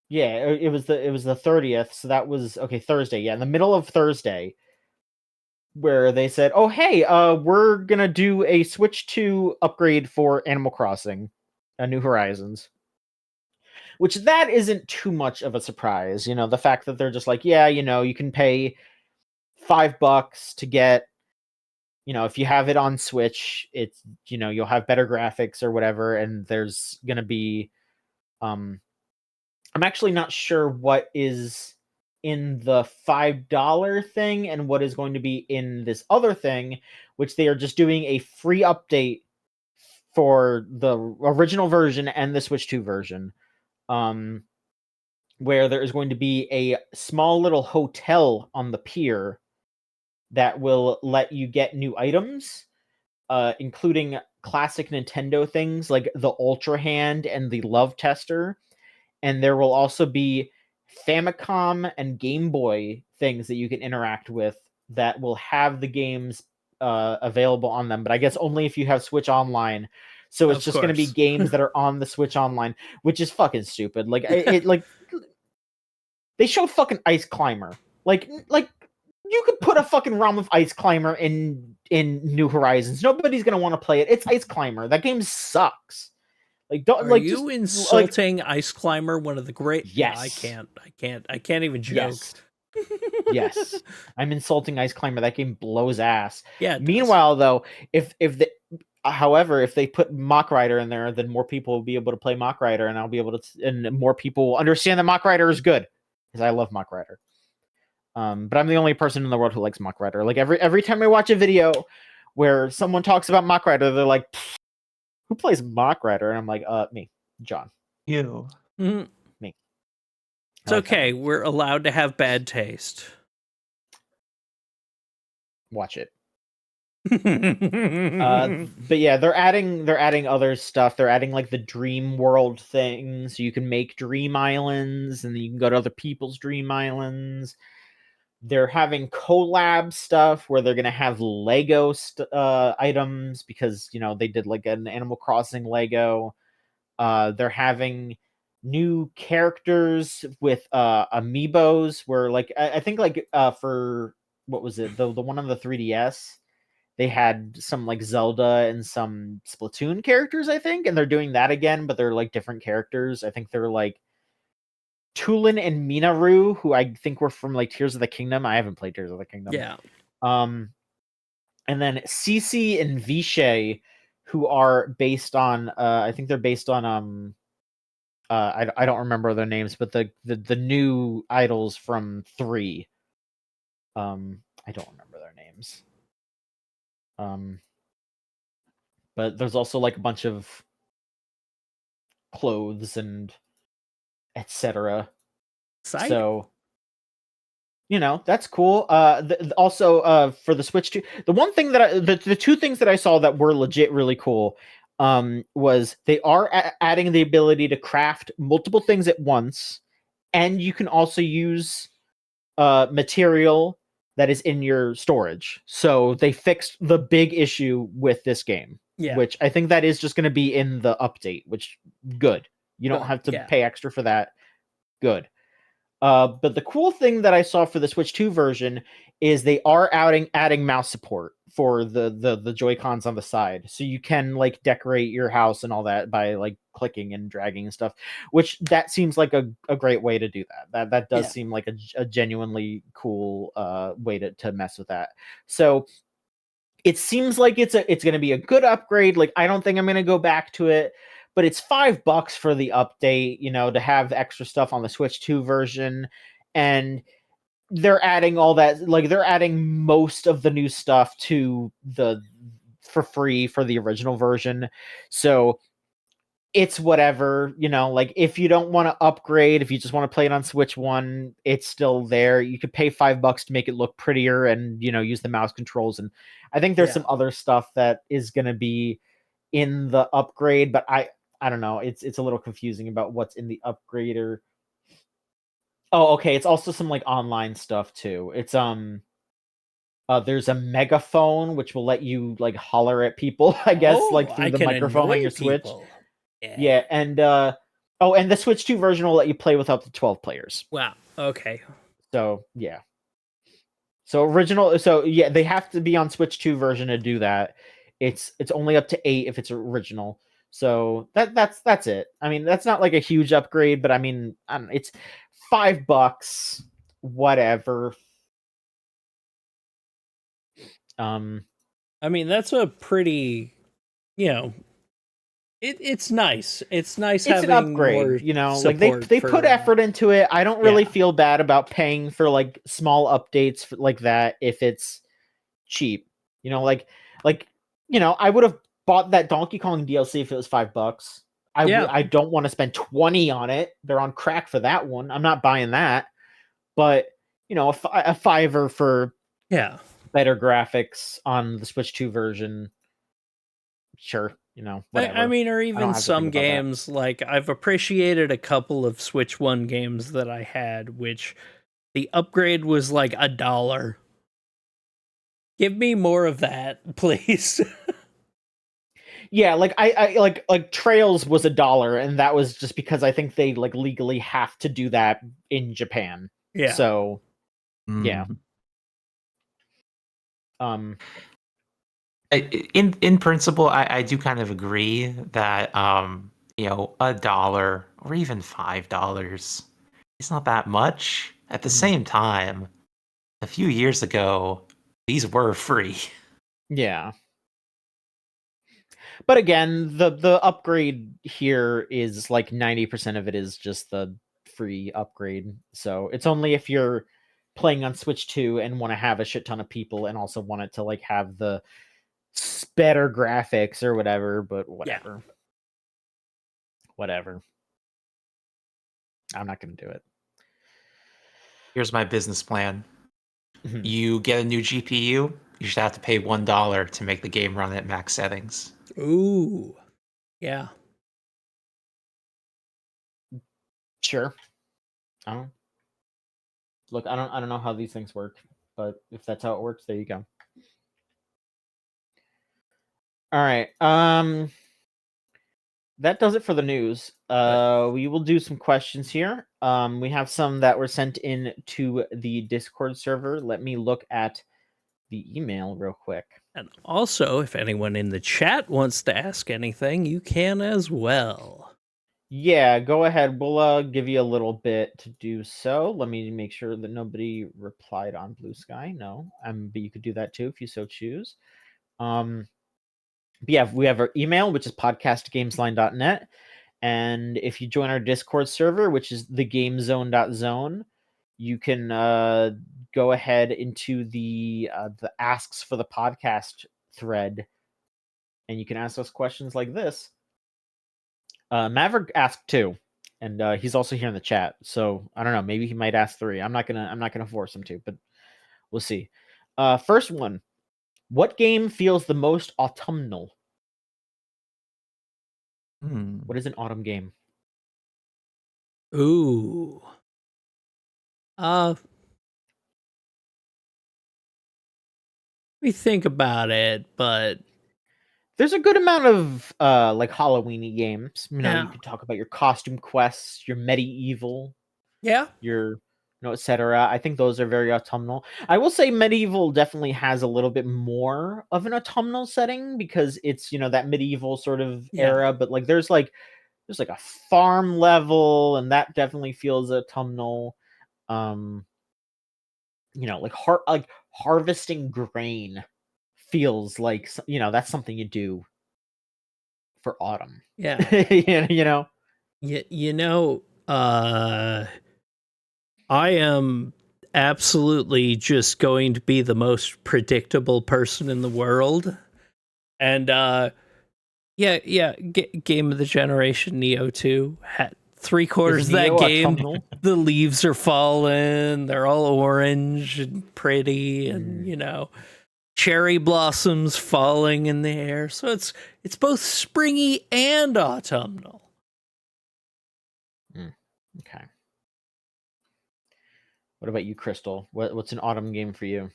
[SPEAKER 1] Yeah, it was the 30th, so that was okay, Thursday. Yeah, in the middle of Thursday, where they said, "Oh, hey, we're gonna do a Switch 2 upgrade for Animal Crossing, New Horizons." Which, that isn't too much of a surprise, the fact that they're just like, yeah, you can pay $5 to get, if you have it on Switch, it's, you'll have better graphics or whatever, and there's gonna be, I'm I'm actually not sure what is in the $5 thing and what is going to be in this other thing, which they are just doing a free update for the original version and the Switch 2 version, where there is going to be a small little hotel on the pier that will let you get new items, including classic Nintendo things like the Ultra Hand and the Love Tester. And there will also be Famicom and Game Boy things that you can interact with that will have the games available on them, but I guess only if you have Switch Online. So it's
[SPEAKER 2] Of
[SPEAKER 1] just going to be
[SPEAKER 2] course.
[SPEAKER 1] games that are on the Switch Online, which is fucking stupid. Like like they showed fucking Ice Climber. Like you could put a fucking ROM of Ice Climber in New Horizons. Nobody's gonna want to play it. It's Ice Climber. That game sucks. Like don't
[SPEAKER 2] Are
[SPEAKER 1] like
[SPEAKER 2] you
[SPEAKER 1] just like
[SPEAKER 2] insulting Ice Climber, one of the great? Yeah, I
[SPEAKER 1] yes.
[SPEAKER 2] can't even joke.
[SPEAKER 1] Yes. Yes. I'm insulting Ice Climber. That game blows ass.
[SPEAKER 2] Yeah, it does.
[SPEAKER 1] Meanwhile, though, if the however, if they put Mach Rider in there, then more people will be able to play Mach Rider, and I'll be able to, and more people will understand that Mach Rider is good because I love Mach Rider. But I'm the only person in the world who likes Mach Rider. Like every time I watch a video where someone talks about Mach Rider, they're like, "Who plays Mach Rider?" And I'm like, me, John,
[SPEAKER 3] You.
[SPEAKER 2] Mhm.
[SPEAKER 1] me.
[SPEAKER 2] It's okay. We're allowed to have bad taste.
[SPEAKER 1] Watch it. But yeah, they're adding other stuff. They're adding like the dream world thing, so you can make dream islands and then you can go to other people's dream islands. They're having collab stuff where they're gonna have Lego items because they did like an Animal Crossing Lego. They're having new characters with amiibos where like I think like for what was it, the one on the 3DS, they had some like Zelda and some Splatoon characters, I think, and they're doing that again, but they're like different characters. I think they're like Tulin and Minaru, who I think were from like Tears of the Kingdom. I haven't played Tears of the Kingdom.
[SPEAKER 2] Yeah.
[SPEAKER 1] And then Cece and Vishay, who are based on I think they're based on I don't remember their names, but the new idols from 3. I don't remember their names. But there's also like a bunch of clothes and etc. So that's cool. Also for the Switch 2, the one thing that the two things that I saw that were legit really cool was they are adding the ability to craft multiple things at once, and you can also use material that is in your storage. So they fixed the big issue with this game, which I think that is just going to be in the update, which good. You don't have to pay extra for that. Good. But the cool thing that I saw for the Switch 2 version is they are adding mouse support for the Joy-Cons on the side. So you can like decorate your house and all that by like clicking and dragging and stuff, which that seems like a great way to do that. That does seem like a genuinely cool way to mess with that. So it seems like it's going to be a good upgrade. Like I don't think I'm going to go back to it, but it's $5 for the update, to have extra stuff on the Switch 2 version. And they're adding all that, like they're adding most of the new stuff to for free for the original version. So it's whatever, like if you don't want to upgrade, if you just want to play it on Switch 1, it's still there. You could pay $5 to make it look prettier and, use the mouse controls. And I think there's some other stuff that is going to be in the upgrade, but I don't know. It's a little confusing about what's in the upgrader. Oh, okay. It's also some like online stuff too. It's there's a megaphone which will let you like holler at people, I guess, like through the microphone on your Switch. Yeah, and and the Switch 2 version will let you play with up to 12 players.
[SPEAKER 2] Wow. Okay.
[SPEAKER 1] So yeah. So they have to be on Switch 2 version to do that. It's only up to 8 if it's original. So that's it. I mean, that's not like a huge upgrade, but I mean, I don't know, it's $5, whatever.
[SPEAKER 2] I mean, that's a pretty, It's nice. It's nice
[SPEAKER 1] It's an
[SPEAKER 2] having more
[SPEAKER 1] upgrade, you know, like
[SPEAKER 2] support
[SPEAKER 1] they
[SPEAKER 2] for
[SPEAKER 1] put effort into it. I don't really
[SPEAKER 2] Yeah.
[SPEAKER 1] feel bad about paying for like small updates like that if it's cheap. You know, like you know, I would have bought that Donkey Kong DLC if it was $5.
[SPEAKER 2] Yeah.
[SPEAKER 1] I don't want to spend 20 on it. They're on crack for that one. I'm not buying that. But you know, a fiver for
[SPEAKER 2] Yeah.
[SPEAKER 1] better graphics on the Switch 2 version, sure, you know, whatever.
[SPEAKER 2] I mean, or
[SPEAKER 1] I don't
[SPEAKER 2] even
[SPEAKER 1] have to think
[SPEAKER 2] some
[SPEAKER 1] about that.
[SPEAKER 2] games, like I've appreciated a couple of Switch 1 games that I had, which the upgrade was like $1. Give me more of that, please.
[SPEAKER 1] Yeah, like I like Trails was $1, and that was just because I think they like legally have to do that in Japan.
[SPEAKER 2] Yeah.
[SPEAKER 1] So yeah.
[SPEAKER 3] Mm.
[SPEAKER 1] Um
[SPEAKER 3] In principle, I do kind of agree that $1 or even $5, it's not that much. At the
[SPEAKER 1] mhm.
[SPEAKER 3] same time, a few years ago, these were free.
[SPEAKER 1] Yeah. But again, the upgrade here is like 90% of it is just the free upgrade. So it's only if you're playing on Switch 2 and want to have a shit ton of people and also want it to like have the better graphics or whatever, but whatever.
[SPEAKER 2] Yeah.
[SPEAKER 1] Whatever. I'm not going to do it.
[SPEAKER 3] Here's my business plan.
[SPEAKER 1] Mhm.
[SPEAKER 3] You get a new GPU, you should have to pay $1 to make the game run at max settings.
[SPEAKER 2] Ooh. Yeah.
[SPEAKER 1] Sure. I don't look. I don't know how these things work, but if that's how it works, there you go. All right. That does it for the news. We will do some questions here. We have some that were sent in to the Discord server. Let me look at the email real quick.
[SPEAKER 2] And also, if anyone in the chat wants to ask anything, you can as well.
[SPEAKER 1] Yeah, go ahead. We'll give you a little bit to do so. Let me make sure that nobody replied on Blue Sky. No, but you could do that too if you so choose. But yeah, we have our email, which is podcast@gamesline.net. And if you join our Discord server, which is thegamezone.zone, you can go ahead into the asks for the podcast thread, and you can ask us questions like this. Maverick asked 2, and he's also here in the chat. So I don't know, maybe he might ask 3. I'm not gonna force him to, but we'll see. First one: what game feels the most autumnal? What is an autumn game?
[SPEAKER 2] Ooh. Let me think about it, but
[SPEAKER 1] There's a good amount of like Halloweeny games. You know,
[SPEAKER 2] yeah.
[SPEAKER 1] you could talk about your costume quests, your medieval,
[SPEAKER 2] Yeah.
[SPEAKER 1] your etc. I think those are very autumnal. I will say medieval definitely has a little bit more of an autumnal setting because it's, you know, that medieval sort of
[SPEAKER 2] Yeah.
[SPEAKER 1] era, but like there's like a farm level, and that definitely feels autumnal. You know, like harvesting grain feels like, you know, that's something you do for autumn.
[SPEAKER 2] Yeah.
[SPEAKER 1] You know?
[SPEAKER 2] You know, I am absolutely just going to be the most predictable person in the world. And game of the generation Neo 2 had 3/4
[SPEAKER 1] Is
[SPEAKER 2] of that
[SPEAKER 1] Neo
[SPEAKER 2] game.
[SPEAKER 1] autumnal?
[SPEAKER 2] The leaves are falling, they're all orange and pretty, and
[SPEAKER 1] Mm.
[SPEAKER 2] you know, cherry blossoms falling in the air. So it's both springy and autumnal.
[SPEAKER 1] Okay. What about you, Crystal? What's an autumn game for you?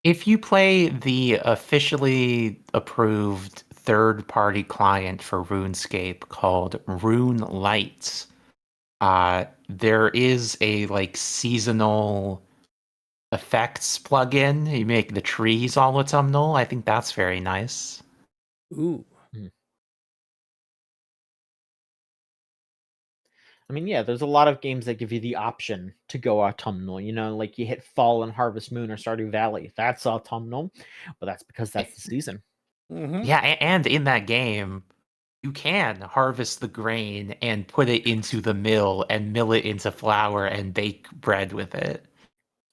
[SPEAKER 3] If you play the officially approved third-party client for RuneScape called Rune Lights, there is a like seasonal effects plugin. You make the trees all autumnal. I think that's very nice.
[SPEAKER 2] Ooh.
[SPEAKER 1] I mean, yeah, there's a lot of games that give you the option to go autumnal. You know, like you hit Fall and Harvest Moon or Stardew Valley. That's autumnal, but that's because that's the season.
[SPEAKER 3] Yeah, and in that game, you can harvest the grain and put it into the mill and mill it into flour and bake bread with it.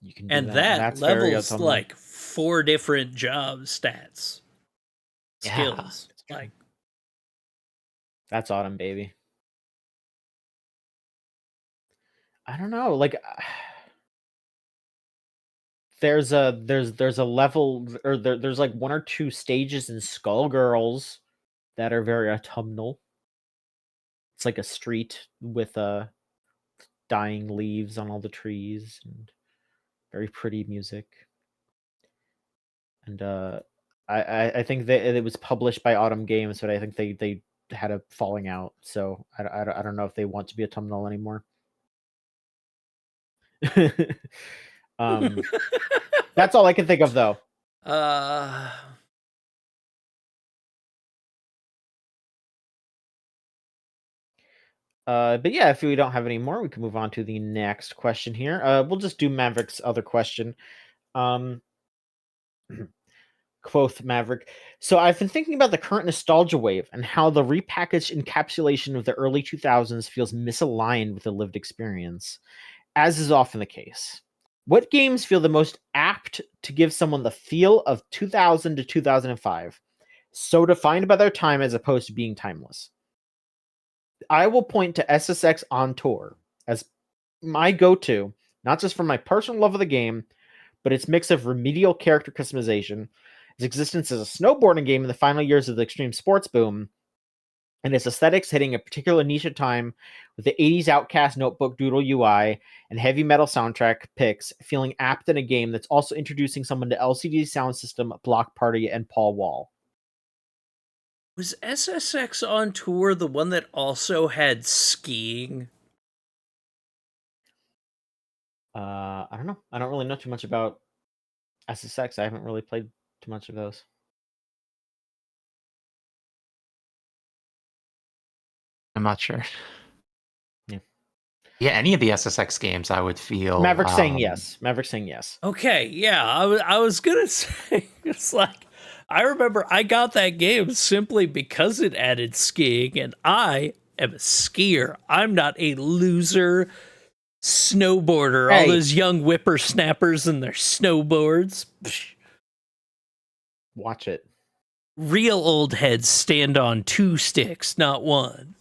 [SPEAKER 1] You can do
[SPEAKER 2] And
[SPEAKER 1] that, and
[SPEAKER 2] that
[SPEAKER 1] that's very
[SPEAKER 2] levels
[SPEAKER 1] autumnal.
[SPEAKER 2] like 4 different job stats.
[SPEAKER 3] Yeah.
[SPEAKER 2] Skills. Like
[SPEAKER 1] That's autumn, baby. I don't know, like there's a level, or there's like 1 or 2 stages in Skullgirls that are very autumnal. It's like a street with dying leaves on all the trees and very pretty music. And I think that it was published by Autumn Games, but I think they had a falling out, so I don't know if they want to be autumnal anymore. That's all I can think of, though. But yeah, if we don't have any more, we can move on to the next question here. We'll just do Maverick's other question. Um, quoth Maverick. So I've been thinking about the current nostalgia wave and how the repackaged encapsulation of the early 2000s feels misaligned with the lived experience, as is often the case. What games feel the most apt to give someone the feel of 2000 to 2005, so defined by their time as opposed to being timeless? I will point to SSX On Tour as my go-to, not just for my personal love of the game, but its mix of remedial character customization, its existence as a snowboarding game in the final years of the extreme sports boom, and its aesthetics hitting a particular niche of time with the 80s Outcast notebook doodle UI and heavy metal soundtrack picks feeling apt in a game that's also introducing someone to LCD Sound System, Block Party, and Paul Wall.
[SPEAKER 2] was SSX On Tour the one that also had skiing?
[SPEAKER 1] I don't know. I don't really know too much about SSX. I haven't really played too much of those.
[SPEAKER 3] I'm not sure.
[SPEAKER 1] Yeah.
[SPEAKER 3] Yeah, any of the SSX games I would feel
[SPEAKER 1] Maverick saying yes. Maverick saying yes.
[SPEAKER 2] Okay, yeah, I was gonna say, it's like, I remember I got that game simply because it added skiing, and I am a skier. I'm not a loser snowboarder. All
[SPEAKER 1] Hey.
[SPEAKER 2] those young whippersnappers and their snowboards. Psh.
[SPEAKER 1] Watch it.
[SPEAKER 2] Real old heads stand on 2 sticks, not 1.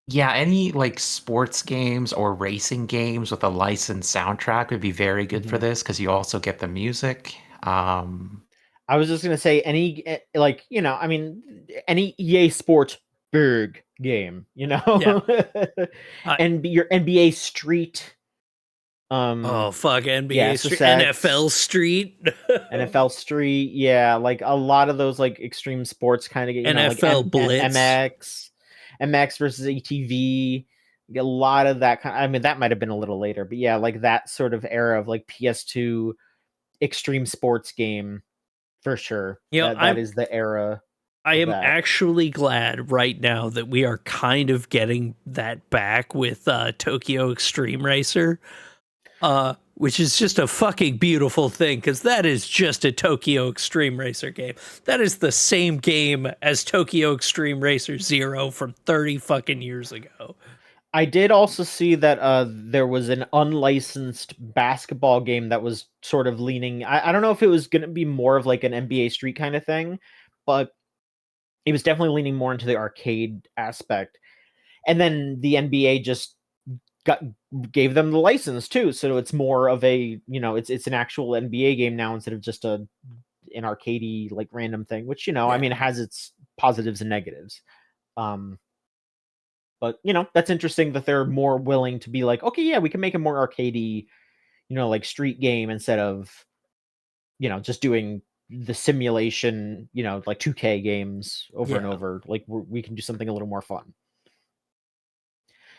[SPEAKER 3] Yeah, any like sports games or racing games with a licensed soundtrack would be very good for this because you also get the music.
[SPEAKER 1] I was just gonna say any like I mean any EA Sports big game, and your NBA Street.
[SPEAKER 2] Oh fuck,
[SPEAKER 1] Yeah,
[SPEAKER 2] NBA Street,
[SPEAKER 1] SSX,
[SPEAKER 2] NFL Street,
[SPEAKER 1] NFL Street, yeah, like a lot of those like extreme sports kind of like
[SPEAKER 2] NFL Blitz.
[SPEAKER 1] MX versus ATV. A lot of that kind. I mean, that might have been a little later, but yeah, like that sort of era of like PS2 extreme sports game for sure. That is the era.
[SPEAKER 2] I am
[SPEAKER 1] that.
[SPEAKER 2] actually glad right now that we are kind of getting that back with Tokyo Extreme Racer, which is just a fucking beautiful thing, because that is just a Tokyo Extreme Racer game. That is the same game as Tokyo Extreme Racer Zero from 30 fucking years ago.
[SPEAKER 1] I did also see that there was an unlicensed basketball game that was sort of leaning. I don't know if it was going to be more of like an NBA Street kind of thing, but it was definitely leaning more into the arcade aspect. And then the NBA just gave them the license too, so it's more of a it's an actual NBA game now instead of just an arcadey like random thing, which I mean it has its positives and negatives. But that's interesting that they're more willing to be like, okay, yeah, we can make a more arcadey, like street game instead of, just doing the simulation, like 2K games over and over. Like we can do something a little more fun.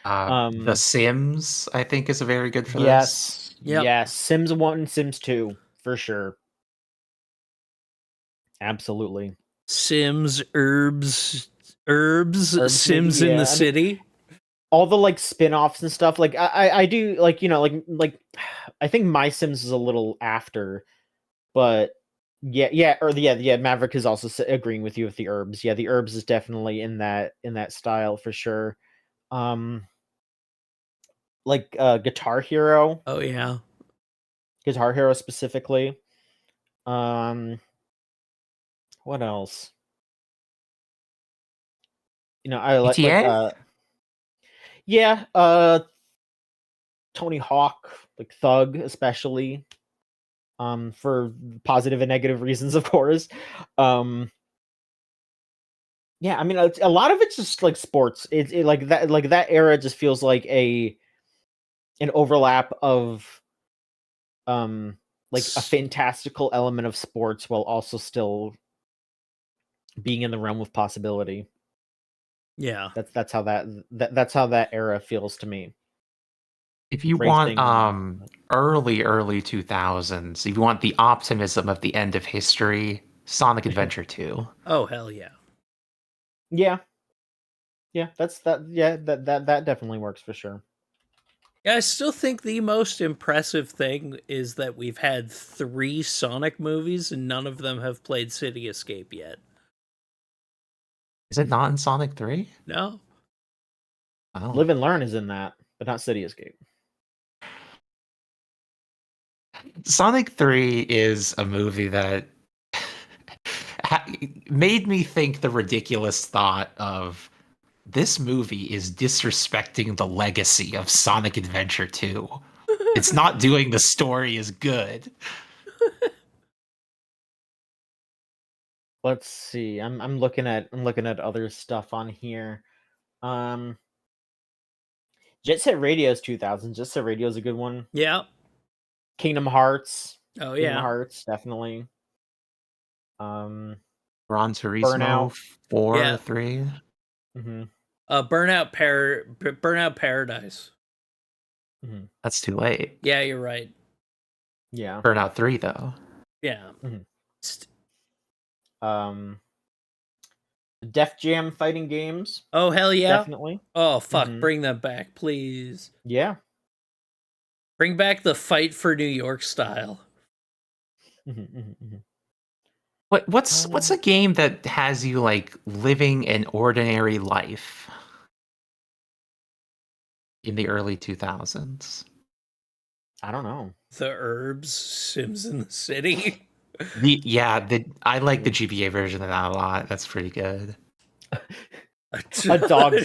[SPEAKER 3] The Sims, I think, is very good for
[SPEAKER 1] yes,
[SPEAKER 3] this.
[SPEAKER 1] Yes, Sims 1, Sims 2, for sure. Absolutely.
[SPEAKER 2] Sims, Herbs,
[SPEAKER 1] Herbs
[SPEAKER 2] Sims
[SPEAKER 1] maybe,
[SPEAKER 2] in the
[SPEAKER 1] yeah.
[SPEAKER 2] City.
[SPEAKER 1] all the like spin-offs and stuff. Like I do like, like I think My Sims is a little after, but yeah, Maverick is also agreeing with you with the herbs. Yeah, the herbs is definitely in that style for sure. Like Guitar Hero.
[SPEAKER 2] Oh yeah.
[SPEAKER 1] Guitar Hero specifically. What else? I like
[SPEAKER 3] GTA?
[SPEAKER 1] yeah, Tony Hawk, like Thug especially. For positive and negative reasons, of course. Yeah, I mean, a lot of it's just like sports. Like that era just feels like an overlap of like a fantastical element of sports while also still being in the realm of possibility.
[SPEAKER 2] Yeah.
[SPEAKER 1] That's how that's how that era feels to me.
[SPEAKER 3] If you want
[SPEAKER 1] Racing and
[SPEAKER 3] early 2000s, if you want the optimism of the end of history, Sonic Adventure 2.
[SPEAKER 2] Oh hell yeah.
[SPEAKER 1] yeah, that definitely works for sure.
[SPEAKER 2] Yeah, I still think the most impressive thing is that we've had 3 Sonic movies and none of them have played City Escape yet.
[SPEAKER 3] Is it not in Sonic 3?
[SPEAKER 2] No?
[SPEAKER 3] Oh.
[SPEAKER 1] Live and Learn is in that, but not City Escape.
[SPEAKER 3] Sonic 3 is a movie that made me think the ridiculous thought of this movie is disrespecting the legacy of Sonic Adventure 2. It's not doing the story as good.
[SPEAKER 1] Let's see. I'm looking at other stuff on here. Jet Set Radio's 2000. Jet Set Radio's a good one.
[SPEAKER 2] Yeah.
[SPEAKER 1] Kingdom Hearts.
[SPEAKER 2] Oh
[SPEAKER 1] Kingdom
[SPEAKER 2] yeah.
[SPEAKER 1] Hearts, definitely.
[SPEAKER 3] Gran Turismo
[SPEAKER 1] Burnout.
[SPEAKER 3] 4,
[SPEAKER 2] Yeah.
[SPEAKER 3] 3.
[SPEAKER 1] Mm-hmm.
[SPEAKER 2] Burnout Paradise.
[SPEAKER 1] Mm-hmm.
[SPEAKER 3] That's too late.
[SPEAKER 2] Yeah, you're right.
[SPEAKER 1] Yeah.
[SPEAKER 3] Burnout 3, though.
[SPEAKER 2] Yeah.
[SPEAKER 1] Mm-hmm. Def Jam fighting games.
[SPEAKER 2] Oh hell yeah.
[SPEAKER 1] Definitely.
[SPEAKER 2] Oh fuck,
[SPEAKER 1] Mm-hmm.
[SPEAKER 2] bring them back, please.
[SPEAKER 1] Yeah.
[SPEAKER 2] Bring back the Fight for New York style.
[SPEAKER 1] Mm-hmm, mm-hmm.
[SPEAKER 3] What's a game that has you like living an ordinary life in the early 2000s?
[SPEAKER 1] I don't know.
[SPEAKER 2] The Herbs, Sims in the City.
[SPEAKER 3] I like the GBA version of that a lot. That's pretty good.
[SPEAKER 1] A dog's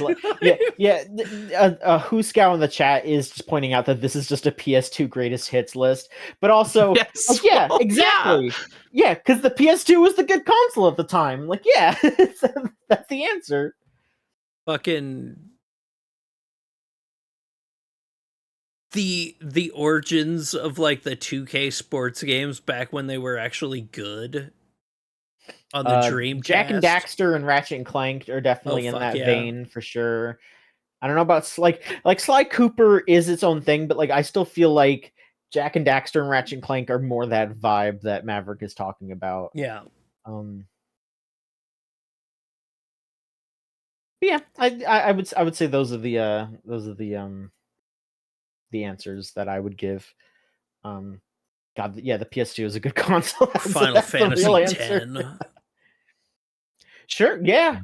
[SPEAKER 1] Who's Scout in the chat is just pointing out that this is just a PS2 greatest hits list, but also
[SPEAKER 3] Yes,
[SPEAKER 1] like, yeah,
[SPEAKER 3] well,
[SPEAKER 1] exactly, yeah, because the PS2 was the good console at the time. Like, yeah, that's the answer.
[SPEAKER 2] Fucking the origins of like the 2K sports games back when they were actually good on the Dreamcast.
[SPEAKER 1] Jack and Daxter and Ratchet and Clank are definitely in that vein for sure. I don't know about like Sly Cooper is its own thing, but like I still feel like Jack and Daxter and Ratchet and Clank are more that vibe that Maverick is talking about.
[SPEAKER 2] Yeah.
[SPEAKER 1] Yeah, I would say those are the answers that I would give. God, yeah, the PS2 is a good console.
[SPEAKER 2] Final Fantasy X.
[SPEAKER 1] Sure, yeah.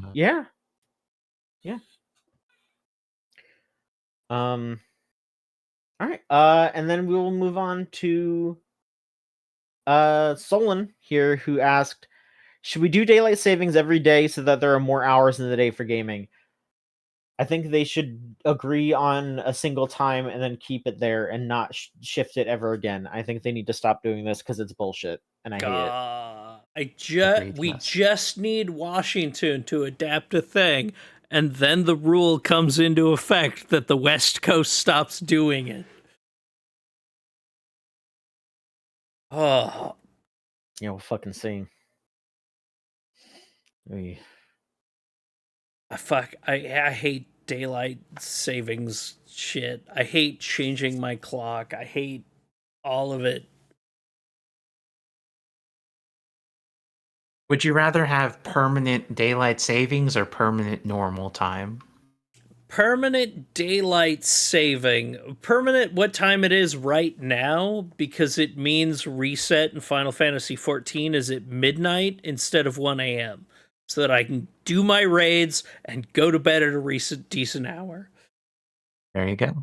[SPEAKER 1] All right. And then we will move on to Solon here, who asked, should we do daylight savings every day so that there are more hours in the day for gaming? I think they should agree on a single time and then keep it there and not shift it ever again. I think they need to stop doing this because it's bullshit and I hate it.
[SPEAKER 2] We just need Washington to adapt a thing, and then the rule comes into effect that the West Coast stops doing it. Oh.
[SPEAKER 1] Yeah, we'll fucking see.
[SPEAKER 2] I hate daylight savings shit. I hate changing my clock. I hate all of it.
[SPEAKER 3] Would you rather have permanent daylight savings or permanent normal time?
[SPEAKER 2] permanent daylight saving. Permanent what time it is right now, because it means reset in Final Fantasy XIV is at midnight instead of 1 a.m. so that I can do my raids and go to bed at a decent hour.
[SPEAKER 3] There you go.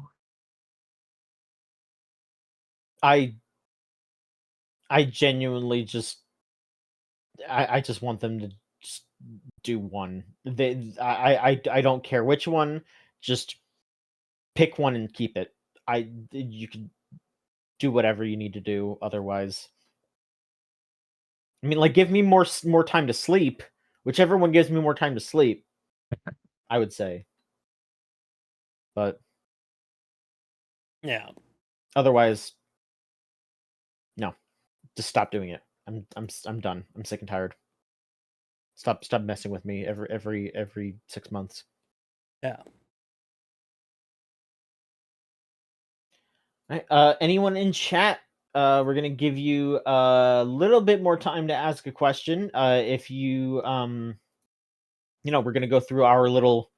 [SPEAKER 1] I genuinely just I just want them to just do one. I don't care which one, just pick one and keep it. You can do whatever you need to do otherwise. I mean, like, give me more time to sleep. Whichever one gives me more time to sleep, I would say. But
[SPEAKER 2] yeah,
[SPEAKER 1] otherwise, no. Just stop doing it. I'm done. I'm sick and tired. Stop messing with me every 6 months.
[SPEAKER 2] Yeah.
[SPEAKER 1] Right, anyone in chat? We're gonna give you a little bit more time to ask a question. If you we're gonna go through our little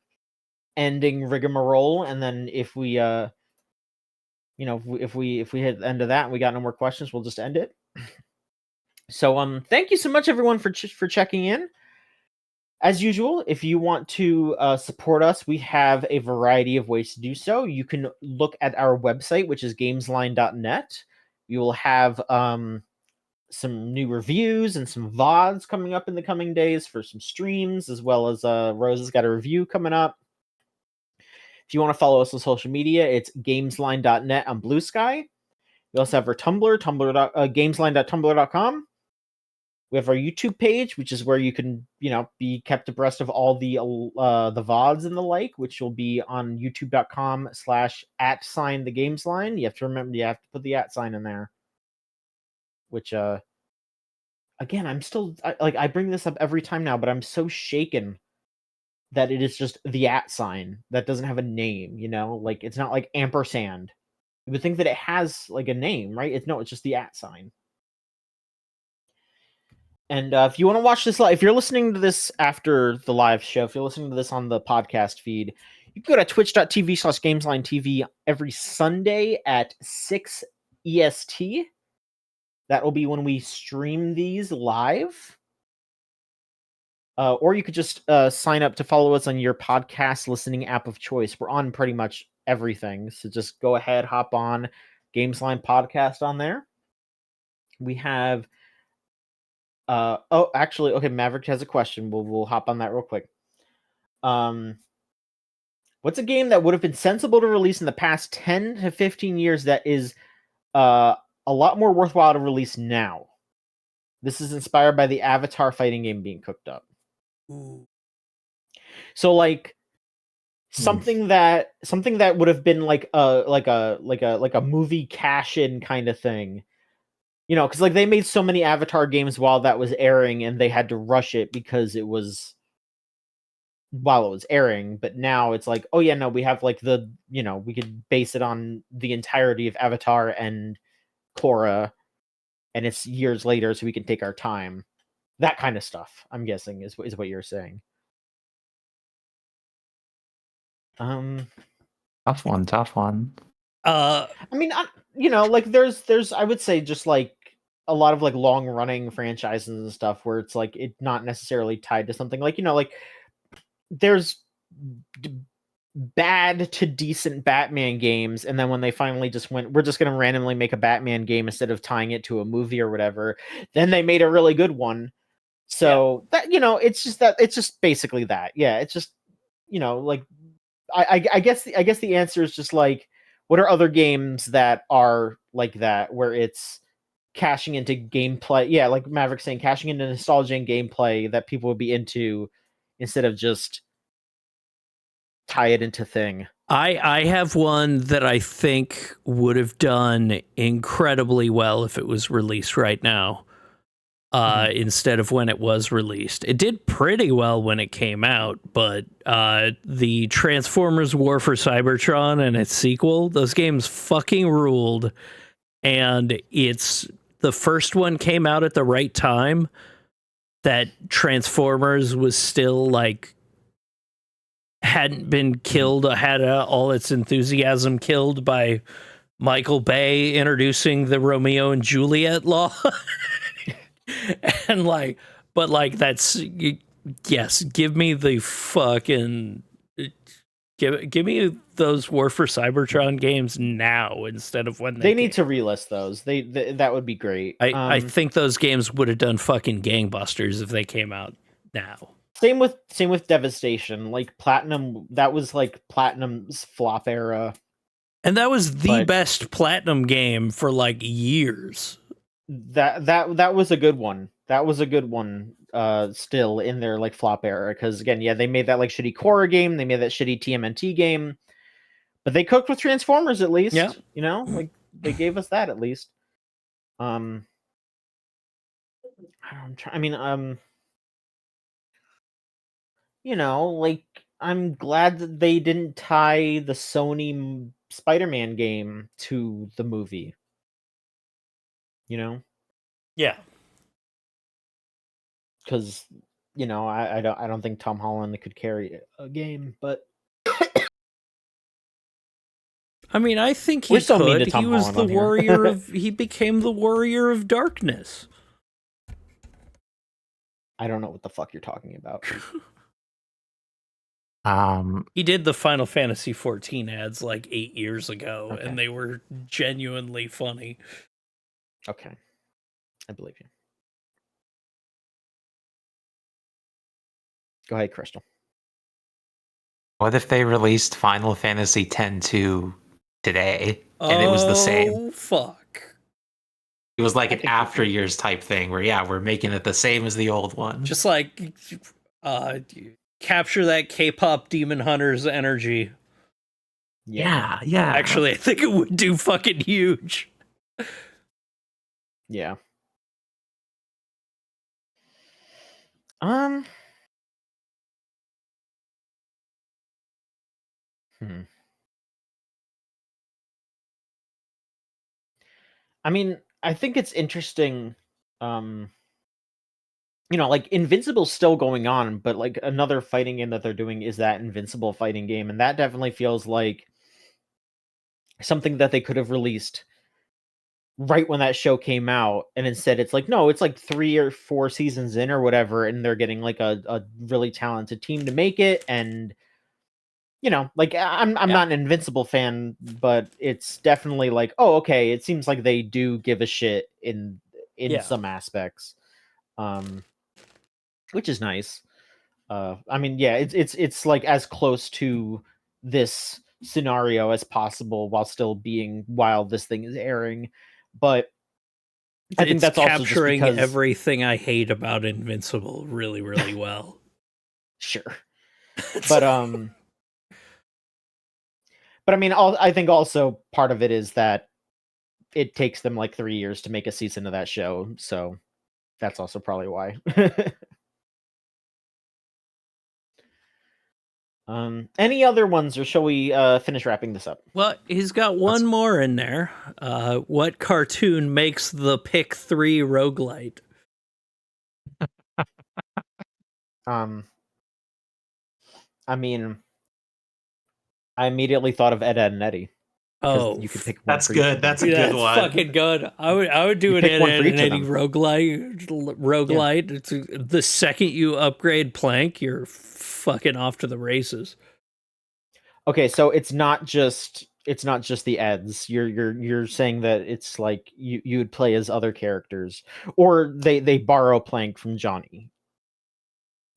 [SPEAKER 1] ending rigmarole, and then if we if we hit the end of that and we got no more questions, we'll just end it. So thank you so much everyone for checking in. As usual, if you want to support us, we have a variety of ways to do so. You can look at our website, which is gamesline.net. We will have some new reviews and some VODs coming up in the coming days for some streams, as well as Rose has got a review coming up. If you want to follow us on social media, it's gamesline.net on Blue Sky. We also have our Tumblr, gamesline.tumblr.com. We have our YouTube page, which is where you can, be kept abreast of all the VODs and the like, which will be on youtube.com/@the Gamesline. You have to remember, you have to put the @ in there. Which, again, I'm still, I bring this up every time now, but I'm so shaken that it is just the @ that doesn't have a name, Like, it's not like ampersand. You would think that it has, like, a name, right? It's just the @ And if you want to watch this live, if you're listening to this after the live show, if you're listening to this on the podcast feed, you can go to twitch.tv/GameslineTV TV every Sunday at 6 EST. That will be when we stream these live. Or you could just sign up to follow us on your podcast listening app of choice. We're on pretty much everything. So just go ahead, hop on Gamesline Podcast on there. We have... actually, okay, Maverick has a question. We'll hop on that real quick. What's a game that would have been sensible to release in the past 10 to 15 years that is a lot more worthwhile to release now? This is inspired by the Avatar fighting game being cooked up.
[SPEAKER 2] Ooh.
[SPEAKER 1] So, like, something that would have been like a movie cash-in kind of thing. Because, like, they made so many Avatar games while that was airing, and they had to rush it because it was while it was airing. But now it's like, oh yeah, no, we have, like, we could base it on the entirety of Avatar and Korra, and it's years later, so we can take our time. That kind of stuff, I'm guessing, is what you're saying.
[SPEAKER 3] Tough one.
[SPEAKER 1] I mean, like, there's I would say just like a lot of like long running franchises and stuff where it's like it not necessarily tied to something, like, like there's bad to decent Batman games, and then when they finally just went, we're just going to randomly make a Batman game instead of tying it to a movie or whatever, then they made a really good one. So that, it's just basically that. Yeah, it's just, like, I guess the answer is just like, what are other games that are like that, where it's cashing into gameplay? Yeah, like Maverick saying, cashing into nostalgia and gameplay that people would be into instead of just tie it into thing.
[SPEAKER 2] I have one that I think would have done incredibly well if it was released right now. Instead of when it was released. It did pretty well when it came out, but the Transformers War for Cybertron and its sequel, those games fucking ruled. And the first one came out at the right time that Transformers was still, like, hadn't been killed, had all its enthusiasm killed by Michael Bay introducing the Romeo and Juliet law. And like, but like, yes, give me the fucking, give me those War for Cybertron games now instead of when
[SPEAKER 1] they need to relist those. They that would be great.
[SPEAKER 2] I think those games would have done fucking gangbusters if they came out now.
[SPEAKER 1] Same with Devastation. Like Platinum, that was like Platinum's flop era.
[SPEAKER 2] And that was the best Platinum game for like years.
[SPEAKER 1] That was a good one. That was a good one. Still in their like flop era, because again, yeah, they made that like shitty Korra game. They made that shitty TMNT game, but they cooked with Transformers at least.
[SPEAKER 2] Yeah,
[SPEAKER 1] you know, like they gave us that at least. I mean, you know, like I'm glad that they didn't tie the Sony Spider-Man game to the movie. You know?
[SPEAKER 2] Yeah.
[SPEAKER 1] Because, you know, I don't think Tom Holland could carry a game, but
[SPEAKER 2] I mean, I think he could. He was the warrior of he became the warrior of darkness.
[SPEAKER 1] I don't know what the fuck you're talking about.
[SPEAKER 2] He did the Final Fantasy 14 ads like 8 years ago, and they were genuinely funny.
[SPEAKER 1] Okay. I believe you. Go ahead, Crystal.
[SPEAKER 3] What if they released Final Fantasy X-2 today, and it was the same?
[SPEAKER 2] Oh, fuck.
[SPEAKER 3] It was like an after years type thing where, yeah, we're making it the same as the old one.
[SPEAKER 2] Just like, capture that K-pop Demon Hunters energy.
[SPEAKER 3] Yeah.
[SPEAKER 2] Actually, I think it would do fucking huge.
[SPEAKER 1] Yeah. I mean, I think it's interesting. You know, like Invincible's still going on, but like another fighting game that they're doing is that Invincible fighting game, and that definitely feels like something that they could have released right when that show came out, and instead it's like, no, it's like 3 or 4 seasons in or whatever, and they're getting like a really talented team to make it. And you know, like I'm not an Invincible fan, but it's definitely like, oh, okay, it seems like they do give a shit in some aspects, which is nice. I mean, yeah, it's like as close to this scenario as possible while this thing is airing, but I think that's also
[SPEAKER 2] capturing
[SPEAKER 1] just because
[SPEAKER 2] everything I hate about Invincible really, really well.
[SPEAKER 1] Sure, but I mean, I think also part of it is that it takes them like 3 years to make a season of that show, so that's also probably why. Any other ones, or shall we finish wrapping this up?
[SPEAKER 2] Well, he's got one more in there. What cartoon makes the pick 3 roguelite?
[SPEAKER 1] I mean, I immediately thought of Ed, Edd and Eddy.
[SPEAKER 2] Oh,
[SPEAKER 1] you could pick one.
[SPEAKER 3] That's good. That's a good one.
[SPEAKER 2] That's fucking good. I would do an Ed, Edd and Eddy roguelite. Yeah. The second you upgrade Plank, you're fucking off to the races.
[SPEAKER 1] Okay, so it's not just the Eds. You're saying that it's like you would play as other characters, or they borrow Plank from Johnny.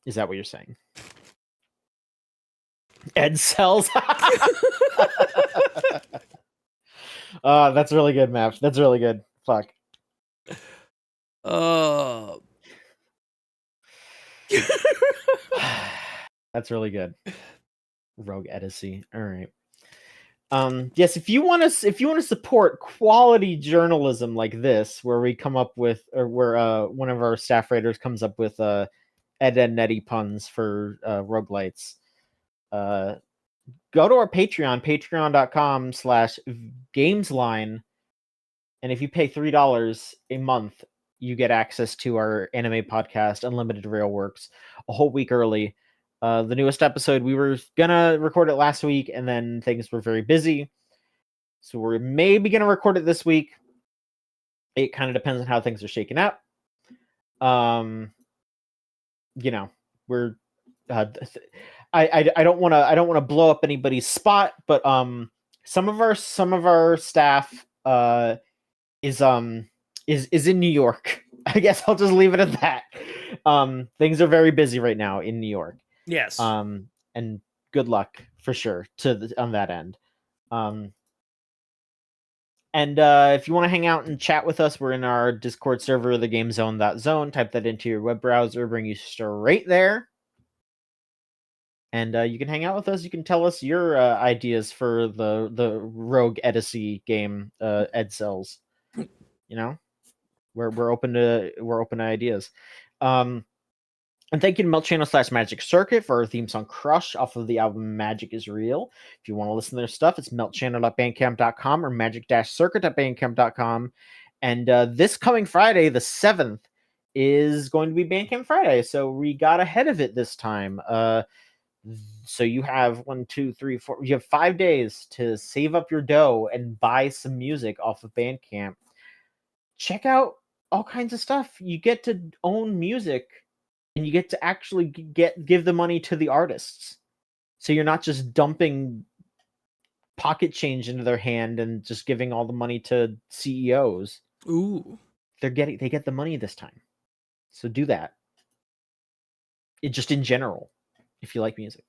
[SPEAKER 1] Is that what you're saying? Ed cells. That's really good, Maps. That's really good. Fuck. That's really good. Rogue Edison. All right. Yes, if you want to support quality journalism like this, where we come up with, or where one of our staff writers comes up with Ed, Edd and Eddy puns for roguelites, go to our Patreon, patreon.com/Gamesline, and if you pay $3 a month, you get access to our anime podcast, Unlimited Railworks, a whole week early. The newest episode, we were gonna record it last week, and then things were very busy. So we're maybe gonna record it this week. It kind of depends on how things are shaking out. We're I don't want to blow up anybody's spot, but some of our staff is in New York. I guess I'll just leave it at that. Things are very busy right now in New York.
[SPEAKER 2] Yes.
[SPEAKER 1] And good luck for sure on that end. And if you want to hang out and chat with us, we're in our Discord server, thegamezone.zone. Type that into your web browser, bring you straight there. And you can hang out with us. You can tell us your ideas for the Rogue Edicy game, Ed Cells. We're open to ideas. And thank you to Meltchannel/Magic Circuit for our theme song Crush off of the album Magic is Real. If you want to listen to their stuff, it's meltchannel.bandcamp.com or magic-circuit.bandcamp.com. And this coming Friday, the 7th, is going to be Bandcamp Friday. So we got ahead of it this time. So you have 1, 2, 3, 4. You have 5 days to save up your dough and buy some music off of Bandcamp. Check out all kinds of stuff. You get to own music. And you get to actually give the money to the artists. So you're not just dumping pocket change into their hand and just giving all the money to CEOs.
[SPEAKER 2] Ooh.
[SPEAKER 1] They get the money this time. So do that. Just in general, if you like music.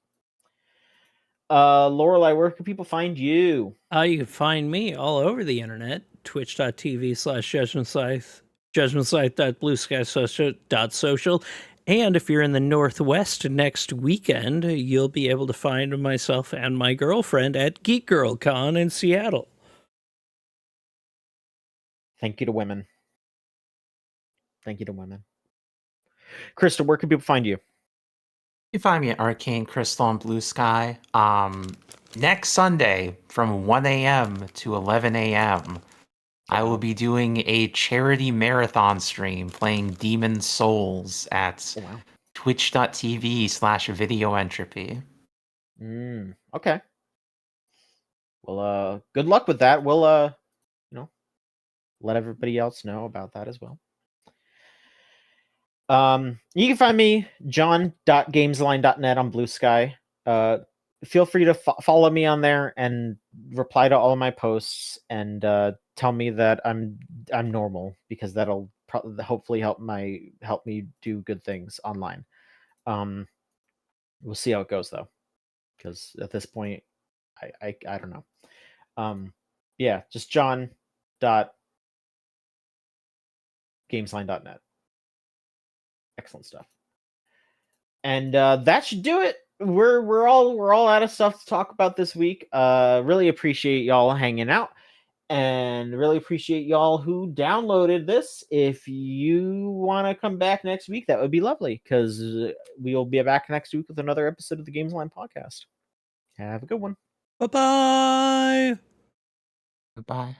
[SPEAKER 1] Lorelai, where can people find you?
[SPEAKER 2] You can find me all over the internet. Twitch.tv/JudgmentScythe, JudgmentScythe.bluesky.social. And if you're in the Northwest next weekend, you'll be able to find myself and my girlfriend at Geek Girl Con in Seattle.
[SPEAKER 1] Thank you to women. Thank you to women. Krista, where can people find you?
[SPEAKER 3] You find me at Arcane Crystal on Blue Sky. Next Sunday from 1 a.m. to 11 a.m., I will be doing a charity marathon stream playing Demon Souls at twitch.tv/videoentropy.
[SPEAKER 1] Okay. Well, good luck with that. We'll, let everybody else know about that as well. You can find me, john.gamesline.net on Blue Sky. Feel free to follow me on there and reply to all of my posts and tell me that I'm normal, because that'll hopefully help me do good things online. We'll see how it goes though, because at this point, I don't know. Yeah, just john.gamesline.net. Excellent stuff. And that should do it. We're all out of stuff to talk about this week. Really appreciate y'all hanging out, and really appreciate y'all who downloaded this. If you want to come back next week, that would be lovely, because we'll be back next week with another episode of the Gamesline podcast. Have a good one.
[SPEAKER 2] Bye-bye.
[SPEAKER 3] Goodbye.